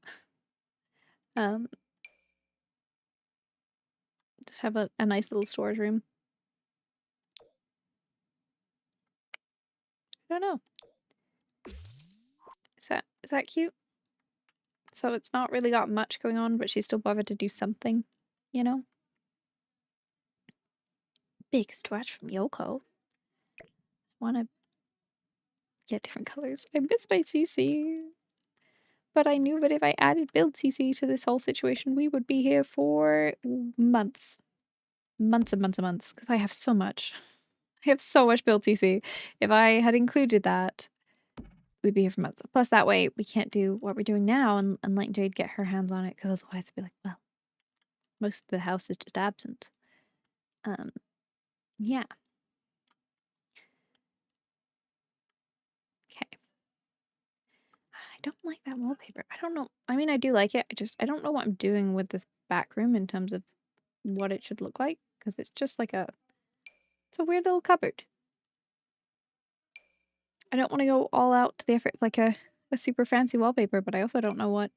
Just have a nice little storage room. I don't know. Is that cute? So it's not really got much going on, but she's still bothered to do something, you know? Big stretch from Yoko. Wanna get different colors. I miss my CC. But I knew that if I added build CC to this whole situation, we would be here for months. Months and months and months. Because I have so much. I have so much build CC. If I had included that, we'd be here for months. Plus that way, we can't do what we're doing now and let Jade get her hands on it. Because otherwise it'd be like, well, most of the house is just absent. Yeah. Okay. I don't like that wallpaper. I don't know. I mean, I do like it. I don't know what I'm doing with this back room in terms of what it should look like. Because it's just like it's a weird little cupboard. I don't want to go all out to the effort like a super fancy wallpaper, but I also don't know what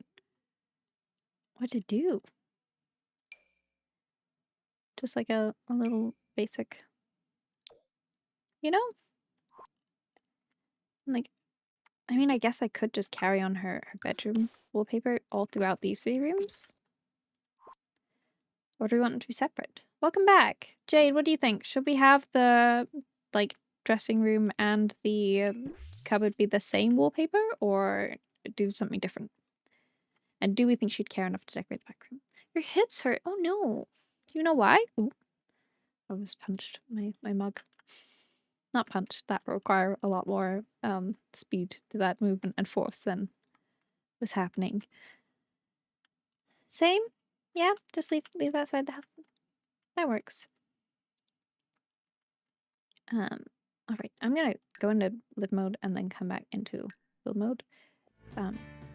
to do. Just like a little basic, you know? Like, I mean, I guess I could just carry on her bedroom wallpaper all throughout these 3 rooms. Or do we want them to be separate? Welcome back. Jade, what do you think? Should we have the, like, dressing room and the cupboard be the same wallpaper, or do something different? And do we think she'd care enough to decorate the back room? Your hips hurt. Oh no. Do you know why? Ooh. I was punched my mug. Not punched. That would require a lot more speed to that movement and force than was happening. Same? Yeah, just leave that side of the house. That works. Alright, I'm gonna go into live mode and then come back into build mode.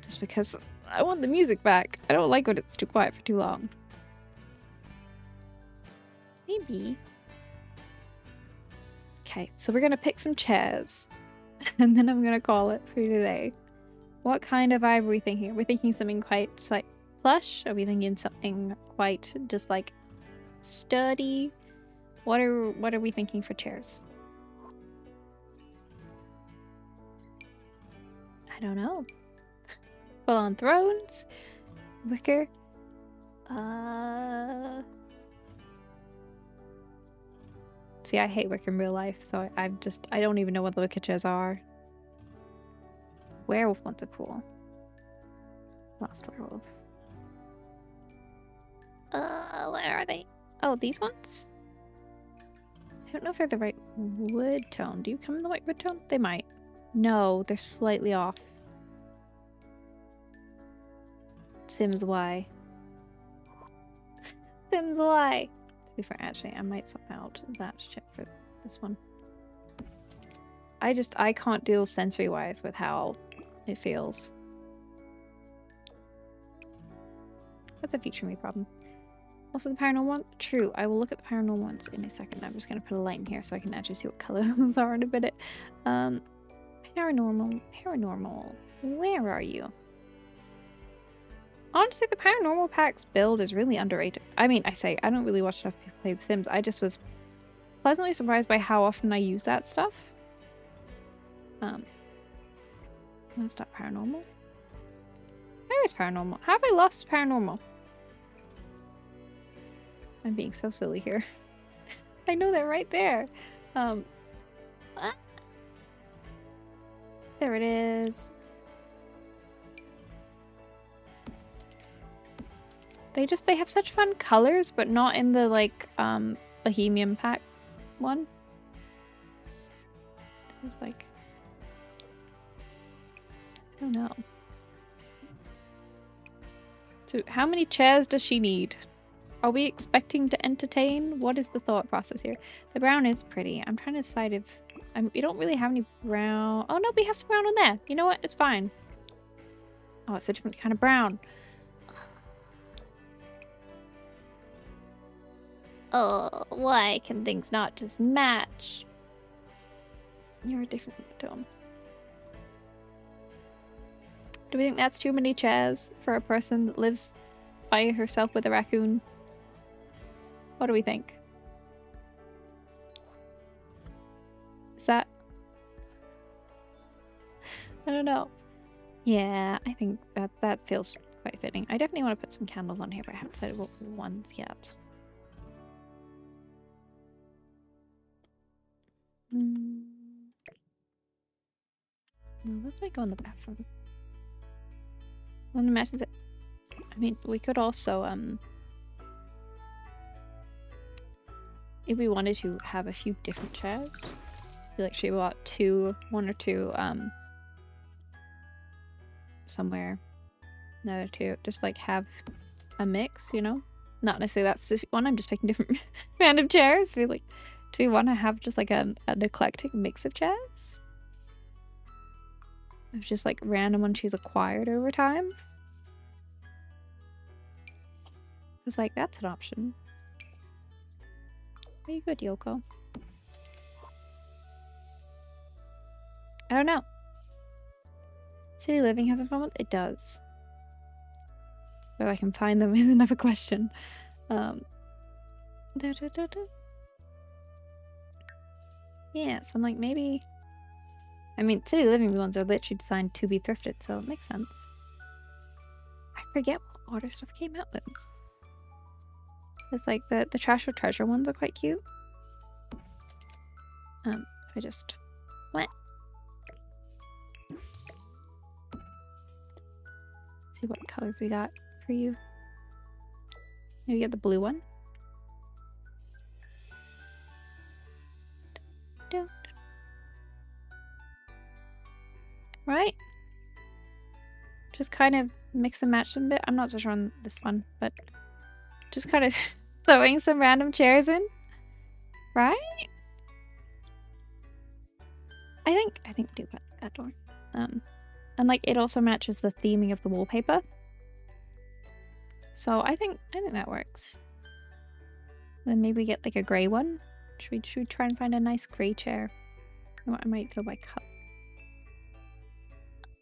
Just because I want the music back. I don't like when it's too quiet for too long. Maybe. Okay, so we're gonna pick some chairs. And then I'm gonna call it for today. What kind of vibe are we thinking? Are we thinking something quite like plush? Are we thinking something quite just like sturdy? What are we thinking for chairs? I don't know. Full on thrones? Wicker? See, I hate wicker in real life, so I don't even know what the wicker chairs are. Werewolf ones are cool. Last werewolf. Where are they? Oh, these ones? I don't know if they're the right wood tone. Do you come in the right wood tone? They might. No, they're slightly off. Sims Y. Sims Y. To be fair, actually, I might swap out that check for this one. I can't deal sensory-wise with how it feels. That's a future me problem. Also the paranormal one? True, I will look at the paranormal ones in a second. I'm just going to put a light in here so I can actually see what colors are in a minute. Paranormal. Where are you? Honestly, the paranormal packs build is really underrated. I mean, I say, I don't really watch enough people play The Sims. I just was pleasantly surprised by how often I use that stuff. Let's stop paranormal. Where is paranormal? Have I lost paranormal? I'm being so silly here. I know they're right there. There it is. They have such fun colors, but not in the like Bohemian pack one. It was like, I don't know. So how many chairs does she need? Are we expecting to entertain? What is the thought process here? The brown is pretty. I'm trying to decide if we don't really have any brown. Oh no, we have some brown on there. You know what? It's fine. Oh, it's a different kind of brown. Oh, why can things not just match? You're a different tone. Do we think that's too many chairs for a person that lives by herself with a raccoon? What do we think? Is that... I don't know. Yeah, I think that feels quite fitting. I definitely want to put some candles on here, but I haven't decided what ones yet. No, let's make go in the bathroom. One imagines it. I mean, we could also if we wanted to have a few different chairs. I feel like she bought one or two somewhere. Another two. Just like have a mix, you know? Not necessarily that specific one, I'm just picking different random chairs. Do we want to have just like an eclectic mix of chairs? Of just like random ones she's acquired over time? It's like, that's an option. Are you good, Yoko? I don't know. City living has a fun with? It does. Whether I can find them is another question. Yeah, so I'm like, maybe... I mean, city living ones are literally designed to be thrifted, so it makes sense. I forget what order stuff came out with. It's like the trash or treasure ones are quite cute. If I just... What? See what colors we got for you. Maybe get the blue one. Right? Just kind of mix and match them a bit. I'm not so sure on this one, but just kind of throwing some random chairs in. Right? I think do that door. And like it also matches the theming of the wallpaper. So I think that works. Then maybe we get like a grey one. Should we try and find a nice grey chair? I might go by cup.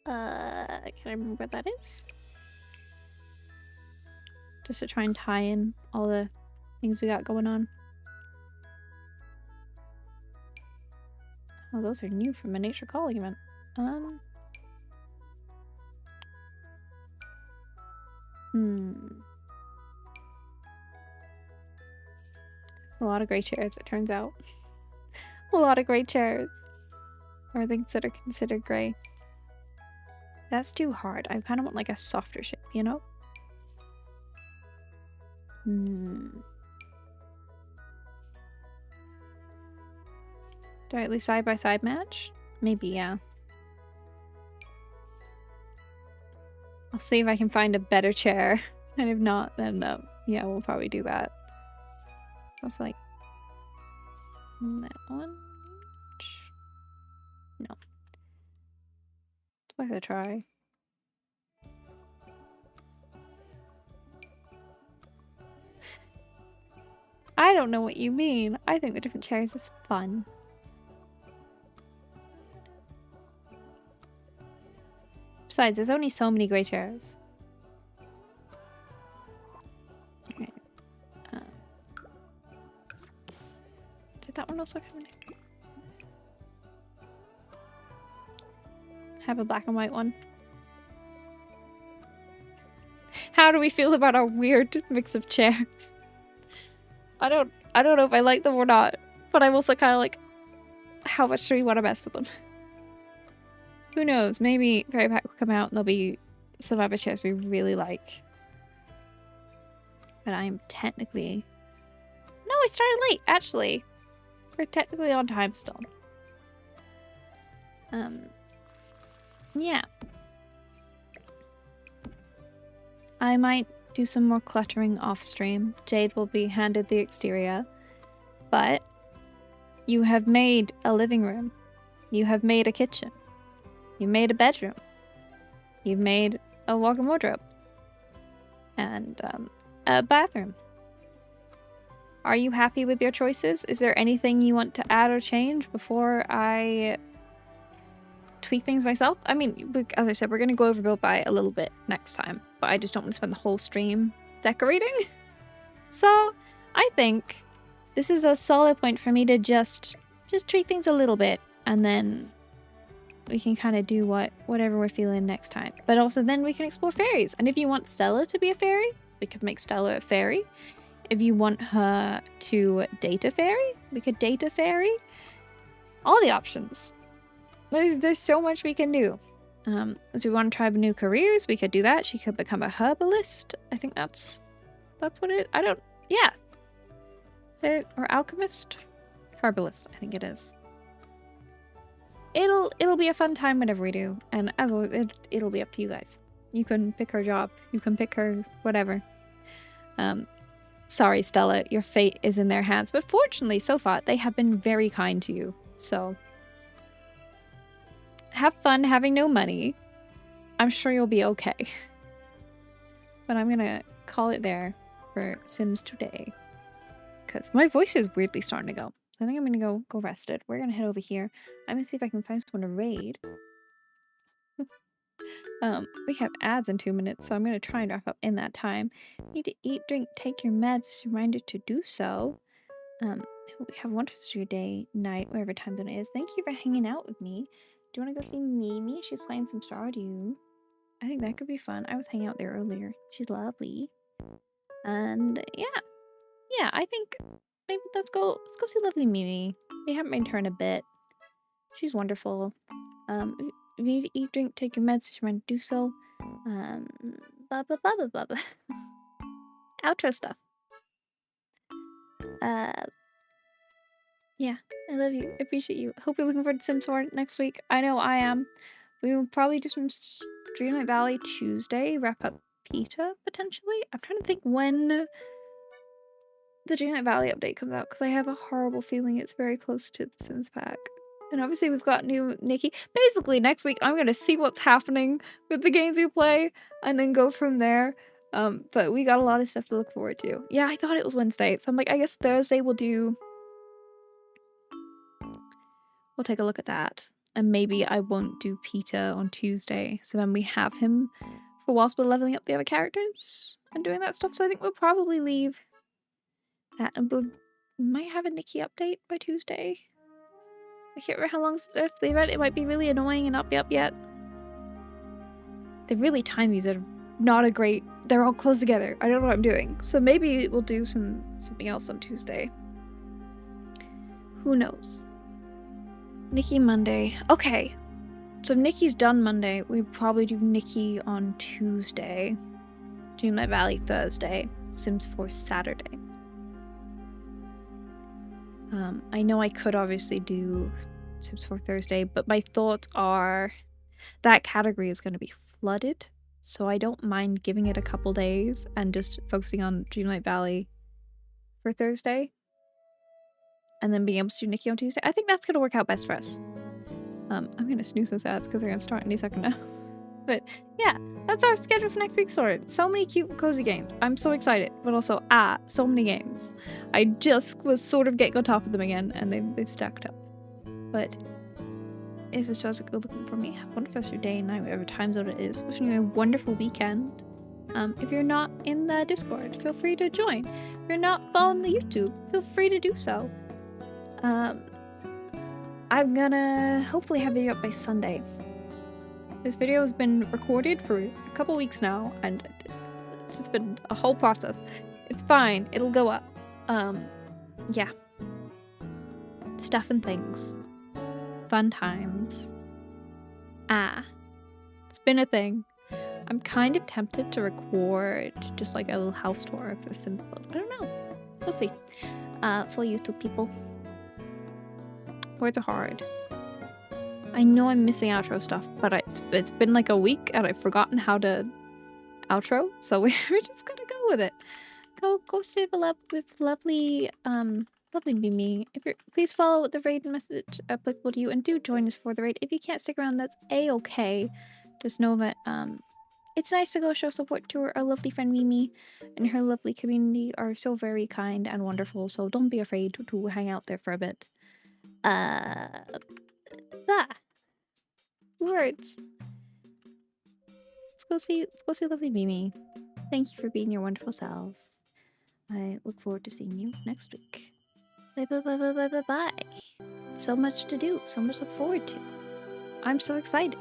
Can I remember what that is? Just to try and tie in all the things we got going on. Oh, those are new from a nature calling event. A lot of grey chairs, it turns out. A lot of grey chairs. Or things that are considered grey. That's too hard. I kind of want like a softer shape, you know? Directly side by side match? Maybe, yeah. I'll see if I can find a better chair. And if not, then yeah, we'll probably do that. That's like that one. No. It's worth a try. I don't know what you mean. I think the different chairs is fun. Besides, there's only so many grey chairs. Okay. Did that one also come in? Have a black and white one. How do we feel about our weird mix of chairs? I don't know if I like them or not, but I'm also kind of like, how much do we want to mess with them? Who knows? Maybe Fairy Pack will come out and there'll be some other chairs we really like. But I'm technically... No, I started late, actually. We're technically on time still. Yeah. I might do some more cluttering off stream. Jade will be handed the exterior. But you have made a living room. You have made a kitchen. You made a bedroom. You've made a walk-in wardrobe. And a bathroom. Are you happy with your choices? Is there anything you want to add or change before I tweak things myself? I mean, as I said, we're going to go over Build By a little bit next time, but I just don't want to spend the whole stream decorating. So I think this is a solid point for me to just tweak things a little bit, and then we can kind of do whatever we're feeling next time. But also then we can explore fairies. And if you want Stella to be a fairy, we could make Stella a fairy. If you want her to date a fairy, we could date a fairy. All the options. There's so much we can do. If we want to try new careers, we could do that. She could become a herbalist. I think that's what it... Yeah. Or alchemist? Herbalist, I think it is. It'll be a fun time whenever we do. And as always, it'll be up to you guys. You can pick her job. You can pick her whatever. Sorry, Stella. Your fate is in their hands. But fortunately, so far, they have been very kind to you. So... have fun having no money. I'm sure you'll be okay. But I'm gonna call it there for Sims today. Because my voice is weirdly starting to go. So I think I'm gonna go rest it. We're gonna head over here. I'm gonna see if I can find someone to raid. We have ads in 2 minutes, so I'm gonna try and wrap up in that time. Need to eat, drink, take your meds. Just reminded to do so. We have a wonderful day, night, whatever time zone it is. Thank you for hanging out with me. Do you want to go see Mimi? She's playing some Stardew. I think that could be fun. I was hanging out there earlier. She's lovely. And yeah, I think maybe let's go see lovely Mimi. We haven't been her in a bit. She's wonderful. If you need to eat, drink, take your meds, just remember to do so. Blah blah blah blah blah blah. Outro stuff. Yeah, I love you. I appreciate you. Hope you're looking forward to Sims 4 next week. I know I am. We will probably do some Dreamlight Valley Tuesday, wrap up PETA, potentially. I'm trying to think when the Dreamlight Valley update comes out, because I have a horrible feeling it's very close to the Sims pack. And obviously we've got new Nikki. Basically, next week I'm gonna see what's happening with the games we play and then go from there. But we got a lot of stuff to look forward to. Yeah, I thought it was Wednesday, so I'm like, I guess Thursday we'll take a look at that. And maybe I won't do Peter on Tuesday. So then we have him for whilst we're leveling up the other characters and doing that stuff. So I think we'll probably leave that, and we might have a Nikki update by Tuesday. I can't remember how long since the event. It might be really annoying and not be up yet. They're really tiny. They're not a great... They're all close together. I don't know what I'm doing. So maybe we'll do something else on Tuesday. Who knows? Nikki Monday. Okay. So if Nikki's done Monday, we probably do Nikki on Tuesday. Dreamlight Valley Thursday. Sims 4 Saturday. I know I could obviously do Sims 4 Thursday, but my thoughts are that category is going to be flooded, so I don't mind giving it a couple days and just focusing on Dreamlight Valley for Thursday, and then being able to do Nikki on Tuesday. I think that's going to work out best for us. I'm going to snooze those ads because they're going to start any second now. But yeah, that's our schedule for next week sorted. So many cute, cozy games. I'm so excited, but also, so many games. I just was sort of getting on top of them again, and they've stacked up. But if it starts looking for me, have a wonderful rest of your day, night, whatever time zone it is. Wishing you a wonderful weekend. If you're not in the Discord, feel free to join. If you're not following the YouTube, feel free to do so. I'm gonna hopefully have a video up by Sunday. This video has been recorded for a couple weeks now, and it's just been a whole process. It's fine. It'll go up. Yeah. Stuff and things. Fun times. It's been a thing. I'm kind of tempted to record just like a little house tour of the Sims world. I don't know. We'll see. For YouTube people. Words are hard. I know I'm missing outro stuff, but it's been like a week and I've forgotten how to outro, so we're just gonna go with it. Go save a love with lovely Mimi. Please follow the raid message applicable to you, and do join us for the raid. If you can't stick around, that's a-okay. Just know that it's nice to go show support to our lovely friend Mimi, and her lovely community are so very kind and wonderful, so don't be afraid to hang out there for a bit. Words. Let's go see lovely Mimi. Thank you for being your wonderful selves. I look forward to seeing you next week. Bye bye bye bye bye bye bye. So much to do, so much to look forward to. I'm so excited.